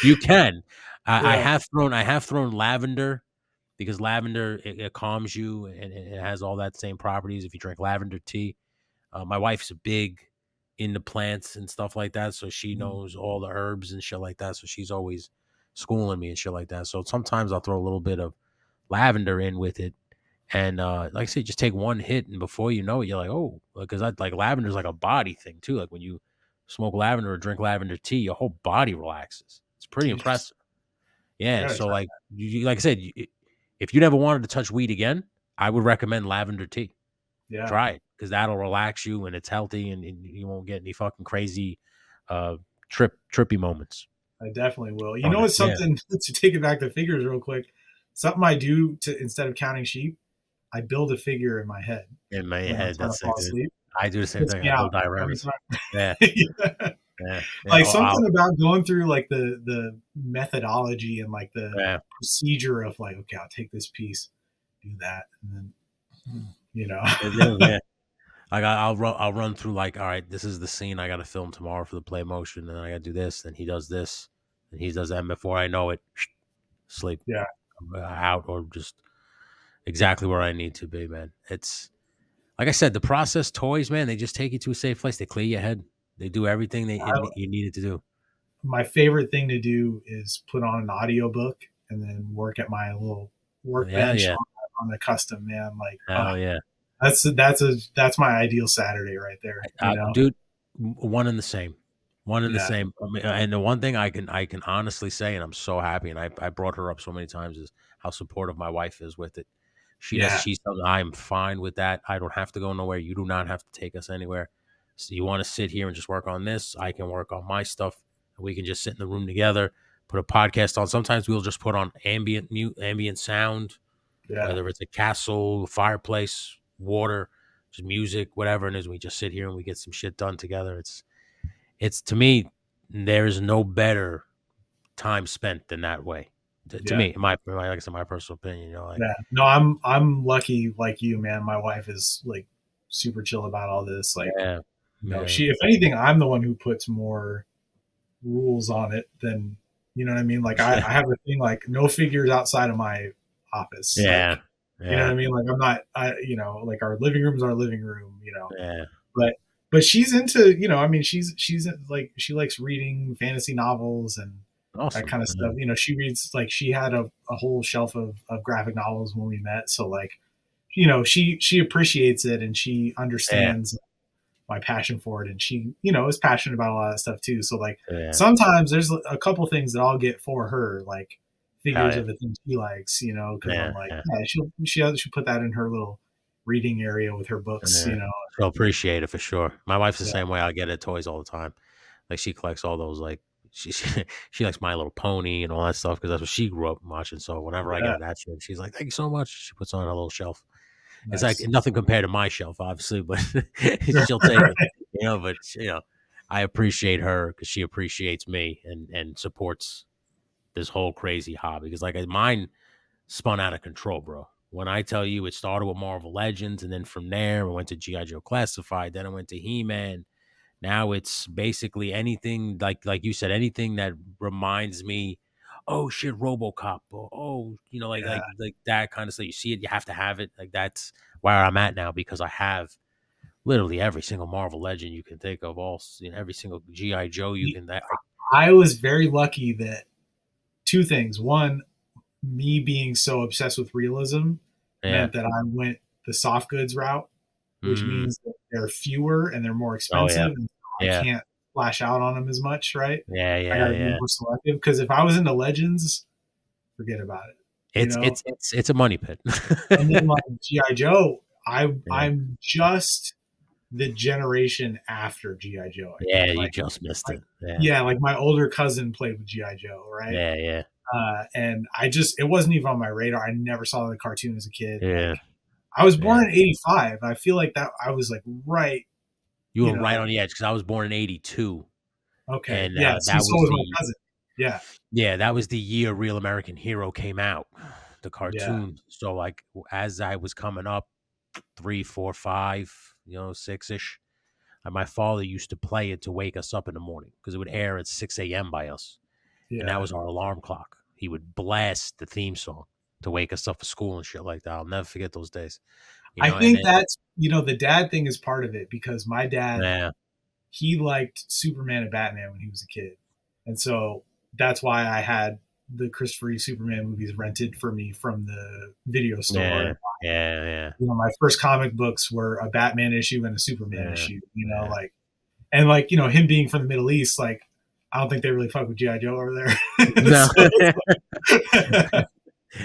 You can. I yeah, have thrown lavender, because lavender, it calms you, and it has all that same properties if you drink lavender tea. My wife's big into plants and stuff like that, so she knows all the herbs and shit like that. So she's always schooling me and shit like that. So sometimes I'll throw a little bit of lavender in with it, and like I said, just take one hit, and before you know it, you're like, oh, because I like lavender's like a body thing too. Like when you smoke lavender or drink lavender tea, your whole body relaxes. It's pretty Jesus, impressive. I Yeah. gotta So try. like like I said, if you never wanted to touch weed again, I would recommend lavender tea. Yeah, Try it, because that'll relax you, and it's healthy, and you won't get any fucking crazy uh trippy moments I definitely will. You on know it. what's Yeah. something to take it back to figures real quick? Something I do to instead of counting sheep, I build a figure in my head In my when I'm head, trying to that's fall like asleep. I do the same Puts thing. me I out build every dioramas. time. Yeah. Yeah. Yeah. Yeah. Like Oh, something about going through like the methodology and like the yeah. procedure of like, okay, I'll take this piece, do that, and then you know. It is, yeah. Like I'll run through, like, all right, this is the scene I got to film tomorrow for the play motion, and I got to do this, then he does this, and he does that, and before I know it, sleep. Yeah, I'm out, or just exactly where I need to be, man. It's like I said, the processed toys, man. They just take you to a safe place. They clear your head. They do everything I, you needed to do. my favorite thing to do is put on an audiobook and then work at my little Yeah, workbench yeah, on the custom, man. Like, hell yeah. that's my ideal Saturday right there. You know? Dude, one and the same, one and the Yeah, same. I mean, and the one thing I can honestly say, and I'm so happy, and I brought her up so many times, is how supportive my wife is with it. yeah, She tells me I'm fine with that. I don't have to go nowhere. You do not have to take us anywhere. So you want to sit here and just work on this? I can work on my stuff. And we can just sit in the room together, put a podcast on. Sometimes we'll just put on ambient sound, yeah. whether it's a castle, fireplace, water, just music, whatever it is. We just sit here and we get some shit done together. It's to me, there's no better time spent than that way. To Yeah. me, like I said, my personal opinion, like, Yeah. No, I'm lucky like you, man. My wife is like super chill about all this. Like, yeah, yeah, she if anything, I'm the one who puts more rules on it than you know what I mean? Like I have a thing like no figures outside of my office. yeah, Like, you know what yeah, I mean? Like I'm not like our living room's our living room, yeah. But she's into, I mean, she's like she likes reading fantasy novels and that Awesome. kind of Yeah, stuff. She reads like she had a whole shelf of graphic novels when we met. So like, she appreciates it and she yeah, understands my passion for it, and she is passionate about a lot of stuff too. So like yeah. sometimes there's a couple things that I'll get for her, like Hell figures yeah, of the things she likes, because I'm yeah, like, yeah. yeah, she'll put that in her little reading area with her books, Yeah. you know. She'll appreciate it for sure. My wife's the Yeah, same way. I get her toys all the time. Like, she collects all those, like, she likes My Little Pony and all that stuff, because that's what she grew up watching. So whenever I get yeah, her that shit, she's like, "Thank you so much." She puts it on her little shelf. It's like nice. nothing compared to my shelf, obviously, but she'll take it, But I appreciate her because she appreciates me, and supports this whole crazy hobby. Because like mine spun out of control, bro. When I tell you, it started with Marvel Legends, and then from there, I went to GI Joe Classified. Then I went to He Man. Now it's basically anything, like you said, anything that reminds me, oh shit, RoboCop, or oh, Yeah, like that kind of stuff. You see it, you have to have it. Like, that's where I'm at now, because I have literally every single Marvel Legend you can think of, every single GI Joe you can. That, I was very lucky that two things. One, me being so obsessed with realism yeah. meant that I went the soft goods route, which Mm, means that they're fewer and they're more oh yeah. expensive, and I Yeah. can't flash out on them as much, right? Yeah. I Yeah. got to be Yeah. more selective because if I was into legends, forget about it. you It's know. it's it's it's a money pit. And then like GI Joe, Yeah. I'm just the generation after GI Joe. I Yeah, think you just missed like it. Yeah. yeah, like my older cousin played with GI Joe, right? Yeah, yeah. And I just it wasn't even on my radar. I never saw the cartoon as a kid. Yeah. Like I was Yeah. born in '85. I feel like that I was like right, You you were right know. on the edge because I was born in '82, Okay, and, yeah. See, that so was was my the cousin. Yeah, yeah, that was the year Real American Hero came out, the yeah, cartoon. So, like, as I was coming up, 3, 4, 5, 6-ish, my father used to play it to wake us up in the morning because it would air at 6 a.m. by us, and that yeah. was our alarm clock. He would blast the theme song to wake us up for school and shit like that. I'll never forget those days, I and think then that's the dad thing is part of it because my dad yeah, he liked Superman and Batman when he was a kid, and so that's why I had the Christopher Reeve Superman movies rented for me from the video store. yeah, yeah, yeah, My first comic books were a Batman issue and a Superman yeah, issue. yeah. Like and like him being from the Middle East, like I don't think they really fuck with GI Joe over there. No. so,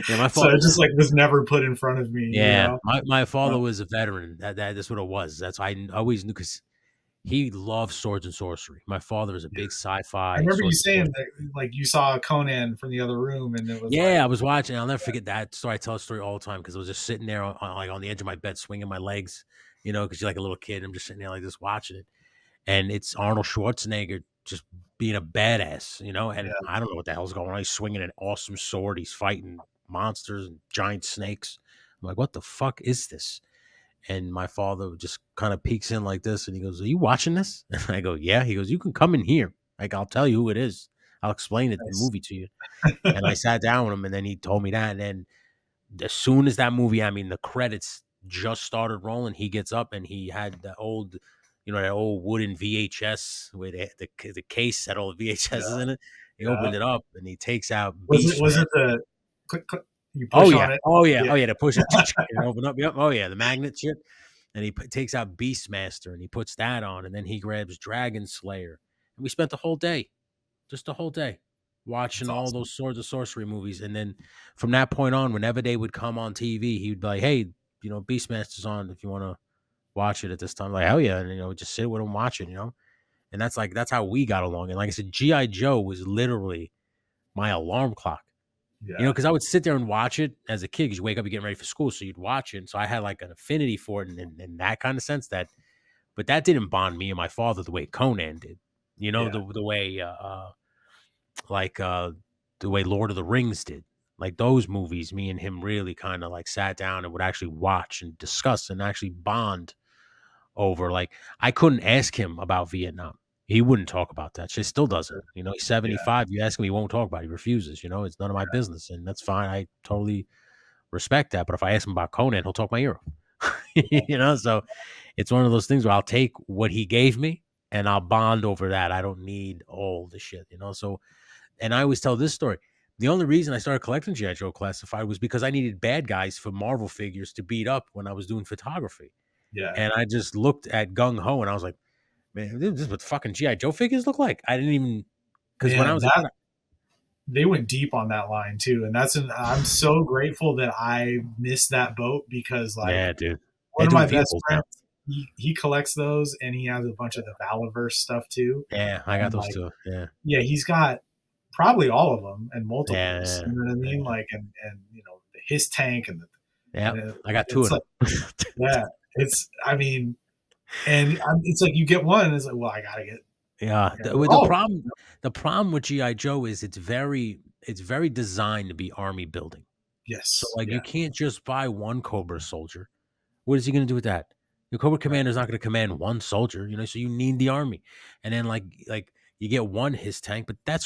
Yeah, my so fault. it just like was never put in front of me. Yeah, my Uh, father was a veteran. That's what it was. That's why I always knew because he loved swords and sorcery. My father is a yeah. big I sci-fi remember you swords and saying sorcery. that like you saw Conan from the other room, and it was Yeah, like I was watching. I'll never forget that story. I tell a story all the time because I was just sitting there like on the edge of my bed, swinging my legs. Because you're like a little kid. I'm just sitting there like this watching it, and it's Arnold Schwarzenegger just being a badass. yeah, And I don't know what the hell's going on. He's swinging an awesome sword. He's fighting monsters and giant snakes. I'm like, what the fuck is this? And my father just kind of peeks in like this and he goes, "Are you watching this?" And I go, "Yeah." He goes, "You can come in here. Like, I'll tell you who it is. I'll explain it, the nice. movie to you." And I sat down with him and then he told me that. And then as soon as that movie, I mean, the credits just started rolling, he gets up and he had the old, that old wooden VHS with the case had all the VHSs Yeah, in it. He yeah. opened it up and he takes out Was it Beastmaster. the click click? You Oh push yeah, on it. oh yeah, Yeah, oh yeah. To push it and open up. Yep. Oh yeah, the magnet shit. And he takes out Beastmaster and he puts that on, and then he grabs Dragon Slayer. And we spent the whole day, just the whole day, that's watching all awesome. those Swords of Sorcery movies. And then from that point on, whenever they would come on TV, he'd be like, "Hey, Beastmaster's on if you want to watch it at this time." Like, hell yeah, and just sit with him, watch it. And that's how we got along. And like I said, GI Joe was literally my alarm clock. Yeah, Because I would sit there and watch it as a kid because you wake up, you get ready for school. So you'd watch it. And so I had like an affinity for it in that kind of sense but that didn't bond me and my father the way Conan did. yeah, The way, like, the way Lord of the Rings did. Like those movies, me and him really kind of like sat down and would actually watch and discuss and actually bond over. Like, I couldn't ask him about Vietnam. He wouldn't talk about that shit. Still doesn't. He's yeah, 75. You ask him, he won't talk about it. He refuses. It's none of my business. And that's fine. I totally respect that. But if I ask him about Conan, he'll talk my ear off. So it's one of those things where I'll take what he gave me and I'll bond over that. I don't need all the shit. So, and I always tell this story. The only reason I started collecting G.I. Joe Classified was because I needed bad guys for Marvel figures to beat up when I was doing photography. yeah. And I just looked at Gung Ho and I was like, man, this is what fucking G.I. Joe figures look like. I didn't even, because when I Man, was a that kid, they went deep on that line too, and I'm so grateful that I missed that boat because like yeah, dude. one They're of doing my best vehicles now. friends, he collects those and he has a bunch of the Valaverse stuff too, Yeah, I got and those like too. Yeah. yeah, he's got probably all of them and multiples. Yeah. You know what I mean? Yeah. Like and his tank Yeah. and I got two it's of like them. yeah, it's I mean, and it's like you get one and it's like well Yeah. I gotta The, get with the all of them. problem, the problem with GI Joe is it's very designed to be army building. So Yes, like yeah, you can't just buy one Cobra soldier. What is he going to do with that? The Cobra right, commander is not going to command one soldier. So you need the army, and then like you get one his tank, but there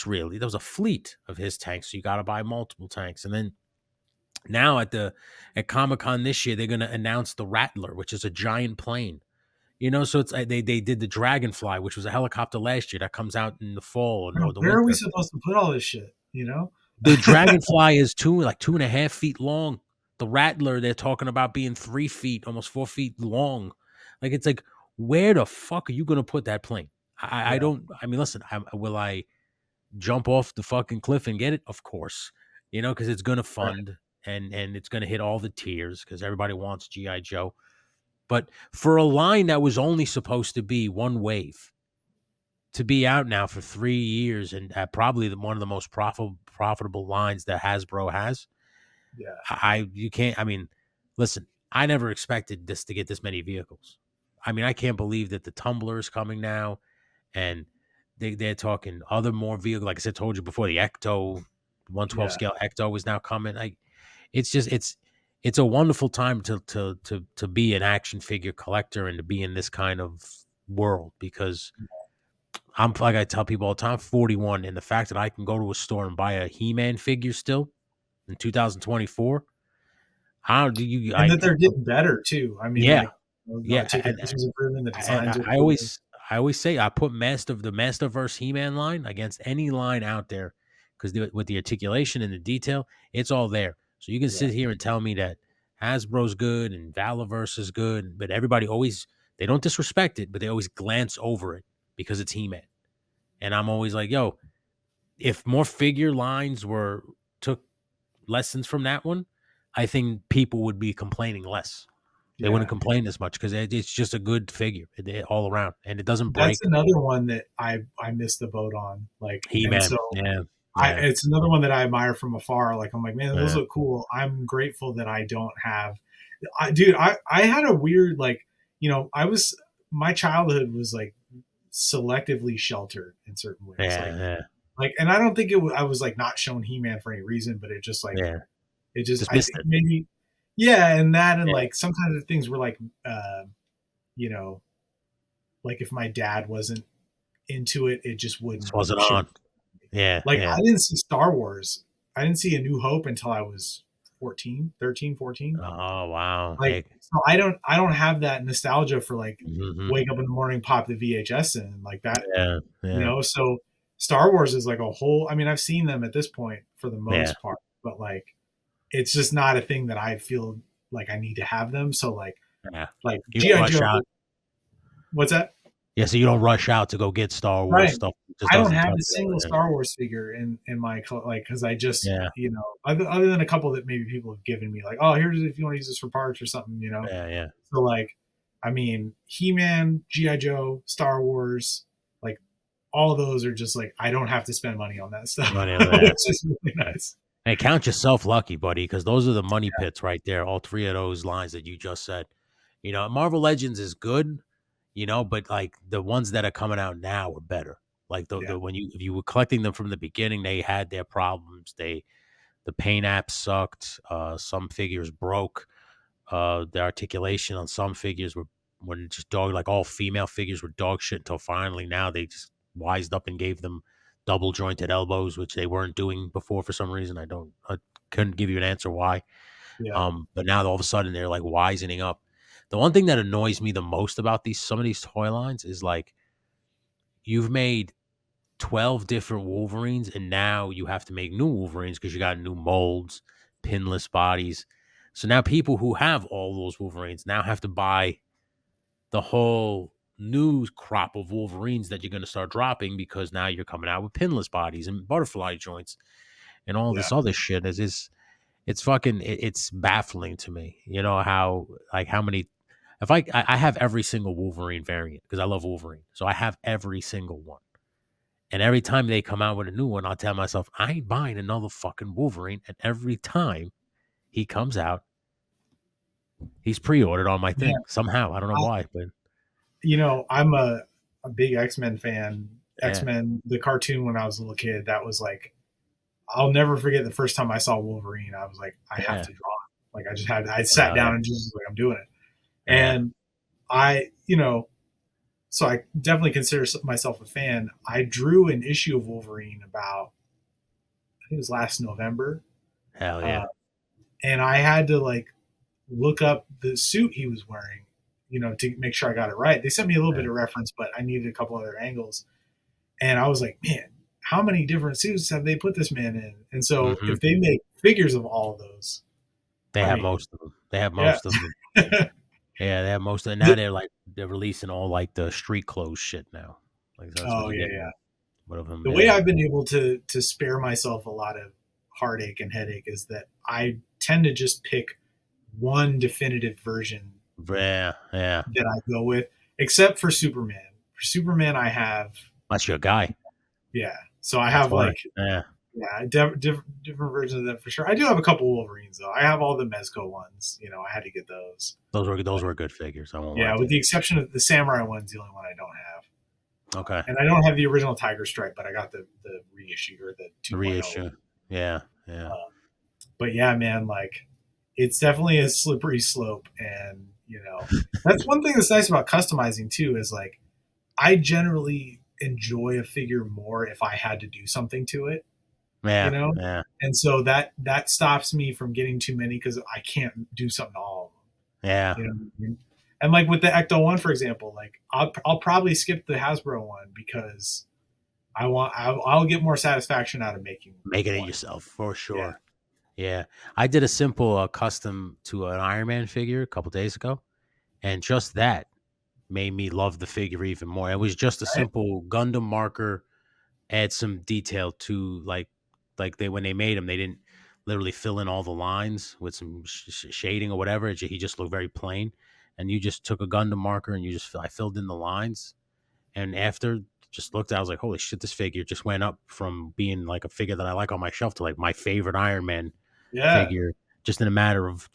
was a fleet of his tanks, so you got to buy multiple tanks, and then now at Comic Con this year they're going to announce the Rattler, which is a giant plane. So it's they did the Dragonfly, which was a helicopter last year that comes out in the fall or the where are we winter. supposed to put all this shit? The Dragonfly is 2.5 feet long. The Rattler, they're talking about being 3 feet, almost 4 feet long. Like it's like, where the fuck are you gonna put that plane? I Yeah, don't. I mean, listen. Will I jump off the fucking cliff and get it? Of course, because it's gonna right, fund. and it's going to hit all the tiers because everybody wants GI Joe. But for a line that was only supposed to be one wave to be out now for 3 years and at probably one of the most profitable lines that Hasbro has, Yeah. I you can't. I mean, listen, I never expected this to get this many vehicles. I mean, I can't believe that the Tumbler is coming now, and they're talking other more vehicles. Like I said, told you before, the Ecto 112 Yeah. scale Ecto is now coming. Like it's just it's a wonderful time to be an action figure collector and to be in this kind of world because I'm like I tell people all the time, 41, and the fact that I can go to a store and buy a He-Man figure still in 2024. How do you And I that they're getting better too. I mean, Yeah, like, the yeah, articulation's improving, the and designs are I improving. always say I put the Masterverse He-Man line against any line out there because with the articulation and the detail, it's all there. So you can Yeah. sit here and tell me that Hasbro's good and Valaverse is good, but everybody always they don't disrespect it, but they always glance over it because it's He-Man. And I'm always like, yo, if more figure lines were took lessons from that one, I think people would be complaining less. They wouldn't Yeah. complain as much because it's just a good figure all around, and it doesn't That's break. another one that I missed the boat on. Like, He and Man, so yeah, I yeah, it's another one that I admire from afar. Like, I'm like, man, those yeah, look cool. I'm grateful that I don't have. Dude, I had a weird, like, I was my childhood was like selectively sheltered in certain ways. yeah, yeah, And I don't think I was like not shown He Man for any reason, but it just like yeah. it just Just I missed think it. maybe yeah, and that and Yeah, like sometimes the things were like you know like if my dad wasn't into it, it just this wouldn't wasn't show. on. Yeah, Like yeah. I didn't see Star Wars. I didn't see A New Hope until I was 14, 13, 14. Oh wow. Like Hey, so I don't have that nostalgia for like hmm, wake up in the morning, pop the VHS in like that, yeah, yeah, so Star Wars is like a whole I mean, I've seen them at this point for the yeah, most part, but like it's just not a thing that I feel like I need to have them. So yeah. like You don't GI rush Joe, out. what's that? Yeah, so you don't rush out to go get Star Wars Right. stuff. It just I don't doesn't have touch a you. single Yeah, Star Wars figure in my like because I just yeah, other than a couple that maybe people have given me like oh here's if you want to use this for parts or something yeah, yeah. so like I mean He Man, GI Joe, Star Wars, like all those are just like I don't have to spend money on that stuff, Money on which that. is really nice. Hey, count yourself lucky, buddy, because those are the money pits right there. All three of those lines that you just said. Marvel Legends is good, but like the ones that are coming out now are better. Like Yeah, the when if you were collecting them from the beginning, they had their problems. The paint app sucked. Some figures broke. The articulation on some figures were when just dog like all female figures were dog shit until finally now they just wised up and gave them double jointed elbows, which they weren't doing before for some reason. I couldn't give you an answer why. yeah, But now all of a sudden they're like wisening up. The one thing that annoys me the most about some of these toy lines is like you've made 12 different Wolverines and now you have to make new Wolverines because you got new molds, pinless bodies. So now people who have all those Wolverines now have to buy the whole new crop of Wolverines that you're going to start dropping because now you're coming out with pinless bodies and butterfly joints and all yeah, this other shit. It's fucking it's baffling to me. How many if I have every single Wolverine variant because I love Wolverine. So I have every single one. And every time they come out with a new one, I'll tell myself, I ain't buying another fucking Wolverine. And every time he comes out, he's pre-ordered on my man. thing. Somehow. I don't know I, why, but I'm a big X-Men fan. yeah. X-Men, the cartoon when I was a little kid, that was like I'll never forget the first time I saw Wolverine. I was like, I have Yeah. to draw him. Like I sat Yeah. down and just was like, I'm doing it. Yeah. And so I definitely consider myself a fan. I drew an issue of Wolverine about, I think it was last November. Hell Uh, yeah. and I had to like look up the suit he was wearing, to make sure I got it right. They sent me a little bit Yeah. of reference, but I needed a couple other angles. And I was like, man, how many different suits have they put this man in? And so Hmm. if they make figures of all of those, They I have mean, most of them. They have yeah. most of them. Yeah, they have most of them. Now The- they're releasing all like the street clothes shit now. Like so that's what oh you're yeah, getting. yeah. One of them. The way Yeah. I've been able to spare myself a lot of heartache and headache is that I tend to just pick one definitive version Yeah, yeah. that I go with, except for Superman. For Superman, I have, That's your guy. yeah. So I That's have why. like, Yeah. yeah, different versions of them for sure. I do have a couple Wolverines though. I have all the Mezco ones. You know, I had to get those. Those But were good figures. I won't lie yeah, to with you. the exception of the Samurai one's the only one I don't have. Okay. And I don't have the original Tiger Stripe, but I got the reissue or the The 2.0. reissue. Yeah, yeah. But yeah, man, like it's definitely a slippery slope. And, that's one thing that's nice about customizing too, is like I generally enjoy a figure more if I had to do something to it, you Yeah, know? yeah, And so that stops me from getting too many because I can't do something to all of them. yeah. You know what I mean? And like with the Ecto one, for example, like I'll probably skip the Hasbro one because I'll get more satisfaction out of making Making it one. yourself for Yeah. sure. Yeah. I did a simple custom to an Iron Man figure a couple days ago, and just that made me love the figure even more. It was just a Right? simple Gundam marker, add some detail to like they when they made him, they didn't literally fill in all the lines with some shading or whatever. He just looked very plain, and you just took a Gundam marker and I filled in the lines, and after just looked, I was like, holy shit, this figure just went up from being like a figure that I like on my shelf to like my favorite Iron Man Yeah. figure, just in a matter of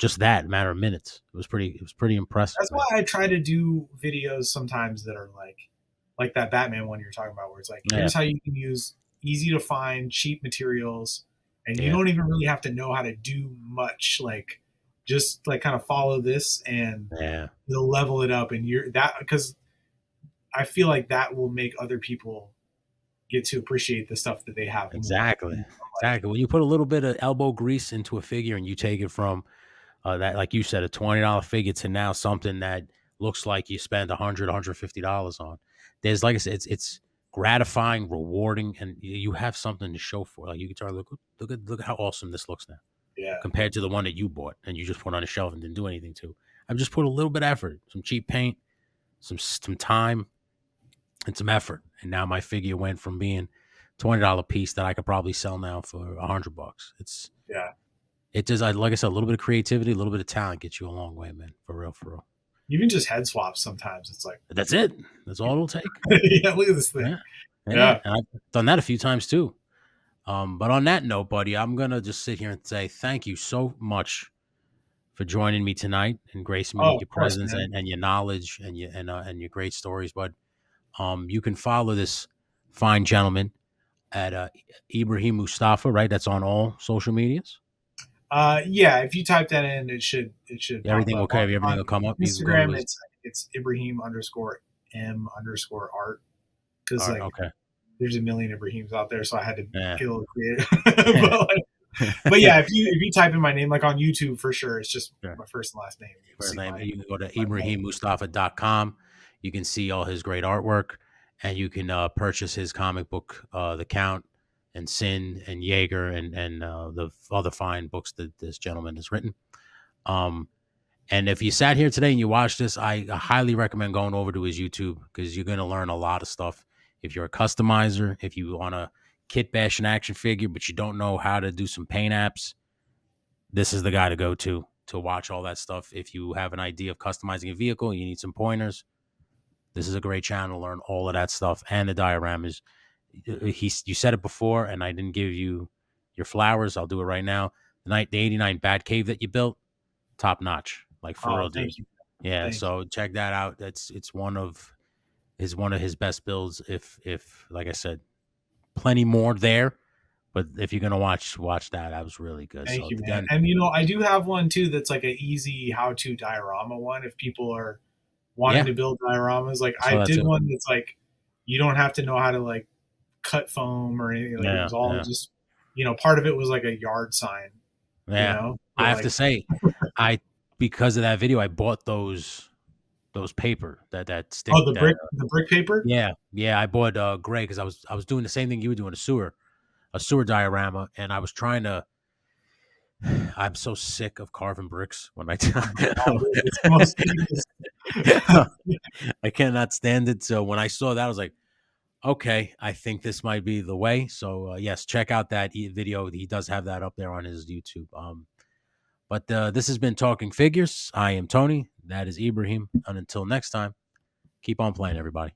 minutes. It was pretty impressive, That's why man. I try to do videos sometimes that are like that Batman one you're talking about, where it's like, Yeah, here's how you can use easy to find, cheap materials, and you yeah, don't even really have to know how to do much. Like, just like kind of follow this, and yeah. you'll level it up. And you're that because I feel like that will make other people get to appreciate the stuff that they have more. Exactly. Like, Exactly. When you put a little bit of elbow grease into a figure and you take it from that, like you said, a $20 figure to now something that looks like you spend $150 on. There's, like I said, it's gratifying, rewarding, and you have something to show for it. Like you can tell, look at how awesome this looks now yeah, compared to the one that you bought and you just put on a shelf and didn't do anything to. I've just put a little bit of effort, some cheap paint, some time, and some effort. And now my figure went from being $20 piece that I could probably sell now for $100. yeah. It does. Like I said, a little bit of creativity, a little bit of talent gets you a long way, man. For real, for real. Even just head swaps sometimes. It's like, But that's it. That's all it'll take. yeah, look at this thing. Yeah, yeah. Yeah. And I've done that a few times too. But on that note, buddy, I'm gonna just sit here and say thank you so much for joining me tonight and gracing me Oh, with of your course, presence man. and your knowledge and your great stories. But you can follow this fine gentleman at Ibrahim Mustafa, right? That's on all social medias. Yeah, if you type that in, it should pop Everything up okay? Everything on will come up. You can go to Instagram. his. It's Ibrahim underscore M underscore art, because All right. like Okay. there's a million Ibrahims out there, so I had to Yeah. get a little creative. but yeah, if you type in my name like on YouTube for sure, it's just Sure. my first and last name. You'll First see name. my You can go to my name. IbrahimMustafa.com. You can see all his great artwork, and you can purchase his comic book, The Count, and Sin, and Jaeger, and the other fine books that this gentleman has written. Um, and if you sat here today and you watched this, I highly recommend going over to his YouTube because you're going to learn a lot of stuff. If you're a customizer, if you want to kit bash an action figure, but you don't know how to do some paint apps, this is the guy to go to watch all that stuff. If you have an idea of customizing a vehicle, you need some pointers. This is a great channel to learn all of that stuff and the dioramas. You said it before, and I didn't give you your flowers. I'll do it right now. The 89 Bat Cave that you built, top notch, like for Oh, real, dude. thank you, Yeah, thank you. so check that out. It's one of his best builds. If like I said, plenty more there, but if you're gonna watch that, that was really good. Thank So you, man. again, And I do have one too that's like an easy how-to diorama one if people are wanting yeah, to build dioramas. Like I I saw that did too. one that's like you don't have to know how to like cut foam or anything. Like it Yeah, was all yeah. just part of it was like a yard sign, Yeah. but I have to like say, I because of that video, I bought those paper that stick oh the brick paper. yeah, yeah, I bought gray because I was doing the same thing you were doing, a sewer diorama, and I was trying to I'm so sick of carving bricks when I Oh my god, dude, it's the most tedious. I cannot stand it. So when I saw that, I was like, okay, I think this might be the way. So yes, check out that video. He does have that up there on his YouTube. But this has been Talking Figures. I am Tony. That is Ibrahim. And until next time, keep on playing, everybody.